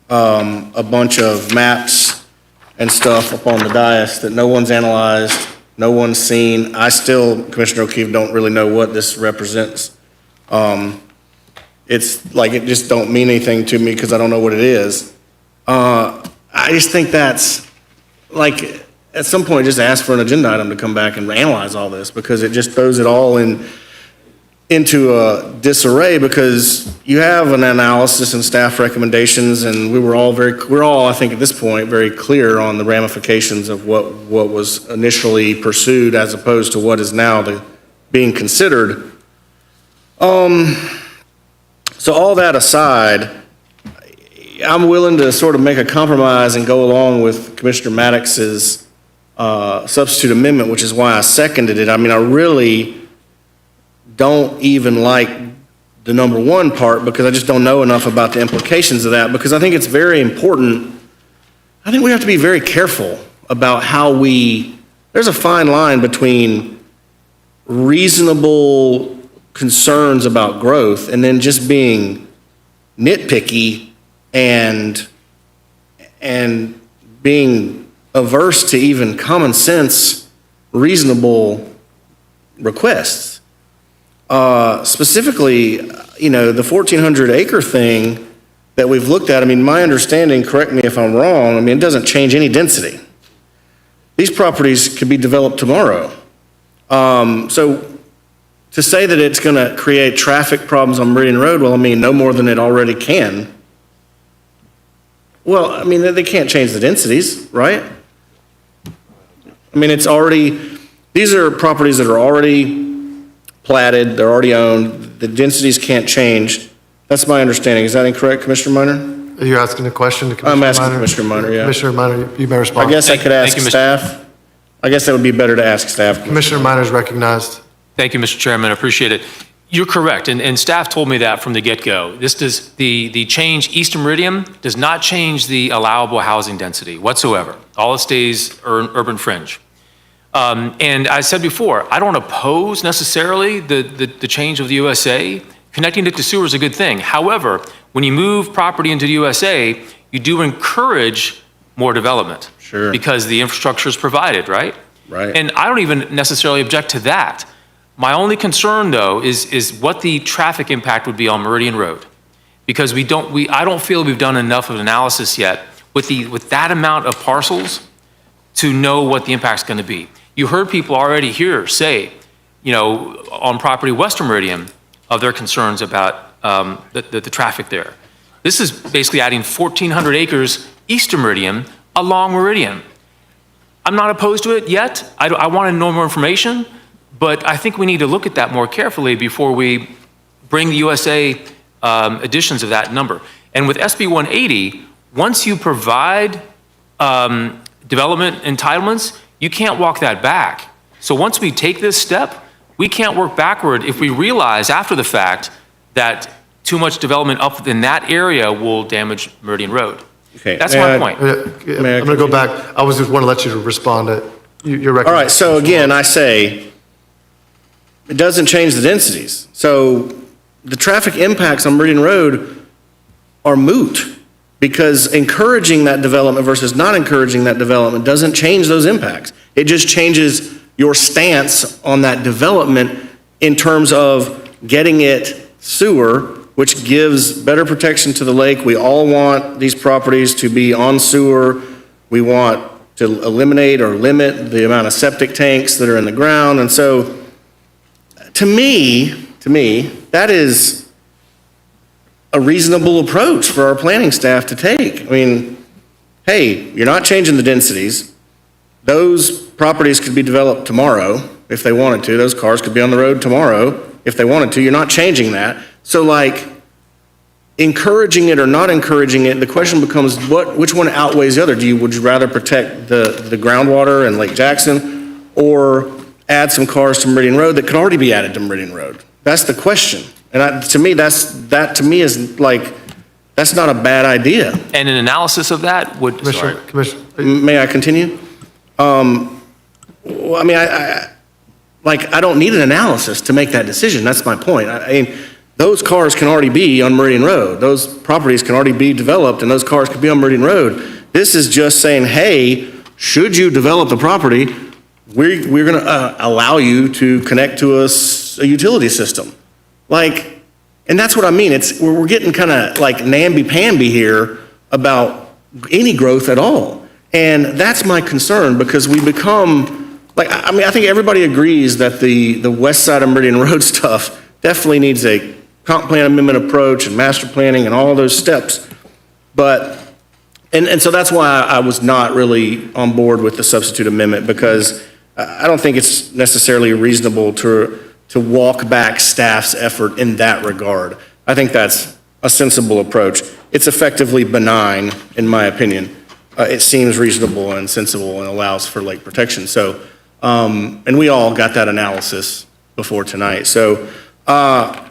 a bunch of maps and stuff up on the dais that no one's analyzed, no one's seen. I still, Commissioner O'Keefe, don't really know what this represents. It's like it just don't mean anything to me because I don't know what it is. I just think that's, like, at some point, just ask for an agenda item to come back and analyze all this, because it just throws it all into a disarray, because you have an analysis and staff recommendations, and we're all, I think at this point, very clear on the ramifications of what was initially pursued as opposed to what is now being considered. So all that aside, I'm willing to sort of make a compromise and go along with Commissioner Maddox's substitute amendment, which is why I seconded it. I mean, I really don't even like the number one part because I just don't know enough about the implications of that, because I think it's very important. I think we have to be very careful about how there's a fine line between reasonable concerns about growth and then just being nitpicky and being averse to even common sense, reasonable requests. Specifically, the 1,400 acre thing that we've looked at, I mean, my understanding, correct me if I'm wrong, I mean, it doesn't change any density. These properties could be developed tomorrow. So to say that it's going to create traffic problems on Meridian Road, well, I mean, no more than it already can. Well, I mean, they can't change the densities, right? I mean, these are properties that are already platted, they're already owned, the densities can't change. That's my understanding. Is that incorrect, Commissioner Minor? Are you asking a question to Commissioner Minor? I'm asking Commissioner Minor, yeah. Commissioner Minor, you may respond. I guess I could ask staff. I guess that would be better to ask staff. Commissioner Minor is recognized. Thank you, Mr. Chairman. I appreciate it. You're correct, and staff told me that from the get-go. The change, Eastern Meridian, does not change the allowable housing density whatsoever. All it stays urban fringe. And I said before, I don't oppose necessarily the change of the USA. Connecting it to sewer is a good thing. However, when you move property into the USA, you do encourage more development. Sure. Because the infrastructure is provided, right? Right. And I don't even necessarily object to that. My only concern, though, is what the traffic impact would be on Meridian Road. Because I don't feel we've done enough of an analysis yet with that amount of parcels to know what the impact's going to be. You heard people already here say, on property Western Meridian, of their concerns about the traffic there. This is basically adding 1,400 acres Eastern Meridian along Meridian. I'm not opposed to it yet. I want to know more information, but I think we need to look at that more carefully before we bring the USA additions of that number. And with SB 180, once you provide development entitlements, you can't walk that back. So once we take this step, we can't work backward if we realize after the fact that too much development up in that area will damage Meridian Road. Okay. That's my point. I'm going to go back. I was just want to let you respond to your recommendation. All right, so again, I say, it doesn't change the densities. So the traffic impacts on Meridian Road are moot, because encouraging that development versus not encouraging that development doesn't change those impacts. It just changes your stance on that development in terms of getting it sewer, which gives better protection to the lake. We all want these properties to be on sewer. We want to eliminate or limit the amount of septic tanks that are in the ground. And so to me, that is a reasonable approach for our planning staff to take. I mean, hey, you're not changing the densities. Those properties could be developed tomorrow if they wanted to. Those cars could be on the road tomorrow if they wanted to. You're not changing that. So encouraging it or not encouraging it, the question becomes which one outweighs the other? Would you rather protect the groundwater and Lake Jackson, or add some cars to Meridian Road that could already be added to Meridian Road? That's the question. And to me, that's not a bad idea. And an analysis of that would, Commissioner, may I continue? Well, I mean, I don't need an analysis to make that decision. That's my point. I mean, those cars can already be on Meridian Road. Those properties can already be developed, and those cars could be on Meridian Road. This is just saying, hey, should you develop the property, we're going to allow you to connect to a utility system. And that's what I mean. We're getting kind of namby-pamby here about any growth at all. And that's my concern, because we become, I think everybody agrees that the west side of Meridian Road stuff definitely needs a comp plan amendment approach and master planning and all those steps. But, and so that's why I was not really on board with the substitute amendment, because I don't think it's necessarily reasonable to walk back staff's effort in that regard. I think that's a sensible approach. It's effectively benign, in my opinion. It seems reasonable and sensible and allows for lake protection. So, and we all got that analysis before tonight. So, I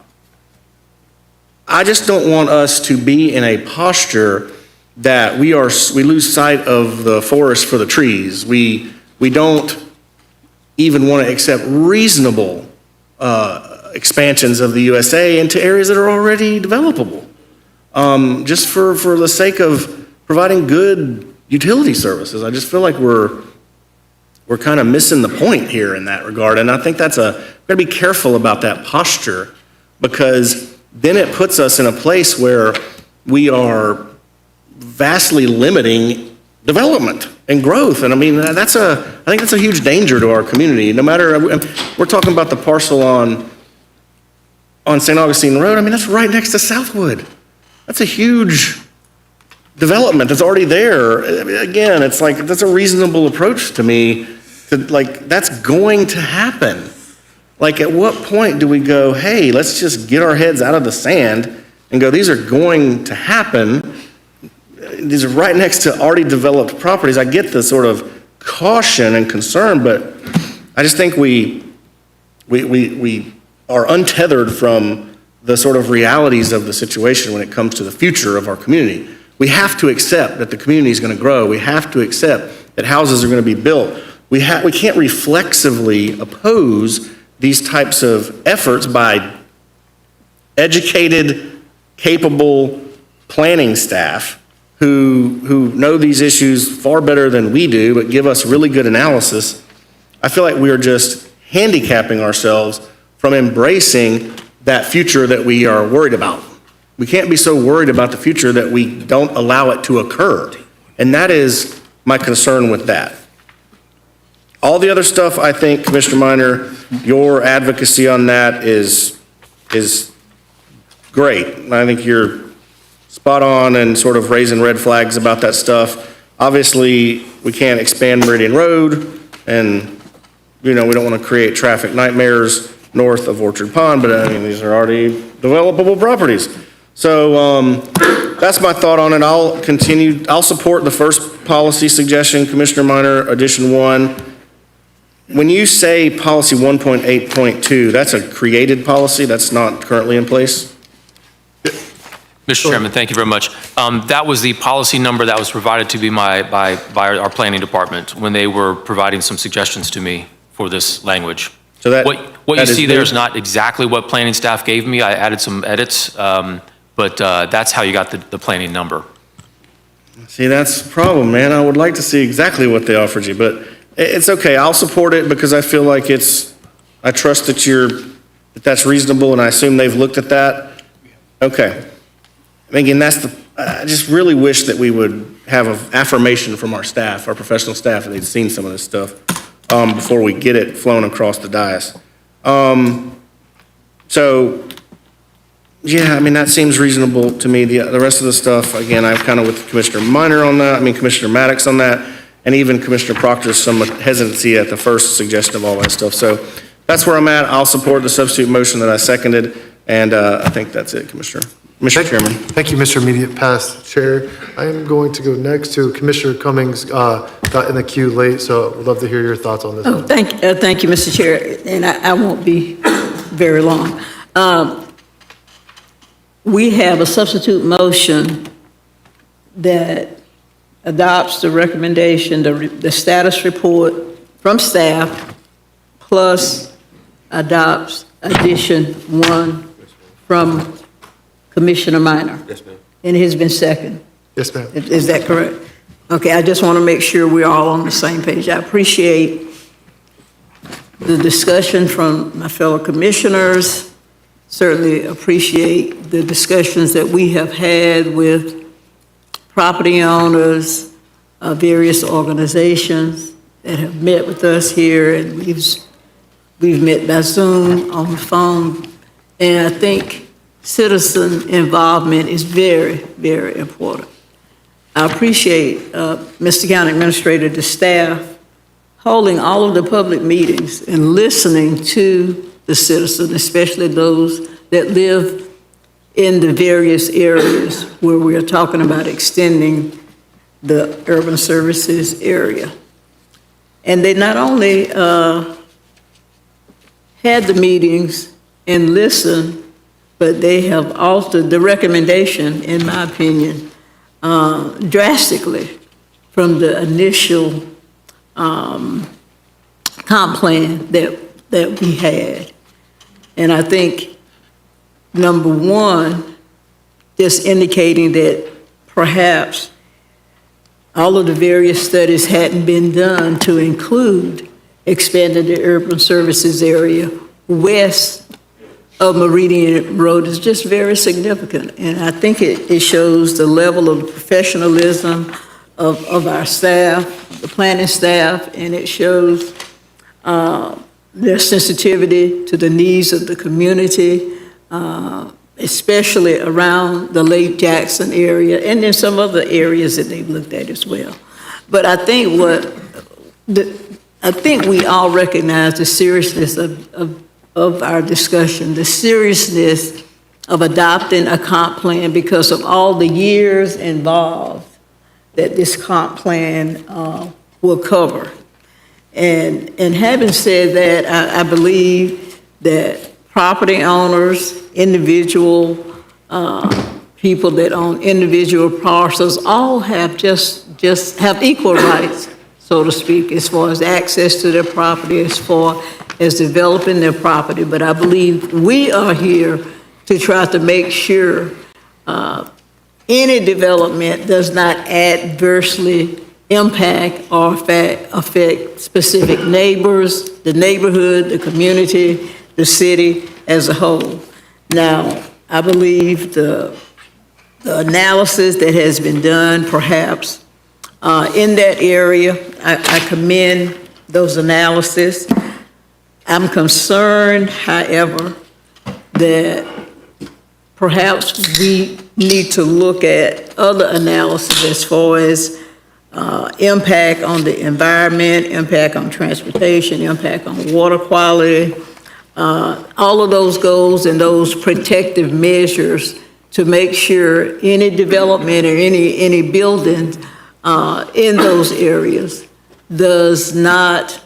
just don't want us to be in a posture that we lose sight of the forest for the trees. We don't even want to accept reasonable expansions of the USA into areas that are already developable, just for the sake of providing good utility services. I just feel like we're kind of missing the point here in that regard, and I think we've got to be careful about that posture, because then it puts us in a place where we are vastly limiting development and growth. And I mean, I think that's a huge danger to our community. No matter, we're talking about the parcel on St. Augustine Road. I mean, that's right next to Southwood. That's a huge development that's already there. Again, it's like, that's a reasonable approach to me, that's going to happen. Like, at what point do we go, hey, let's just get our heads out of the sand and go, these are going to happen. These are right next to already developed properties. I get the sort of caution and concern, but I just think we are untethered from the sort of realities of the situation when it comes to the future of our community. We have to accept that the community is going to grow. We have to accept that houses are going to be built. We can't reflexively oppose these types of efforts by educated, capable planning staff who know these issues far better than we do, but give us really good analysis. I feel like we are just handicapping ourselves from embracing that future that we are worried about. We can't be so worried about the future that we don't allow it to occur. And that is my concern with that. All the other stuff, I think, Commissioner Minor, your advocacy on that is great. I think you're spot on and sort of raising red flags about that stuff. Obviously, we can't expand Meridian Road, and, we don't want to create traffic nightmares north of Orchard Pond, but I mean, these are already developable properties. So that's my thought on it. I'll support the first policy suggestion, Commissioner Minor, addition 1. When you say policy 1.8.2, that's a created policy, that's not currently in place? Mr. Chairman, thank you very much. That was the policy number that was provided to me by our planning department when they were providing some suggestions to me for this language. So that what you see there is not exactly what planning staff gave me. I added some edits, but that's how you got the planning number. See, that's the problem, man. I would like to see exactly what they offered you, but it's okay. I'll support it because I feel like I trust that that's reasonable, and I assume they've looked at that. Okay. Again, I just really wish that we would have an affirmation from our staff, our professional staff, that they'd seen some of this stuff before we get it flown across the dais. So, yeah, I mean, that seems reasonable to me. The rest of the stuff, again, I'm kind of with Commissioner Minor on that, Commissioner Maddox on that, and even Commissioner Proctor's some hesitancy at the first suggestion of all that stuff. So that's where I'm at. I'll support the substitute motion that I seconded, and I think that's it, Mr. Chairman. Thank you, Mr. Immediate Past Chair. I am going to go next to Commissioner Cummings, got in the queue late, so I would love to hear your thoughts on this. Oh, thank you, Mr. Chair, and I won't be very long. We have a substitute motion that adopts the recommendation, the status report from staff, plus adopts addition 1 from Commissioner Minor. Yes, ma'am. And it has been seconded. Yes, ma'am. Is that correct? Okay, I just want to make sure we're all on the same page. I appreciate the discussion from my fellow commissioners. Certainly appreciate the discussions that we have had with property owners, various organizations that have met with us here, and we've met by Zoom, on the phone, and I think citizen involvement is very, very important. I appreciate Mr. County Administrator, the staff, holding all of the public meetings and listening to the citizens, especially those that live in the various areas where we are talking about extending the urban services area. And they not only had the meetings and listened, but they have altered the recommendation, in my opinion, drastically from the initial comp plan that we had. And I think, number one, just indicating that perhaps all of the various studies hadn't been done to include expanding the urban services area west of Meridian Road is just very significant. And I think it shows the level of professionalism of our staff, the planning staff, and it shows their sensitivity to the needs of the community, especially around the Lake Jackson area, and in some other areas that they've looked at as well. But I think I think we all recognize the seriousness of our discussion, the seriousness of adopting a comp plan because of all the years involved that this comp plan will cover. And having said that, I believe that property owners, individual people that own individual parcels, all have just have equal rights, so to speak, as far as access to their property, as far as developing their property. But I believe we are here to try to make sure any development does not adversely impact or affect specific neighbors, the neighborhood, the community, the city as a whole. Now, I believe the analysis that has been done, perhaps, in that area, I commend those analyses. I'm concerned, however, that perhaps we need to look at other analysis as far as impact on the environment, impact on transportation, impact on water quality, all of those goals and those protective measures to make sure any development or any building in those areas does not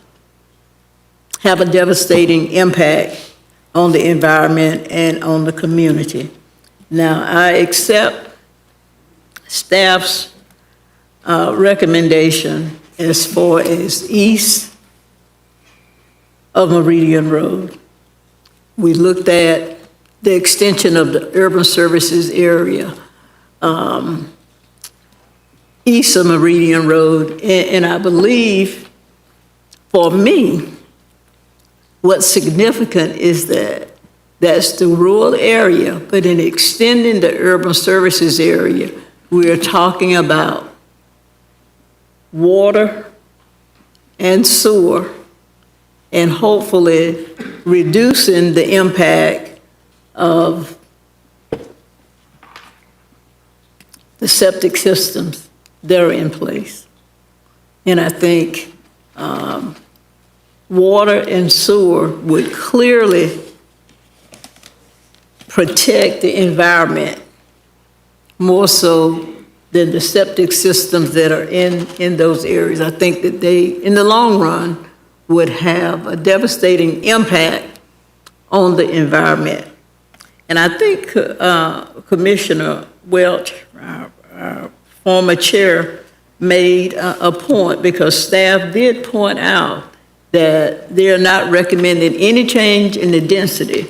have a devastating impact on the environment and on the community. Now, I accept staff's recommendation as far as east of Meridian Road. We looked at the extension of the urban services area east of Meridian Road, and I believe, for me, what's significant is that that's the rural area, but in extending the urban services area, we are talking about water and sewer, and hopefully reducing the impact of the septic systems that are in place. And I think water and sewer would clearly protect the environment more so than the septic systems that are in those areas. I think that they, in the long run, would have a devastating impact on the environment. And I think Commissioner Welch, our former chair, made a point, because staff did point out that they are not recommending any change in the density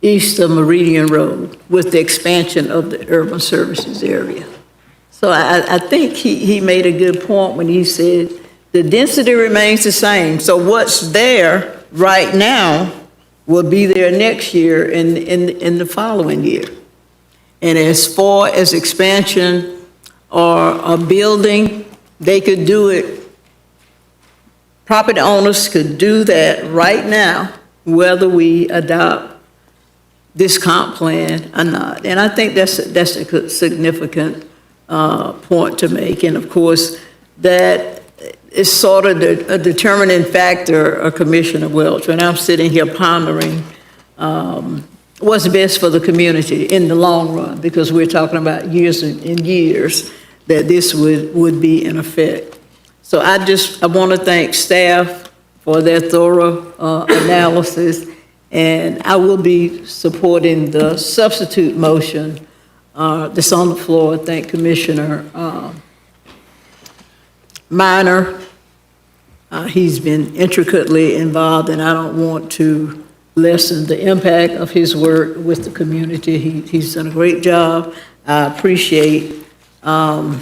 east of Meridian Road with the expansion of the urban services area. So I think he made a good point when he said the density remains the same. So what's there right now will be there next year and in the following year. And as far as expansion or a building, they could do it. Property owners could do that right now, whether we adopt this comp plan or not. And I think that's a significant point to make. And of course, that is sort of a determining factor of Commissioner Welch. When I'm sitting here pondering what's best for the community in the long run, because we're talking about years and years that this would be in effect. So I want to thank staff for their thorough analysis, and I will be supporting the substitute motion that's on the floor. Thank Commissioner Minor. He's been intricately involved, and I don't want to lessen the impact of his work with the community. He's done a great job. I appreciate the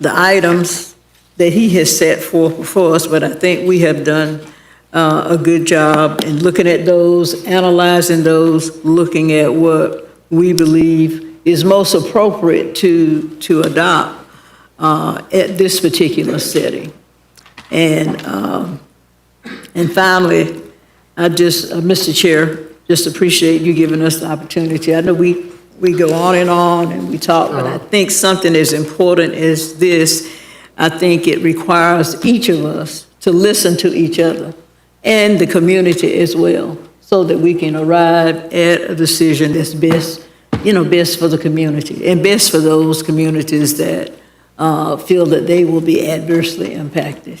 items that he has set forth for us, but I think we have done a good job in looking at those, analyzing those, looking at what we believe is most appropriate to adopt at this particular setting. And finally, I just, Mr. Chair, just appreciate you giving us the opportunity. I know we go on and we talk, but I think something as important as this, I think it requires each of us to listen to each other and the community as well, so that we can arrive at a decision that's best, best for the community and best for those communities that feel that they will be adversely impacted.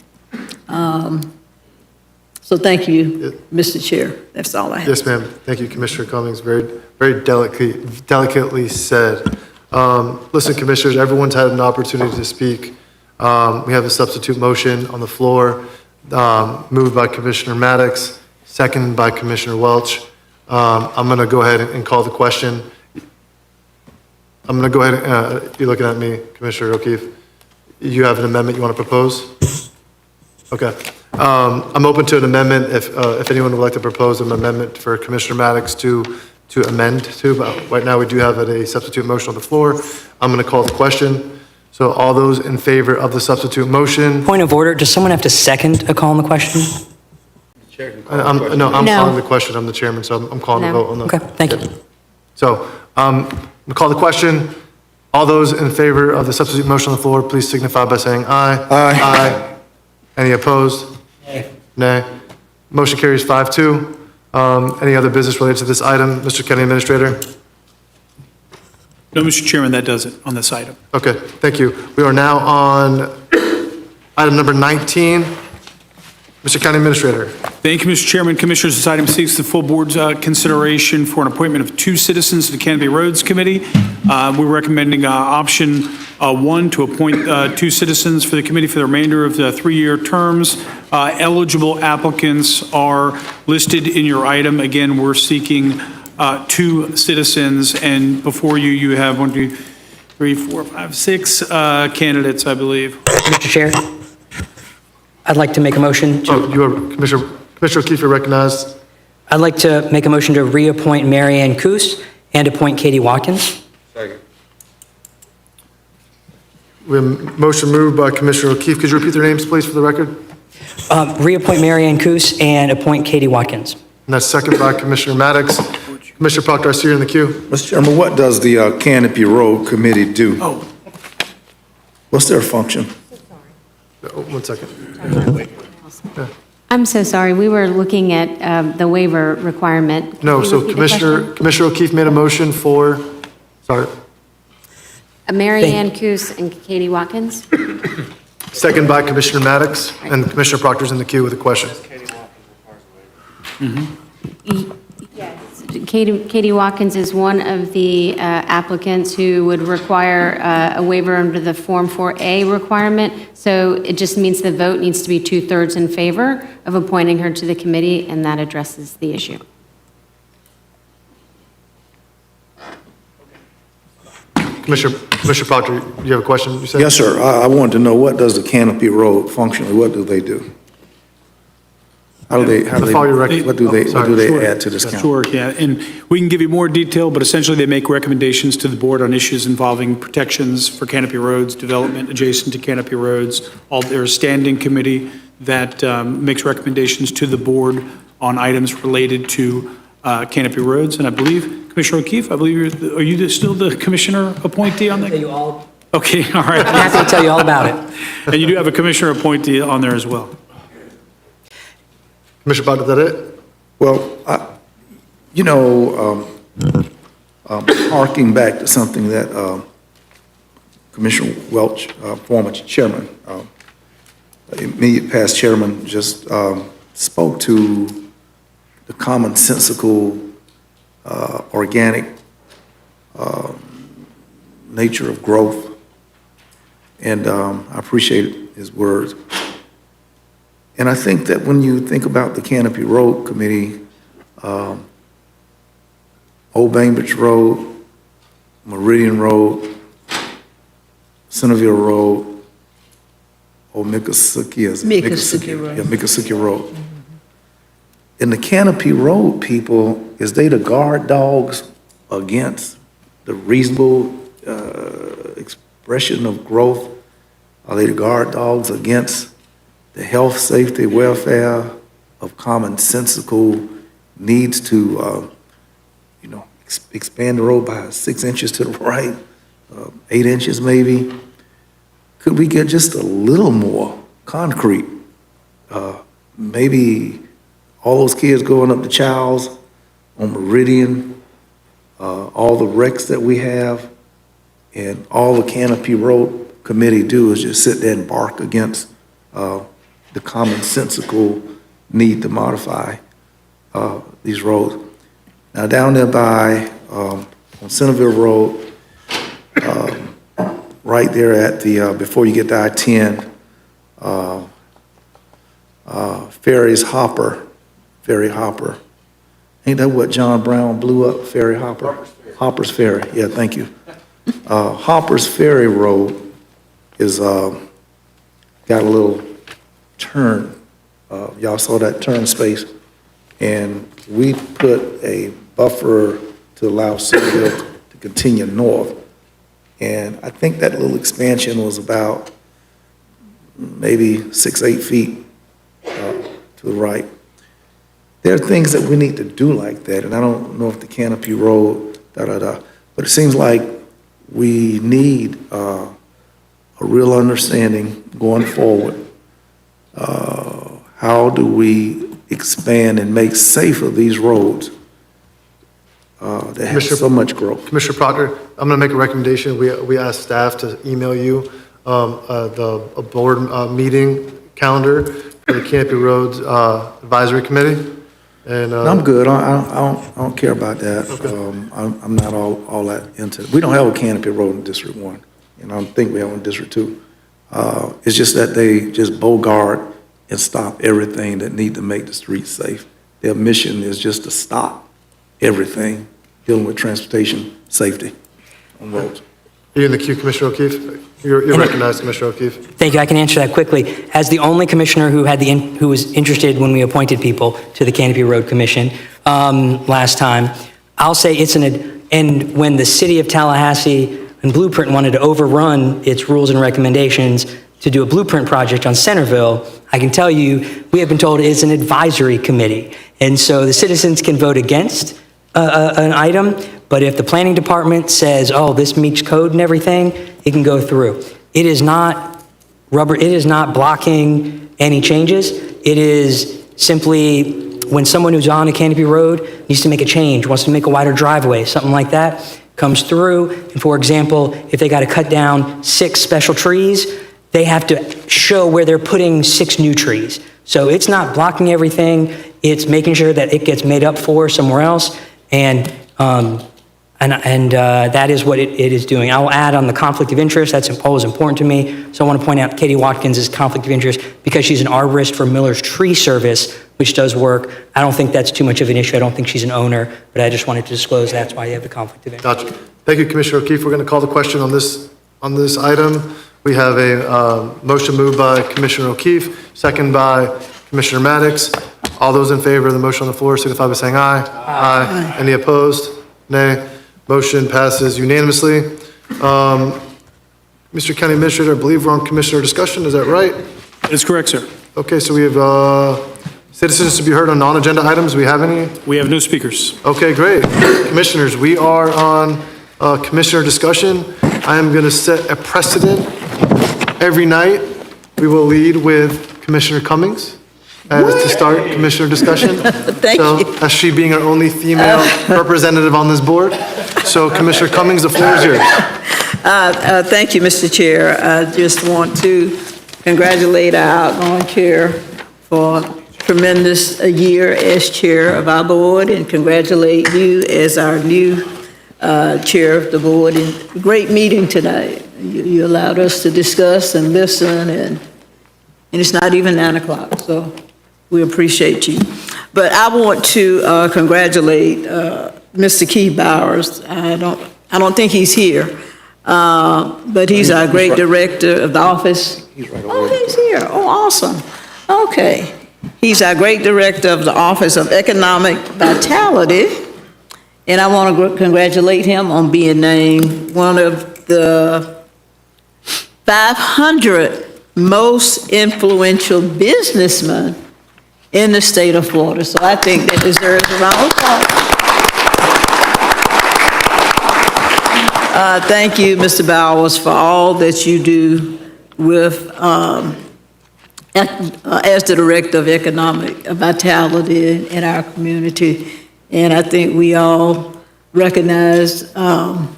So thank you, Mr. Chair. That's all I have. Yes, ma'am. Thank you, Commissioner Cummings. Very, very delicately said. Listen, Commissioners, everyone's had an opportunity to speak. We have a substitute motion on the floor, moved by Commissioner Maddox, seconded by Commissioner Welch. I'm going to go ahead and call the question. I'm going to go ahead, you're looking at me, Commissioner O'Keefe. You have an amendment you want to propose? Okay. I'm open to an amendment if anyone would like to propose an amendment for Commissioner Maddox to amend to, but right now we do have a substitute motion on the floor. I'm going to call the question. So all those in favor of the substitute motion? Point of order, does someone have to second a call on the question? I'm calling the question. I'm the chairman, so I'm calling the vote on the. Okay, thank you. So, I'm going to call the question. All those in favor of the substitute motion on the floor, please signify by saying aye. Aye. Any opposed? Nay. Motion carries 5-2. Any other business related to this item? Mr. County Administrator? No, Mr. Chairman, that does it on this item. Okay, thank you. We are now on item number 19. Mr. County Administrator. Thank you, Mr. Chairman. Commissioners, this item seeks the full board's consideration for an appointment of 2 citizens to the Canopy Roads Committee. We're recommending option 1 to appoint 2 citizens for the committee for the remainder of the 3-year terms. Eligible applicants are listed in your item. Again, we're seeking 2 citizens, and before you, you have 1, 2, 3, 4, 5, 6 candidates, I believe. Mr. Chair, I'd like to make a motion to... Oh, you are, Commissioner O'Keefe, you're recognized. I'd like to make a motion to reappoint Mary Ann Coos and appoint Katie Watkins. Second. We have a motion moved by Commissioner O'Keefe. Could you repeat their names, please, for the record? Reappoint Mary Ann Coos and appoint Katie Watkins. And that's second by Commissioner Maddox. Commissioner Proctor, I see you in the queue. Mr. Chairman, what does the Canopy Road Committee do? Oh. What's their function? Oh, 1 second. I'm so sorry. We were looking at the waiver requirement. No, Could you so repeat the question? Commissioner O'Keefe made a motion for, sorry, Mary Ann Coos and Katie Watkins. second by Commissioner Maddox, and Commissioner Proctor's in the queue with a question. Katie Watkins is one of the applicants who would require a waiver under the Form 4A requirement. So it just means the vote needs to be 2/3 in favor of appointing her to the committee, and that addresses the issue. Commissioner Proctor, you have a question, you said? Yes, sir. I wanted to know, what does the Canopy Road functionally, what do they do? What do they add to this count? Sure, yeah, and we can give you more detail, but essentially they make recommendations to the board on issues involving protections for Canopy Roads, development adjacent to Canopy Roads. There's a standing committee that makes recommendations to the board on items related to Canopy Roads, and I believe, Commissioner O'Keefe, are you still the commissioner appointee on that? Okay, all right. I'm happy to tell you all about it. And you do have a commissioner appointee on there as well. Commissioner Proctor, is that it? Well, harking back to something that Commissioner Welch, former chairman, immediate past chairman, just spoke to the commonsensical, organic nature of growth. And I appreciate his words. And I think that when you think about the Canopy Road Committee, Old Bainbridge Road, Meridian Road, Centerville Road, or Miccosukee Road. Yeah, Miccosukee Road. And the Canopy Road people, is they the guard dogs against the reasonable expression of growth? Are they the guard dogs against the health, safety, welfare of commonsensical needs to, expand the road by 6 inches to the right, 8 inches maybe? Could we get just a little more concrete? Maybe all those kids going up to Childs on Meridian, all the wrecks that we have, and all the Canopy Road Committee do is just sit there and bark against the commonsensical need to modify these roads. Now, down there by, on Centerville Road, right there at the, before you get to I-10, Ferry Hopper. Ain't that what John Brown blew up, Ferry Hopper? Hopper's Ferry, yeah, thank you. Hopper's Ferry Road is, got a little turn. Y'all saw that turn space. And we put a buffer to allow Centerville to continue north. And I think that little expansion was about maybe 6, 8 feet to the right. There are things that we need to do like that, and I don't know if the Canopy Road, but it seems like we need a real understanding going forward. How do we expand and make safer these roads that have so much growth? Commissioner Proctor, I'm going to make a recommendation. We asked staff to email you a board meeting calendar for the Canopy Roads Advisory Committee. And I'm good. I don't care about that. Okay. I'm not all that into it. We don't have a Canopy Road in District 1, and I don't think we have one in District 2. It's just that they just bogart and stop everything that need to make the streets safe. Their mission is just to stop everything dealing with transportation safety on roads. Are you in the queue, Commissioner O'Keefe? You're recognized, Commissioner O'Keefe. Thank you. I can answer that quickly. As the only commissioner who was interested when we appointed people to the Canopy Road Commission last time, I'll say and when the city of Tallahassee and Blueprint wanted to overrun its rules and recommendations to do a blueprint project on Centerville, I can tell you, we have been told it's an advisory committee. And so the citizens can vote against an item, but if the planning department says, oh, this meets code and everything, it can go through. It is not blocking any changes. It is simply when someone who's on a Canopy Road needs to make a change, wants to make a wider driveway, something like that, comes through. And for example, if they got to cut down 6 special trees, they have to show where they're putting 6 new trees. So it's not blocking everything. It's making sure that it gets made up for somewhere else. And that is what it is doing. I will add on the conflict of interest. That's always important to me. So I want to point out Katie Watkins' conflict of interest because she's an arborist for Miller's Tree Service, which does work. I don't think that's too much of an issue. I don't think she's an owner, but I just wanted to disclose that's why you have the conflict of interest. Gotcha. Thank you, Commissioner O'Keefe. We're going to call the question on this item. We have a motion moved by Commissioner O'Keefe, second by Commissioner Maddox. All those in favor of the motion on the floor signify by saying aye. Aye. Any opposed? Nay. Motion passes unanimously. Mr. County Administrator, I believe we're on commissioner discussion. Is that right? That is correct, sir. Okay, so we have citizens to be heard on non-agenda items. Do we have any? We have no speakers. Okay, great. Commissioners, we are on commissioner discussion. I am going to set a precedent. Every night, we will lead with Commissioner Cummings. to start commissioner discussion. Thank So, you. as she being our only female representative on this board. So Commissioner Cummings, the floor is yours. Thank you, Mr. Chair. I just want to congratulate our outgoing chair for a tremendous year as chair of our board, and congratulate you as our new chair of the board. And great meeting tonight. You allowed us to discuss and listen, and it's not even 9 o'clock, so we appreciate you. But I want to congratulate Mr. Keith Bowers. I don't think he's here, but he's our great director of the office. Oh, he's here. Oh, awesome. Okay. He's our great director of the Office of Economic Vitality, and I want to congratulate him on being named one of the 500 most influential businessmen in the state of Florida. So I think that deserves a round of applause. Thank you, Mr. Bowers, for all that you do with, as the Director of Economic Vitality in our community. And I think we all recognize him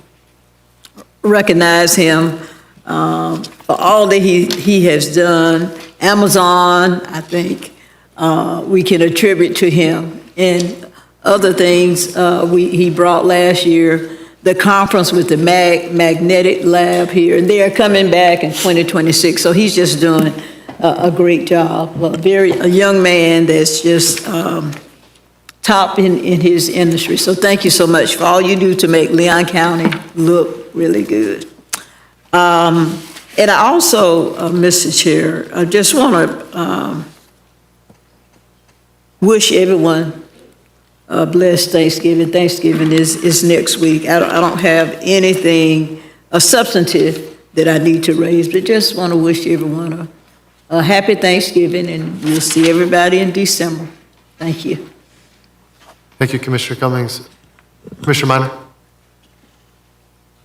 for all that he has done. Amazon, I think, we can attribute to him. And other things he brought last year, the conference with the Magnetic Lab here, and they are coming back in 2026. So he's just doing a great job. A young man that's just top in his industry. So thank you so much for all you do to make Leon County look really good. And I also, Mr. Chair, I just want to wish everyone a blessed Thanksgiving. Thanksgiving is next week. I don't have anything substantive that I need to raise, but just want to wish everyone a happy Thanksgiving, and we'll see everybody in December. Thank you. Thank you, Commissioner Cummings. Commissioner Minor?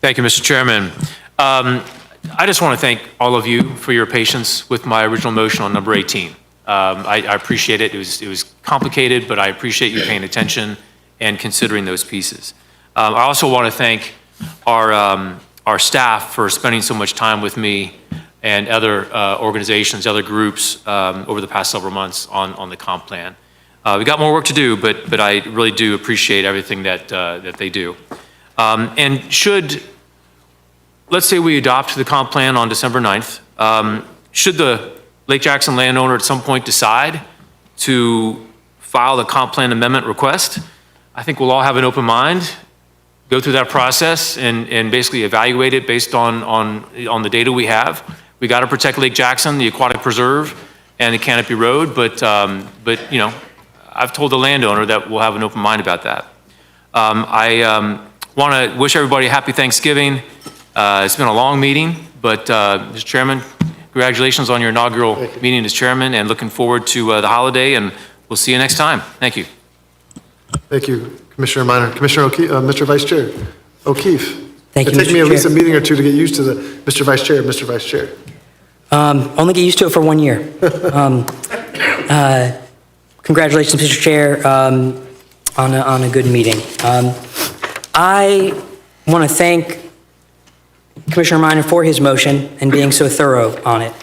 Thank you, Mr. Chairman. I just want to thank all of you for your patience with my original motion on number 18. I appreciate it. It was complicated, but I appreciate you paying attention and considering those pieces. I also want to thank our staff for spending so much time with me and other organizations, other groups over the past several months on the comp plan. We got more work to do, but I really do appreciate everything that they do. And let's say we adopt the comp plan on December 9th, should the Lake Jackson landowner at some point decide to file the comp plan amendment request, I think we'll all have an open mind, go through that process and basically evaluate it based on the data we have. We got to protect Lake Jackson, the aquatic preserve, and the Canopy Road, but you know, I've told the landowner that we'll have an open mind about that. I want to wish everybody a happy Thanksgiving. It's been a long meeting, but Mr. Chairman, congratulations on your inaugural meeting as chairman, and looking forward to the holiday, and we'll see you next time. Thank you. Thank you, Commissioner Minor. Commissioner O'Keefe, Mr. Vice Chair O'Keefe. Thank you, It'll take me Mr. at least a Chair. meeting or two to get used to the Mr. Vice Chair, Mr. Vice Chair. Only get used to it for 1 year. Congratulations, Mr. Chair, on a good meeting. I want to thank Commissioner Minor for his motion and being so thorough on it.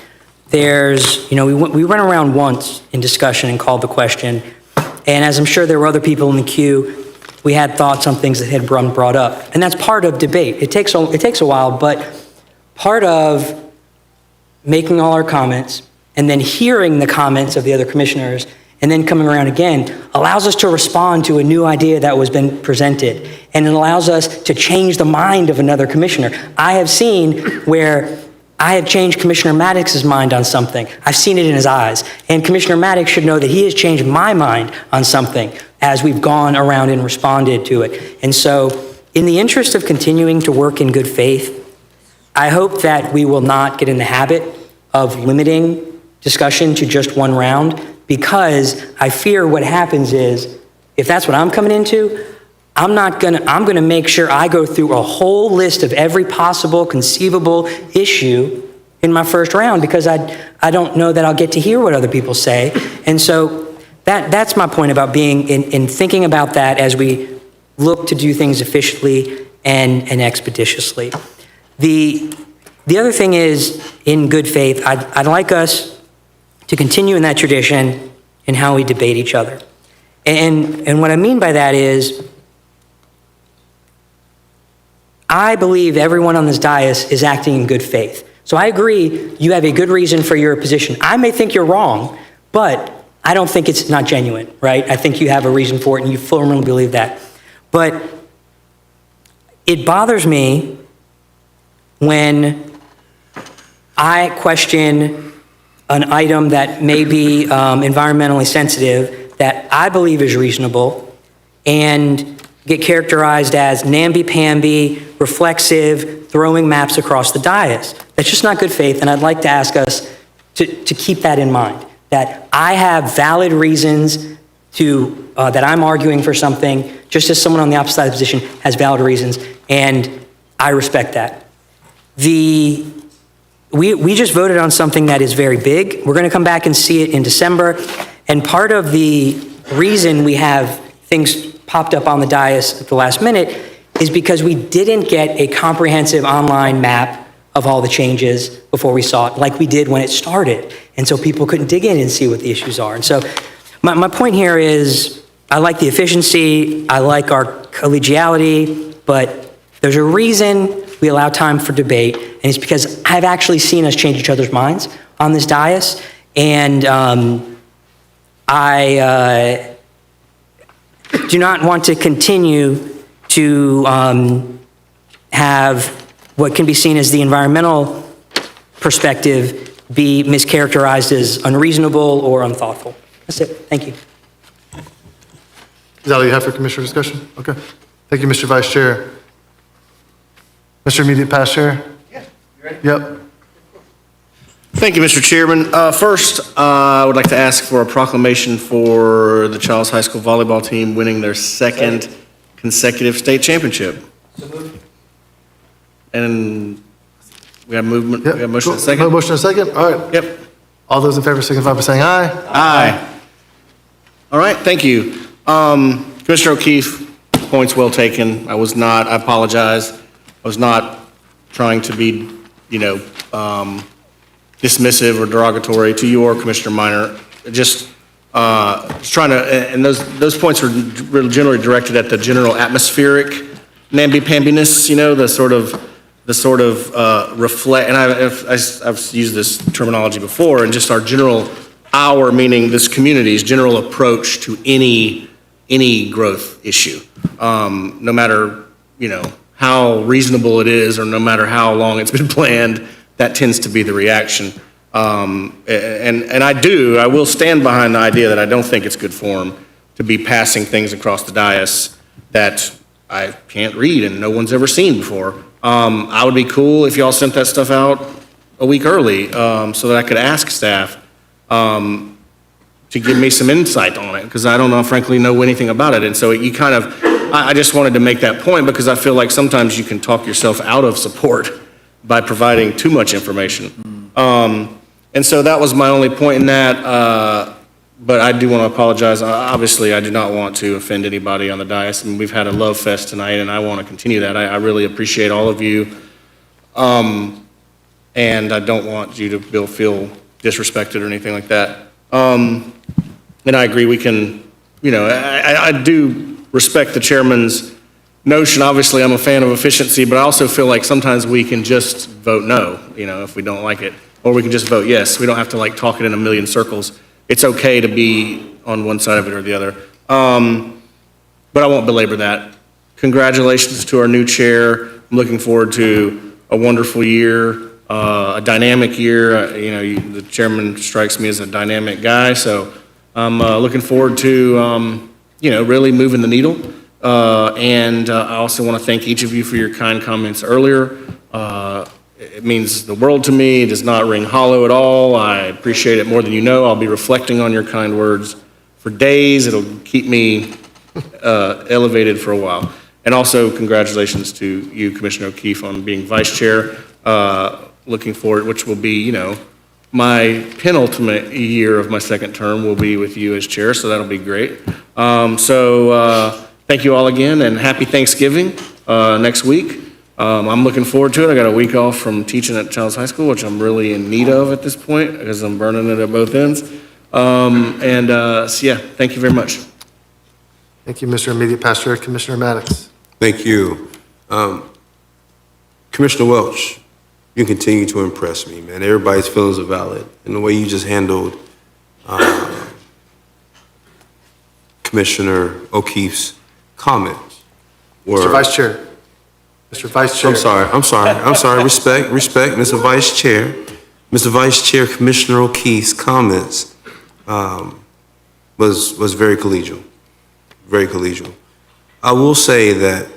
We went around once in discussion and called the question, and as I'm sure there were other people in the queue, we had thoughts on things that had been brought up, and that's part of debate. It takes a while, but part of making all our comments and then hearing the comments of the other commissioners and then coming around again allows us to respond to a new idea that was been presented, and it allows us to change the mind of another commissioner. I have seen where I have changed Commissioner Maddox's mind on something. I've seen it in his eyes, and Commissioner Maddox should know that he has changed my mind on something as we've gone around and responded to it. And so, in the interest of continuing to work in good faith, I hope that we will not get in the habit of limiting discussion to just one round, because I fear what happens is, if that's what I'm coming into, I'm gonna make sure I go through a whole list of every possible conceivable issue in my first round because I don't know that I'll get to hear what other people say. And so that's my point about being in thinking about that as we look to do things efficiently and expeditiously. The other thing is, in good faith, I'd like us to continue in that tradition in how we debate each other. And what I mean by that is, I believe everyone on this dais is acting in good faith. So I agree, you have a good reason for your position. I may think you're wrong, but I don't think it's not genuine, right? I think you have a reason for it and you firmly believe that. But it bothers me when I question an item that may be environmentally sensitive that I believe is reasonable and get characterized as namby-pamby, reflexive, throwing maps across the dais. That's just not good faith, and I'd like to ask us to keep that in mind, that I have valid reasons to, that I'm arguing for something, just as someone on the opposite side of the position has valid reasons, and I respect that. We just voted on something that is very big. We're going to come back and see it in December, and part of the reason we have things popped up on the dais at the last minute is because we didn't get a comprehensive online map of all the changes before we saw it, like we did when it started. And so people couldn't dig in and see what the issues are. And so my point here is, I like the efficiency, I like our collegiality, but there's a reason we allow time for debate, and it's because I've actually seen us change each other's minds on this dais, and I do not want to continue to have what can be seen as the environmental perspective be mischaracterized as unreasonable or unthoughtful. That's it. Thank you. Is that all you have for commissioner discussion? Okay. Thank you, Mr. Vice Chair. Mr. Immediate Past Chair? Yeah, you ready? Yep. Thank you, Mr. Chairman. First, I would like to ask for a proclamation for the Charles High School volleyball team winning their second consecutive state championship. And we have movement, we have motion and second? Motion and second? All right. Yep. All those in favor signify by saying aye. Aye. All right, thank you. Commissioner O'Keefe, points well taken. I apologize. I was not trying to be, dismissive or derogatory to you or Commissioner Minor. Just trying to, and those points were generally directed at the general atmospheric namby-pambiness, the sort of reflect, and I've used this terminology before, and just our meaning this community's general approach to any growth issue, no matter, how reasonable it is, or no matter how long it's been planned, that tends to be the reaction. And I will stand behind the idea that I don't think it's good form to be passing things across the dais that I can't read and no one's ever seen before. I would be cool if y'all sent that stuff out a week early, so that I could ask staff to give me some insight on it, because I don't frankly know anything about it. And so I just wanted to make that point, because I feel like sometimes you can talk yourself out of support by providing too much information. And so that was my only point in that, but I do want to apologize. Obviously, I do not want to offend anybody on the dais. I mean, we've had a love fest tonight, and I want to continue that. I really appreciate all of you, and I don't want you to feel disrespected or anything like that. And I agree, we can, I do respect the chairman's notion. Obviously, I'm a fan of efficiency, but I also feel like sometimes we can just vote no, if we don't like it, or we can just vote yes. We don't have to talk it in a million circles. It's okay to be on one side of it or the other. But I won't belabor that. Congratulations to our new chair. I'm looking forward to a wonderful year, a dynamic year. The chairman strikes me as a dynamic guy, so I'm looking forward to, really moving the needle. And I also want to thank each of you for your kind comments earlier. It means the world to me. It does not ring hollow at all. I appreciate it more than you know. I'll be reflecting on your kind words for days. It'll keep me elevated for a while. And also, congratulations to you, Commissioner O'Keefe, on being vice chair. looking forward, which will be, my penultimate year of my second term will be with you as chair, so that'll be great. Thank you all again, and happy Thanksgiving next week. I'm looking forward to it. I got a week off from teaching at Childs High School, which I'm really in need of at this point because I'm burning it at both ends. Thank you very much. Thank you, Mr. Immediate Past Chair. Commissioner Maddox. Thank you. Commissioner Welch, you continue to impress me, man. Everybody's feelings are valid. And the way you just handled Commissioner O'Keefe's comments were... Mr. Vice Chair. Mr. Vice Chair. I'm sorry. Respect, Mr. Vice Chair. Mr. Vice Chair, Commissioner O'Keefe's comments was very collegial. Very collegial. I will say that,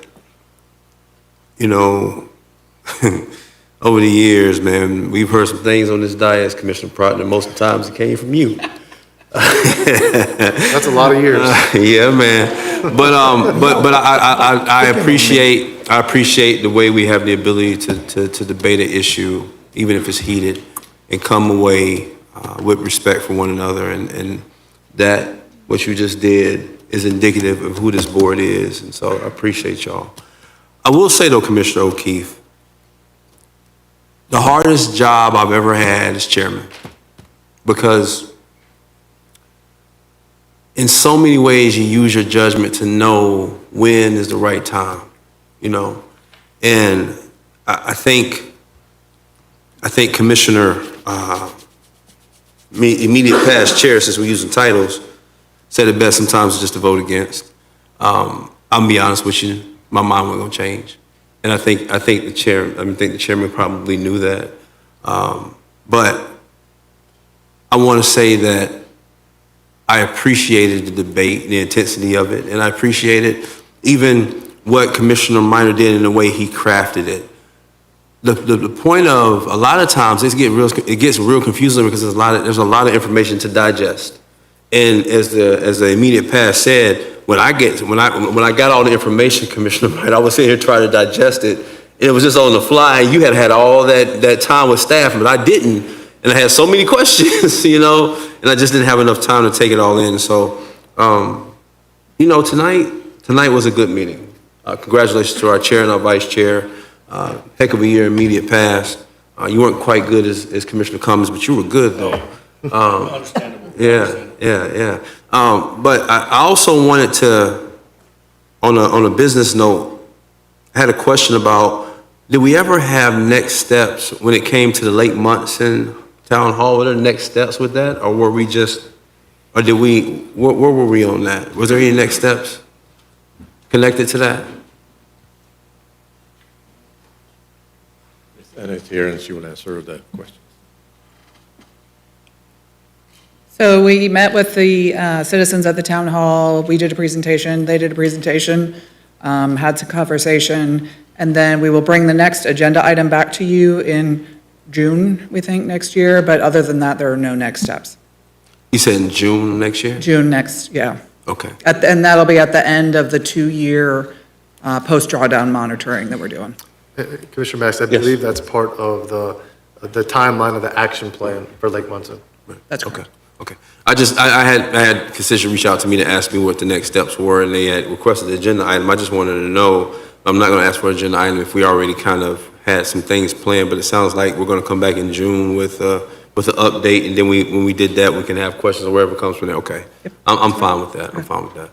over the years, man, we've heard some things on this dais, Commissioner Proctor, and most of the times it came from you. That's a lot of years. Yeah, man. But I appreciate the way we have the ability to debate an issue, even if it's heated, and come away with respect for one another. And that, what you just did, is indicative of who this board is. And so I appreciate y'all. I will say, though, Commissioner O'Keefe, the hardest job I've ever had is chairman, because in so many ways you use your judgment to know when is the right time, and I think Commissioner immediate past chair, since we're using titles, said it best sometimes just to vote against. I'm gonna be honest with you, my mind wasn't gonna change. And I think the chairman probably knew that. But I want to say that I appreciated the debate, the intensity of it, and I appreciated even what Commissioner Minor did in the way he crafted it. The point of, a lot of times it gets real confusing because there's a lot of information to digest. And as the immediate past said, when I got all the information, Commissioner Minor, I was sitting here trying to digest it, and it was just on the fly. You had all that time with staff, but I didn't, and I had so many questions, and I just didn't have enough time to take it all in. So, tonight was a good meeting. Congratulations to our chair and our vice chair. Heck of a year, immediate past. You weren't quite good as Commissioner Cummings, but you were good, though. Understandable. Yeah. But I also wanted to, on a business note, I had a question about, did we ever have next steps when it came to the Lake Munson Town Hall? Were there next steps with that? Or were we where were we on that? Was there any next steps connected to that? And it's here, and she will answer that question. So we met with the citizens at the town hall. We did a presentation, they did a presentation, had some conversation, and then we will bring the next agenda item back to you in June, we think, next year. But other than that, there are no next steps. You said in June next year? June next, yeah. Okay. And that'll be at the end of the 2-year post-drawdown monitoring that we're doing. Commissioner Max, I believe that's part of the timeline of the action plan for Lake Munson. That's okay. Okay. I had Constitution reach out to me to ask me what the next steps were, and they had requested the agenda item. I just wanted to know, I'm not going to ask for an agenda item if we already kind of had some things planned, but it sounds like we're going to come back in June with an update, and then when we did that, we can have questions or wherever comes from there. Okay. I'm fine with that. I'm fine with that.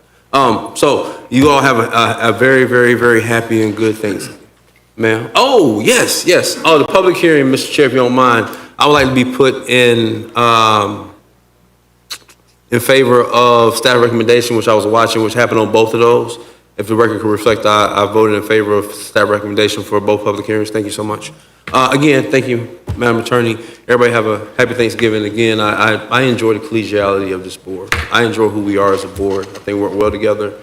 So you all have a very, very, very happy and good Thanksgiving. Ma'am? Oh, yes. Oh, the public hearing, Mr. Chair, if you don't mind, I would like to be put in favor of staff recommendation, which I was watching, which happened on both of those. If the record can reflect, I voted in favor of staff recommendation for both public hearings. Thank you so much. Again, thank you, Madam Attorney. Everybody have a happy Thanksgiving. Again, I enjoy the collegiality of this board. I enjoy who we are as a board. I think we work well together.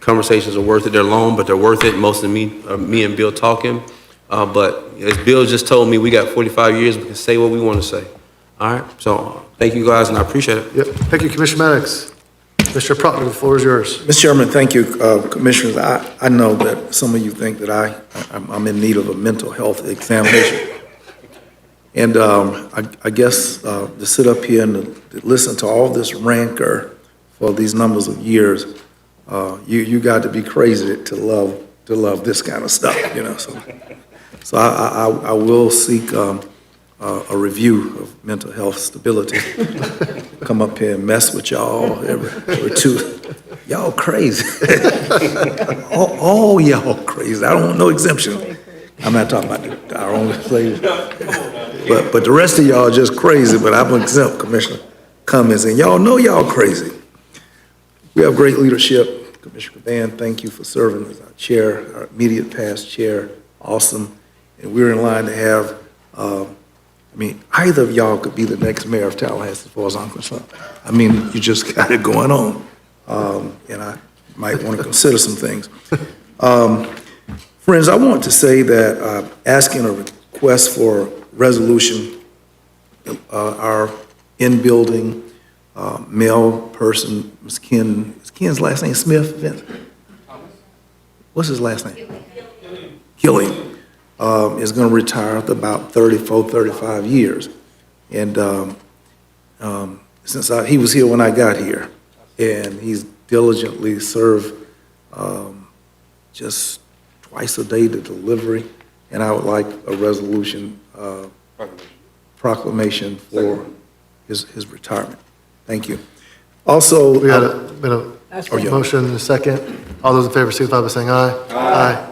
Conversations are worth it. They're long, but they're worth it. Most of me and Bill talking. But as Bill just told me, we got 45 years. We can say what we want to say. All right. So thank you guys, and I appreciate it. Yep. Thank you, Commissioner Maddox. Mr. Proctor, the floor is yours. Mr. Chairman, thank you, Commissioners. I know that some of you think that I'm in need of a mental health examination. And I guess to sit up here and to listen to all this rancor for these numbers of years, you got to be crazy to love this kind of stuff, you know. So I will seek a review of mental health stability. Come up here and mess with y'all every two. Y'all crazy. all y'all crazy. I don't want no exemption. I'm not talking about our own slaves. But the rest of y'all are just crazy, but I'm exempt, Commissioner Cummings, and y'all know y'all crazy. We have great leadership. Commissioner Van, thank you for serving as our chair, our immediate past chair. Awesome. And we're in line to have, either of y'all could be the next mayor of Tallahassee as far as I'm concerned. I mean, you just got it going on. And I might want to consider some things. Friends, I want to say that asking a request for resolution, our in-building male person, Ms. Ken's last name Smith, Vince? What's his last name? Killing. Is going to retire after about 34, 35 years. And since he was here when I got here, and he's diligently served just twice a day to delivery, and I would like a resolution, proclamation for his retirement. Thank you. Also, We had a motion and a second. All those in favor signify by saying aye. Aye.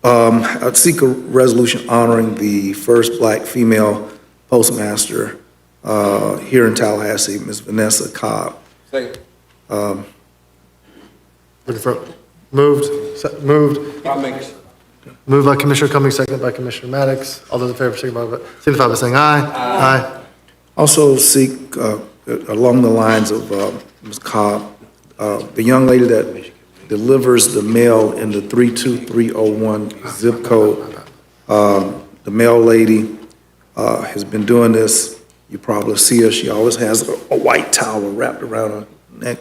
I'd seek a resolution honoring the first black female postmaster here in Tallahassee, Ms. Vanessa Cobb. Looking for, moved. Moved by Commissioner Cummings, seconded by Commissioner Maddox. All those in favor signify by saying aye. Aye. Also seek, along the lines of Ms. Cobb, the young lady that delivers the mail in the 32301 zip code. The mail lady has been doing this. You probably see her. She always has a white towel wrapped around her neck.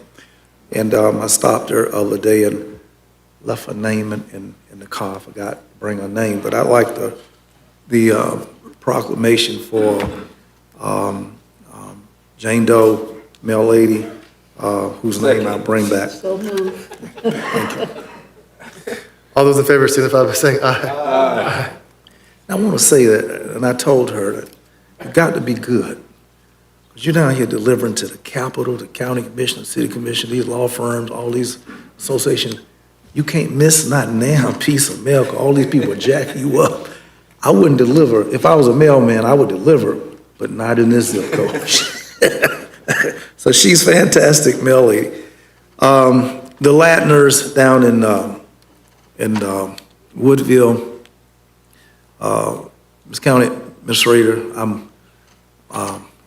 And I stopped her the other day and left her name in the car. I forgot to bring her name, but I like the proclamation for Jane Doe, mail lady, whose name I'll bring back. So moved. Thank you. All those in favor signify by saying aye. I want to say that, and I told her that you got to be good. Because you're down here delivering to the Capitol, the county commission, the city commission, these law firms, all these associations. You can't miss not a damn piece of mail, 'cause all these people jack you up. I wouldn't deliver. If I was a mailman, I would deliver, but not in this zip code. So she's fantastic, mail lady. The Latners down in Woodville, Ms. County Administrator,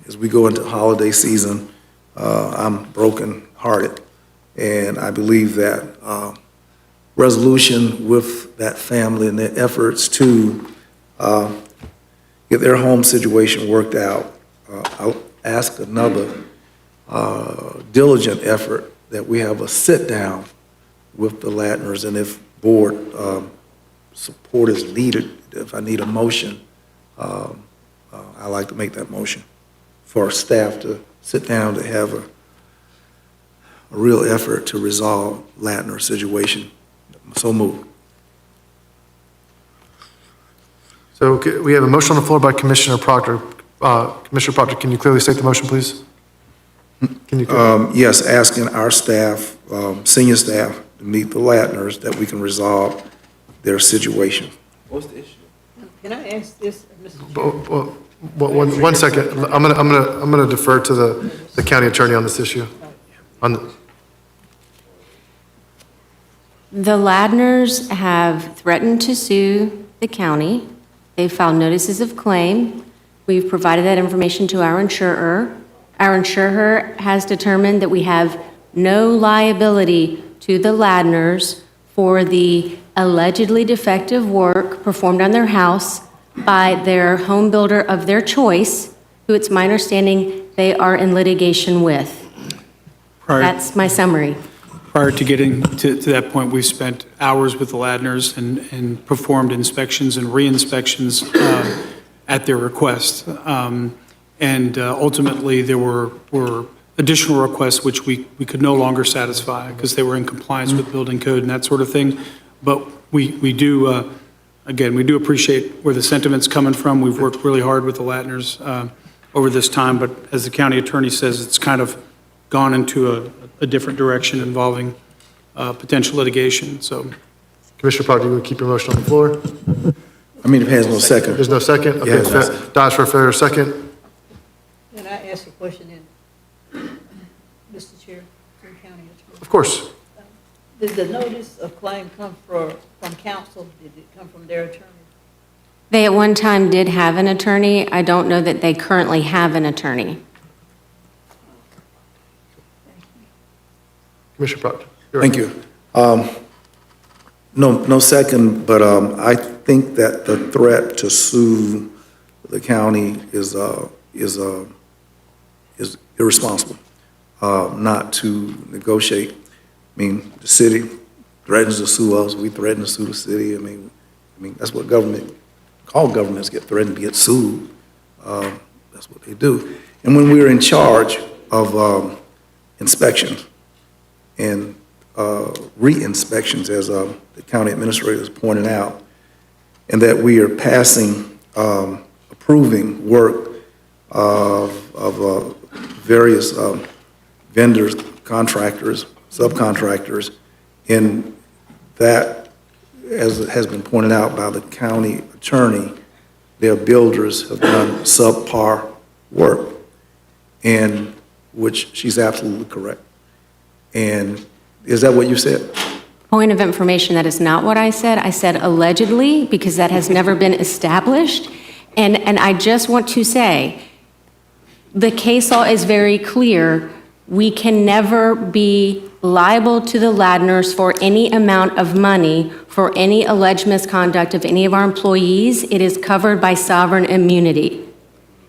as we go into holiday season, I'm broken-hearted, and I believe that resolution with that family and their efforts to get their home situation worked out. I'll ask another diligent effort that we have a sit-down with the Latners, and if board support is needed, if I need a motion, I'd like to make that motion for our staff to sit down to have a real effort to resolve Latner situation. So moved. So we have a motion on the floor by Commissioner Proctor. Commissioner Proctor, can you clearly state the motion, please? Can you? Yes, asking our staff, senior staff, to meet the Latners that we can resolve their situation. What's the issue? Can I ask this, Mr. Chairman? One second. I'm gonna defer to the county attorney on this issue. The Ladners have threatened to sue the county. They've filed notices of claim. We've provided that information to our insurer. Our insurer has determined that we have no liability to the Ladners for the allegedly defective work performed on their house by their home builder of their choice, who it's my understanding they are in litigation with. That's my summary. Prior to getting to that point, we've spent hours with the Ladners and performed inspections and re-inspections at their request. And ultimately, there were additional requests which we could no longer satisfy because they were in compliance with building code and that sort of thing. But we do, again, we do appreciate where the sentiment's coming from. We've worked really hard with the Latners over this time, but as the county attorney says, it's kind of gone into a different direction involving potential litigation, so. Commissioner Proctor, you would keep your motion on the floor? I mean, it has no second. There's no second? Yeah, it Okay, has. Dodge for a fair second. Can I ask a question then, Mr. Chair, to the county attorney? Of course. Did the notice of claim come from council? Did it come from their attorney? They at one time did have an attorney. I don't know that they currently have an attorney. Commissioner Proctor. Thank you. No second, but I think that the threat to sue the county is irresponsible, not to negotiate. I mean, the city threatens to sue us, we threaten to sue the city. I mean, that's what all governments get threatened to get sued. That's what they do. And when we're in charge of inspections and re-inspections, as the county administrator has pointed out, and that we are passing, approving work of various vendors, contractors, subcontractors, and that, as it has been pointed out by the county attorney, their builders have done subpar work, and which she's absolutely correct. And is that what you said? Point of information, that is not what I said. I said allegedly, because that has never been established. And I just want to say, the case law is very clear. We can never be liable to the Ladners for any amount of money for any alleged misconduct of any of our employees. It is covered by sovereign immunity.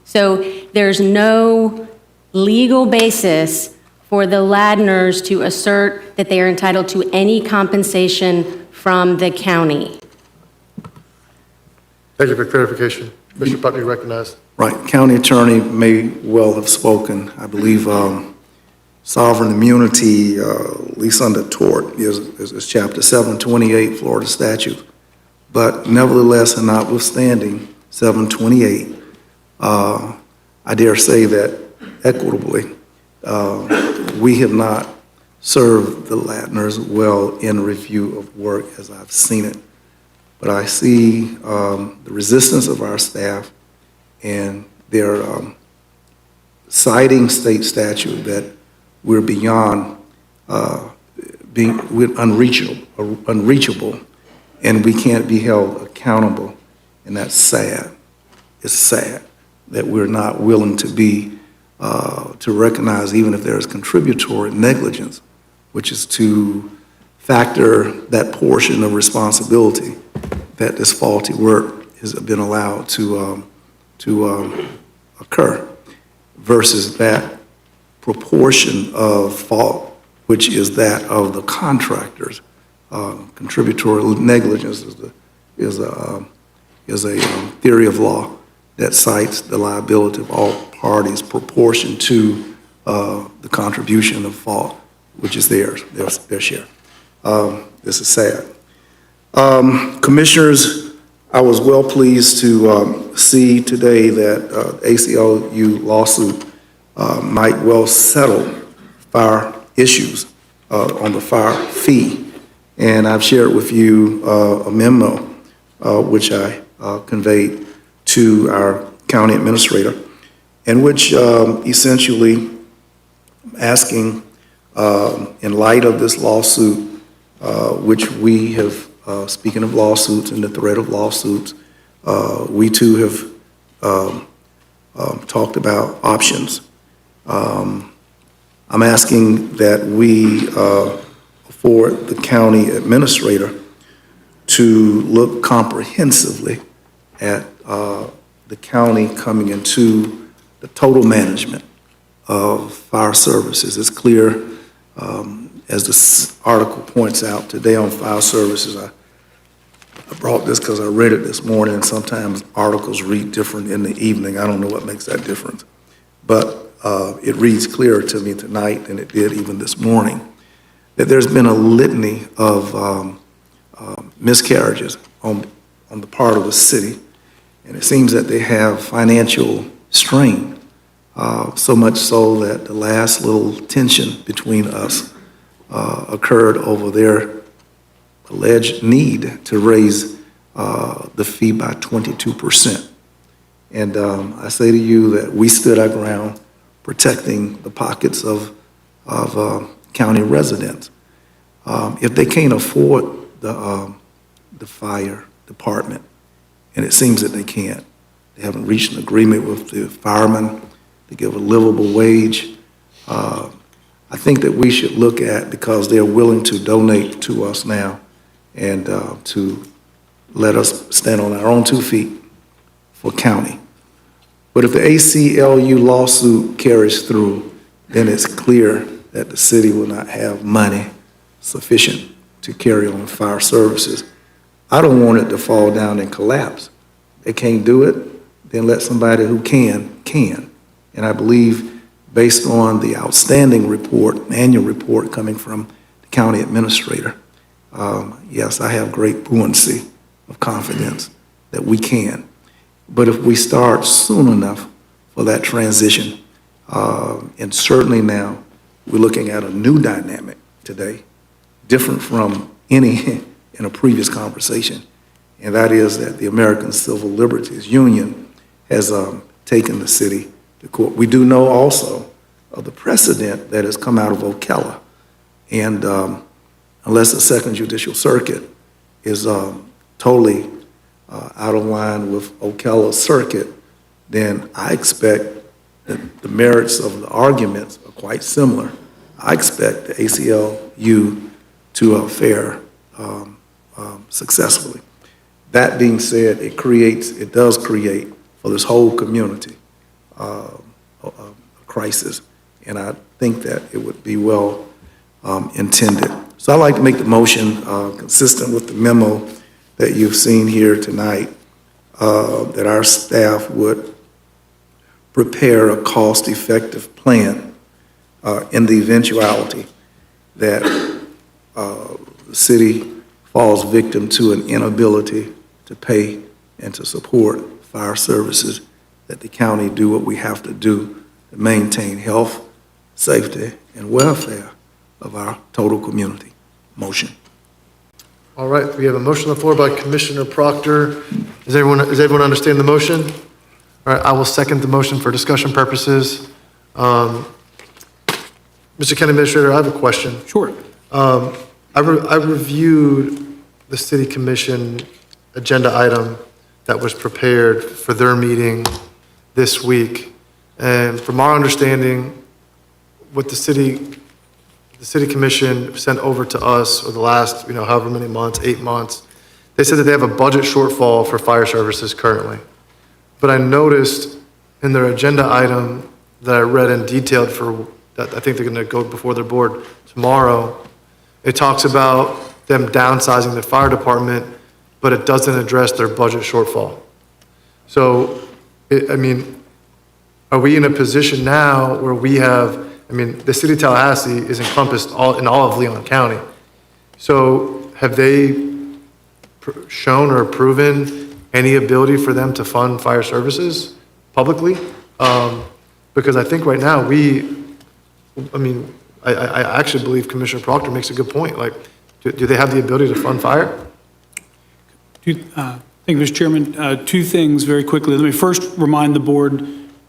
So there's no legal basis for the Ladners to assert that they are entitled to any compensation from the county. Thank you for clarification. Commissioner Proctor, you recognized. Right, county attorney may well have spoken. I believe sovereign immunity, at least under tort, is Chapter 728 Florida statute. But nevertheless, and notwithstanding 728, I dare say that equitably, we have not served the Latners well in review of work as I've seen it. But I see the resistance of our staff and their citing state statute that we're beyond we're unreachable, and we can't be held accountable. And that's sad. It's sad that we're not willing to be to recognize, even if there is contributory negligence, which is to factor that portion of responsibility that this faulty work has been allowed to occur, versus that proportion of fault, which is that of the contractors. Contributory negligence is a theory of law that cites the liability of all parties proportion to the contribution of fault, which is theirs, their share. This is sad. Commissioners, I was well pleased to see today that ACLU lawsuit might well settle fire issues on the fire fee. And I've shared with you a memo which I conveyed to our county administrator, in which essentially asking, in light of this lawsuit, which we have, speaking of lawsuits and the threat of lawsuits, we too have talked about options. I'm asking that we afford the county administrator to look comprehensively at the county coming into the total management of fire services. It's clear, as this article points out today on fire services, I I brought this because I read it this morning, and sometimes articles read different in the evening. I don't know what makes that difference. But it reads clearer to me tonight than it did even this morning, that there's been a litany of miscarriages on the part of the city, and it seems that they have financial strain, so much so that the last little tension between us occurred over their alleged need to raise the fee by 22%. And I say to you that we stood our ground protecting the pockets of county residents. If they can't afford the fire department, and it seems that they can't, they haven't reached an agreement with the firemen to give a livable wage, I think that we should look at, because they're willing to donate to us now and to let us stand on our own 2 feet for county. But if the ACLU lawsuit carries through, then it's clear that the city will not have money sufficient to carry on fire services. I don't want it to fall down and collapse. They can't do it, then let somebody who can. And I believe, based on the outstanding report, annual report coming from the county administrator, yes, I have great buoyancy of confidence that we can. But if we start soon enough for that transition, and certainly now we're looking at a new dynamic today, different from any in a previous conversation, and that is that the American Civil Liberties Union has taken the city to court. We do know also of the precedent that has come out of Ocala, and unless the Second Judicial Circuit is totally out of line with Ocala's circuit, then I expect that the merits of the arguments are quite similar. I expect the ACLU to fare successfully. That being said, it does create for this whole community a crisis, and I think that it would be well intended. So I'd like to make the motion consistent with the memo that you've seen here tonight, that our staff would prepare a cost-effective plan in the eventuality that the city falls victim to an inability to pay and to support fire services, that the county do what we have to do to maintain health, safety, and welfare of our total community. Motion. All right, we have a motion on the floor by Commissioner Proctor. Does everyone understand the motion? All right, I will second the motion for discussion purposes. Mr. County Administrator, I have a question. Sure. I reviewed the City Commission agenda item that was prepared for their meeting this week. And from our understanding, what the City Commission sent over to us over the last, however many months, 8 months, they said that they have a budget shortfall for fire services currently. But I noticed in their agenda item that I read in detail that I think they're going to go before their board tomorrow, it talks about them downsizing the fire department, but it doesn't address their budget shortfall. So, are we in a position now where we have, the city of Tallahassee is encompassed in all of Leon County. So have they shown or proven any ability for them to fund fire services publicly? Because I think right now I actually believe Commissioner Proctor makes a good point. Like, do they have the ability to fund fire? Thank you, Mr. Chairman. 2 things very quickly. Let me first remind the board,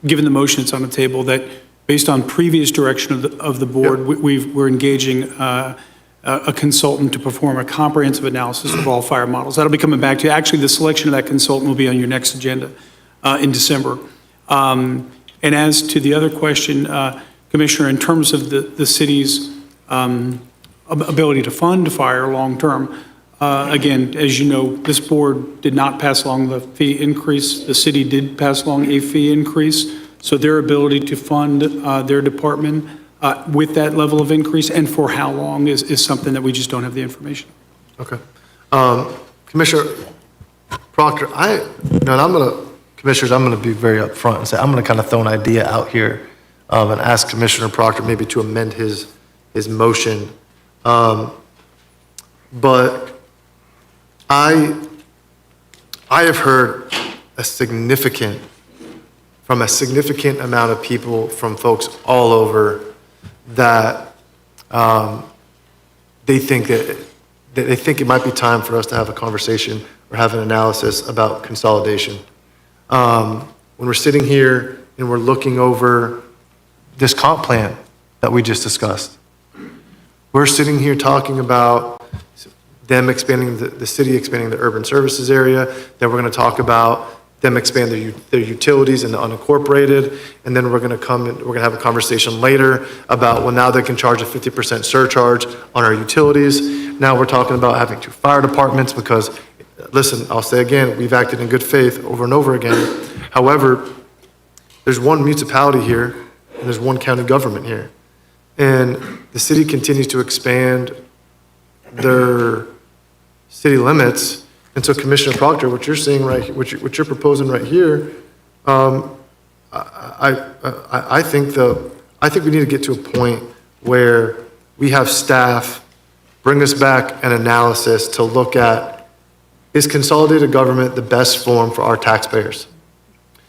given the motion that's on the table, that based on previous direction of the board, we're engaging a consultant to perform a comprehensive analysis of all fire models. That'll be coming back to you. Actually, the selection of that consultant will be on your next agenda in December. And as to the other question, Commissioner, in terms of the city's ability to fund fire long-term, again, as you know, this board did not pass along the fee increase. The city did pass along a fee increase. So their ability to fund their department with that level of increase and for how long is something that we just don't have the information. Okay. Commissioner Proctor, Commissioners, I'm going to be very upfront and say, I'm going to kind of throw an idea out here and ask Commissioner Proctor maybe to amend his motion. But I have heard from a significant amount of people, from folks all over, that they think it might be time for us to have a conversation or have an analysis about consolidation. When we're sitting here and we're looking over this comp plan that we just discussed, we're sitting here talking about them expanding, the city expanding the urban services area, then we're going to talk about them expand their utilities in the unincorporated, and then we're going to have a conversation later about, well, now they can charge a 50% surcharge on our utilities. Now we're talking about having 2 fire departments because, listen, I'll say again, we've acted in good faith over and over again. However, there's one municipality here and there's one county government here. And the city continues to expand their city limits. And so Commissioner Proctor, what you're seeing what you're proposing right here, I think we need to get to a point where we have staff bring us back an analysis to look at, is consolidated government the best form for our taxpayers?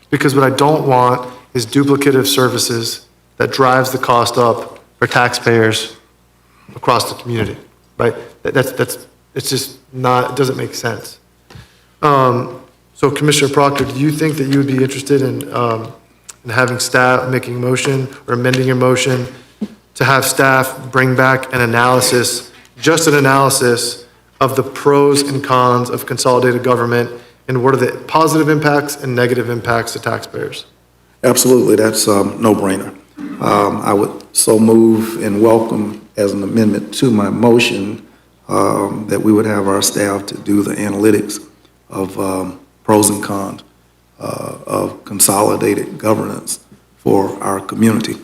Because what I don't want is duplicative services that drives the cost up for taxpayers across the community, right? It's just not, it doesn't make sense. So Commissioner Proctor, do you think that you would be interested in having staff making a motion or amending your motion to have staff bring back an analysis, just an analysis of the pros and cons of consolidated government and what are the positive impacts and negative impacts to taxpayers? Absolutely, that's a no-brainer. I would so move and welcome as an amendment to my motion that we would have our staff to do the analytics of pros and cons of consolidated governance for our community.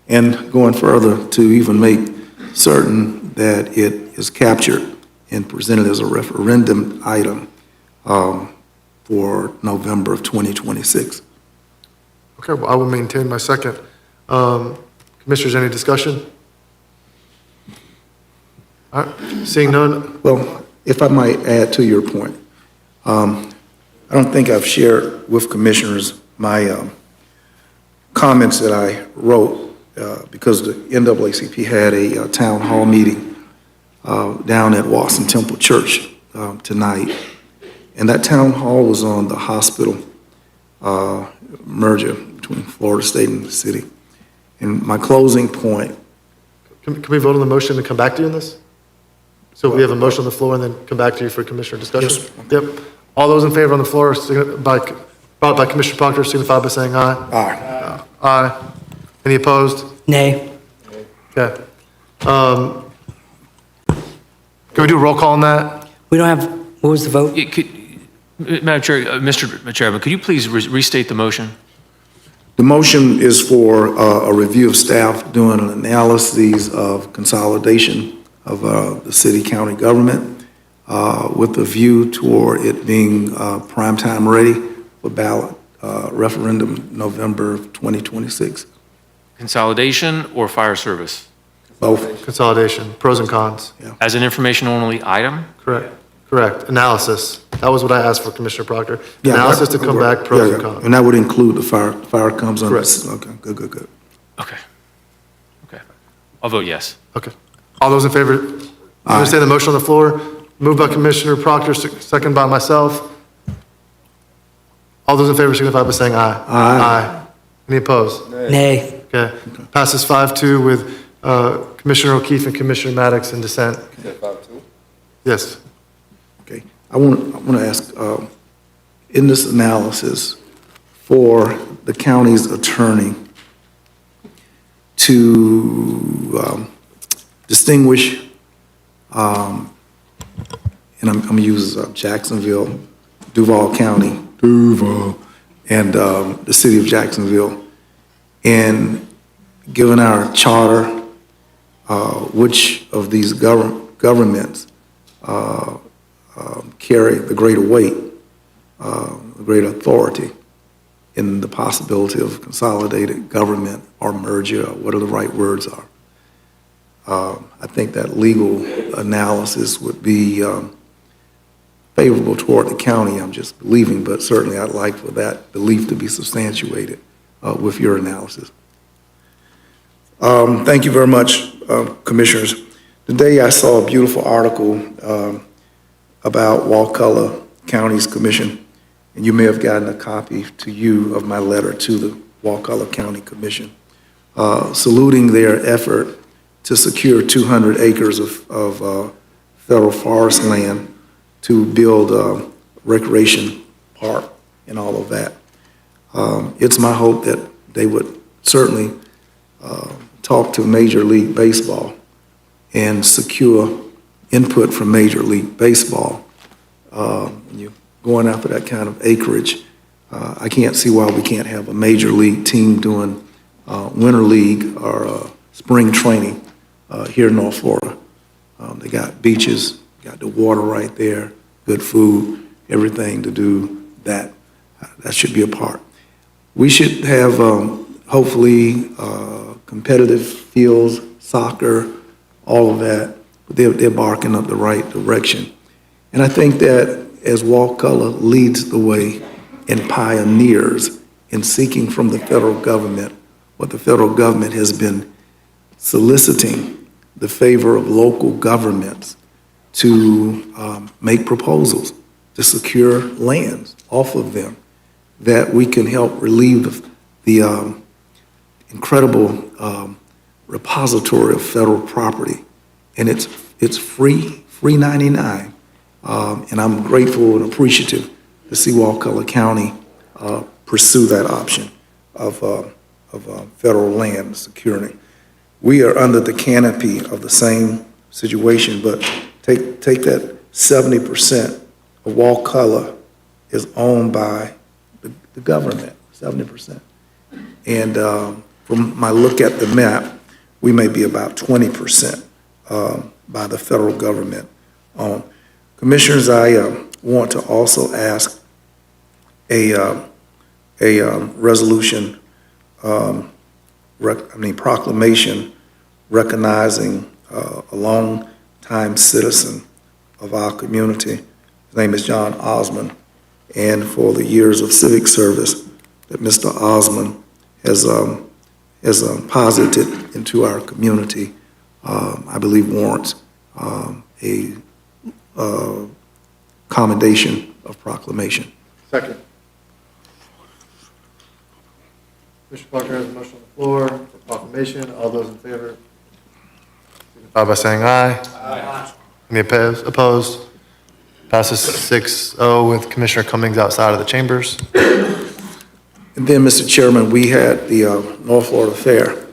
And going further, to even make certain that it is captured and presented as a referendum item for November of 2026. Okay, well, I will maintain my second. Commissioners, any discussion? All right, seeing none. Well, if I might add to your point, I don't think I've shared with commissioners my comments that I wrote because the NAACP had a town hall meeting down at Watson Temple Church tonight. And that town hall was on the hospital merger between Florida State and the city. And my closing point. Can we vote on the motion and come back to you on this? So we have a motion on the floor and then come back to you for commissioner discussion? Yes. Yep. All those in favor on the floor, brought by Commissioner Proctor, signify by saying aye. Aye. Aye. Any opposed? Nay. Okay. Can we do a roll call on that? We don't have, what was the vote? Madam Chair, Mr. Chairman, could you please restate the motion? The motion is for a review of staff doing an analysis of consolidation of the city-county government with a view toward it being prime time ready for ballot referendum November of 2026. Consolidation or fire service? Both. Consolidation, pros and cons. Yeah. As an information-only item? Correct. Analysis. That was what I asked for, Commissioner Proctor. Yeah, Analysis to come back, pros and cons. And that would include the fire comes under. Correct. Okay, good. Okay. I'll vote yes. Okay. All those in favor, understand the motion on the floor, moved by Commissioner Proctor, second by myself. All those in favor signify by saying aye. Aye. Any opposed? Nay. Okay. Passes 5-2 with Commissioner O'Keefe and Commissioner Maddox in dissent. 5-2? Yes. Okay. I want to ask, in this analysis for the county's attorney to distinguish, and I'm going to use Jacksonville, Duval County, and the city of Jacksonville, and given our charter, which of these governments carry the greater weight, the greater authority in the possibility of consolidated government or merger, or whatever the right words are. I think that legal analysis would be favorable toward the county, I'm just believing, but certainly I'd like for that belief to be substantiated with your analysis. Thank you very much, Commissioners. Today I saw a beautiful article about Wakulla County's Commission, and you may have gotten a copy to you of my letter to the Wakulla County Commission, saluting their effort to secure 200 acres of federal forest land to build a recreation park and all of that. It's my hope that they would certainly talk to Major League Baseball and secure input from Major League Baseball. When you're going after that kind of acreage, I can't see why we can't have a Major League team doing winter league or spring training here in North Florida. They got beaches, got the water right there, good food, everything to do that. That should be a part. We should have, hopefully, competitive fields, soccer, all of that. But they're barking up the right direction. And I think that as Wakulla leads the way and pioneers in seeking from the federal government what the federal government has been soliciting, the favor of local governments to make proposals to secure lands off of them, that we can help relieve the incredible repository of federal property. And it's free 99. And I'm grateful and appreciative to see Wakulla County pursue that option of federal land security. We are under the canopy of the same situation, but take that 70% of Wakulla is owned by the government, 70%. And from my look at the map, we may be about 20% by the federal government. Commissioners, I want to also ask a resolution, proclamation recognizing a long-time citizen of our community. His name is John Osmond, and for the years of civic service that Mr. Osmond has posited into our community, I believe warrants a commendation of proclamation. Second. Commissioner Parker has a motion on the floor for proclamation. All those in favor, signify by saying aye. Aye. Any opposed? Passes 6-0 with Commissioner Cummings outside of the chambers. And then, Mr. Chairman, we had the North Florida Fair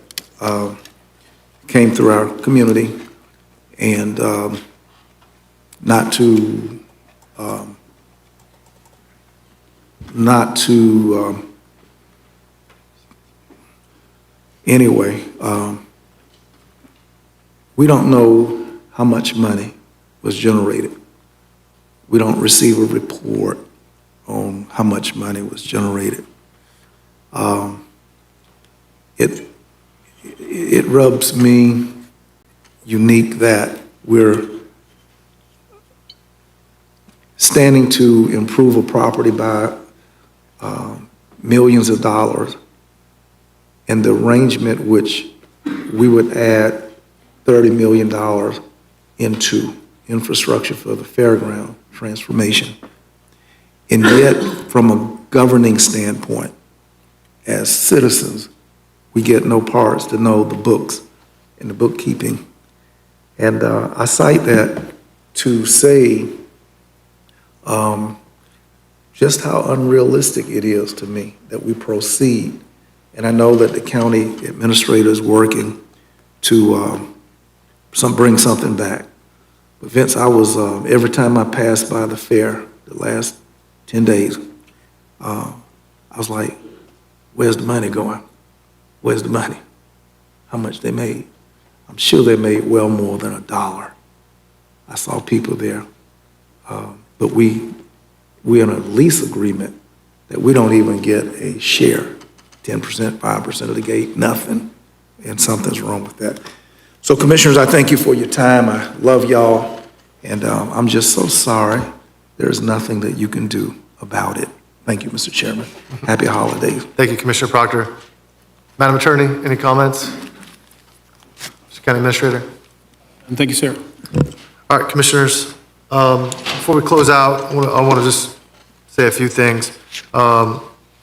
came through our community, and anyway, we don't know how much money was generated. We don't receive a report on how much money was generated. It rubs me unique that we're standing to improve a property by millions of dollars, and the arrangement which we would add $30 million into infrastructure for the fairground transformation. And yet, from a governing standpoint, as citizens, we get no parts to know the books and the bookkeeping. And I cite that to say just how unrealistic it is to me that we proceed. And I know that the county administrator is working to bring something back. But Vince, I was, every time I passed by the fair, the last 10 days, I was like, where's the money going? Where's the money? How much they made? I'm sure they made well more than $1. I saw people there but we're in a lease agreement that we don't even get a share, 10%, 5% of the gate, nothing, and something's wrong with that. So Commissioners, I thank you for your time. I love y'all, and I'm just so sorry. There's nothing that you can do about it. Thank you, Mr. Chairman. Happy holidays. Thank you, Commissioner Proctor. Madam Attorney, any comments? Mr. County Administrator? And thank you, sir. All right, Commissioners, before we close out, I want to just say a few things.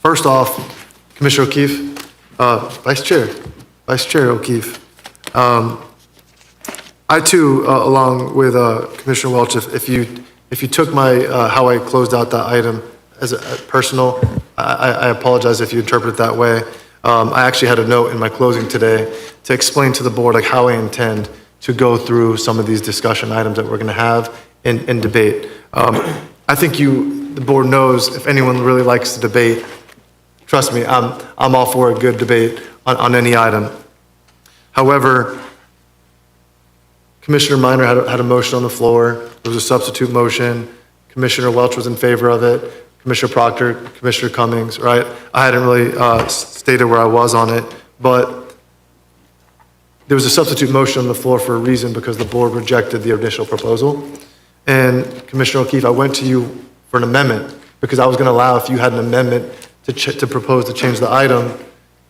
First off, Commissioner O'Keefe, Vice Chair O'Keefe, I too, along with Commissioner Welch, if you took my, how I closed out that item as a personal, I apologize if you interpret it that way. I actually had a note in my closing today to explain to the board like how I intend to go through some of these discussion items that we're going to have in debate. I think the board knows if anyone really likes to debate, trust me, I'm all for a good debate on any item. However, Commissioner Minor had a motion on the floor. There was a substitute motion. Commissioner Welch was in favor of it. Commissioner Proctor, Commissioner Cummings, right? I hadn't really stated where I was on it, but there was a substitute motion on the floor for a reason, because the board rejected the initial proposal. And Commissioner O'Keefe, I went to you for an amendment because I was going to allow if you had an amendment to propose to change the item,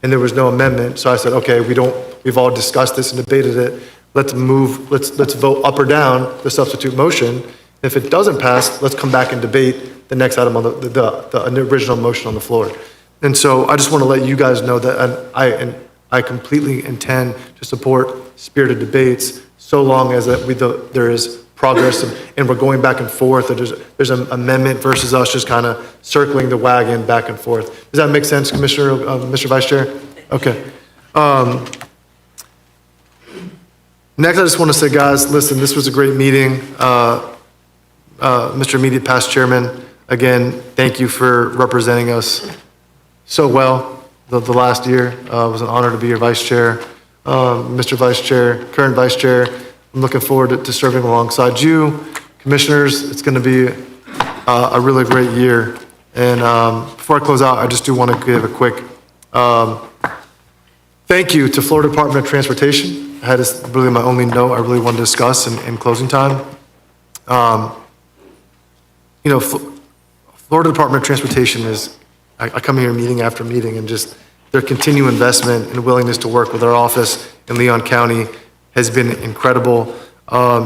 and there was no amendment. So I said, okay, we've all discussed this and debated it. Let's vote up or down the substitute motion. If it doesn't pass, let's come back and debate the next item on the original motion on the floor. And so I just want to let you guys know that I completely intend to support spirited debates so long as there is progress and we're going back and forth, and there's an amendment versus us just kind of circling the wagon back and forth. Does that make sense, Commissioner, Mr. Vice Chair? Okay. Next, I just want to say, guys, listen, this was a great meeting. Mr. Immediate Past Chairman, again, thank you for representing us so well the last year. It was an honor to be your Vice Chair. Mr. Vice Chair, current Vice Chair, I'm looking forward to serving alongside you. Commissioners, it's going to be a really great year. And before I close out, I just do want to give a quick thank you to Florida Department of Transportation. I had this really my only note I really wanted to discuss in closing time. Florida Department of Transportation I come here meeting after meeting, and just their continued investment and willingness to work with our office in Leon County has been incredible.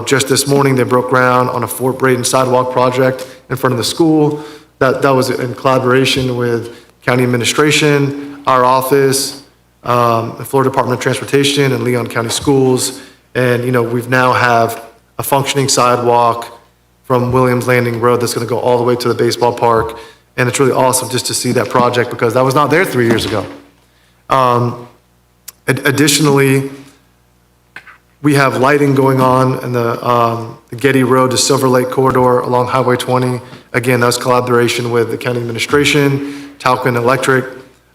Just this morning, they broke ground on a Fort Braden sidewalk project in front of the school. That was in collaboration with county administration, our office, the Florida Department of Transportation, and Leon County Schools. And, we've now have a functioning sidewalk from Williams Landing Road that's going to go all the way to the baseball park. And it's really awesome just to see that project, because that was not there 3 years ago. Additionally, we have lighting going on in the Getty Road to Silver Lake corridor along Highway 20. Again, that was collaboration with the county administration, Talcon Electric,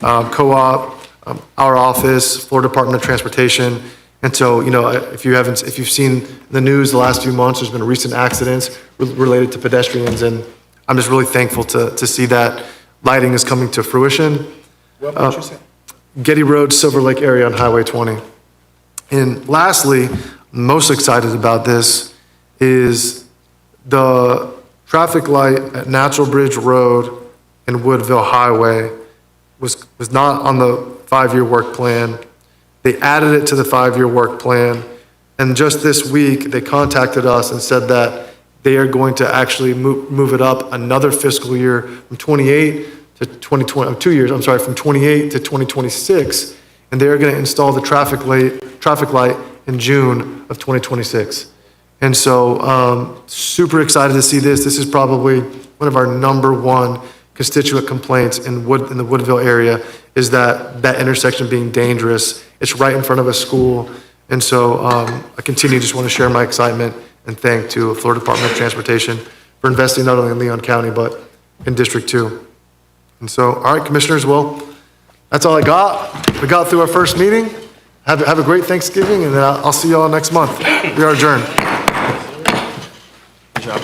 Co-op, our office, Florida Department of Transportation. And so, if you've seen the news the last few months, there's been recent accidents related to pedestrians, and I'm just really thankful to see that lighting is coming to fruition. What did you say? Getty Road, Silver Lake area on Highway 20. And lastly, I'm most excited about this is the traffic light at Natural Bridge Road and Woodville Highway was not on the 5-year work plan. They added it to the 5-year work plan. And just this week, they contacted us and said that they are going to actually move it up another fiscal year from 28 to 2020, 2 years, I'm sorry, from 28 to 2026. And they're going to install the traffic light in June of 2026. And so super excited to see this. This is probably one of our #1 constituent complaints in the Woodville area, is that intersection being dangerous. It's right in front of a school. And so I just want to share my excitement and thank to Florida Department of Transportation for investing not only in Leon County, but in District 2. And so, all right, Commissioners, well, that's all I got. We got through our first meeting. Have a great Thanksgiving, and I'll see you all next month. We are adjourned. Good job.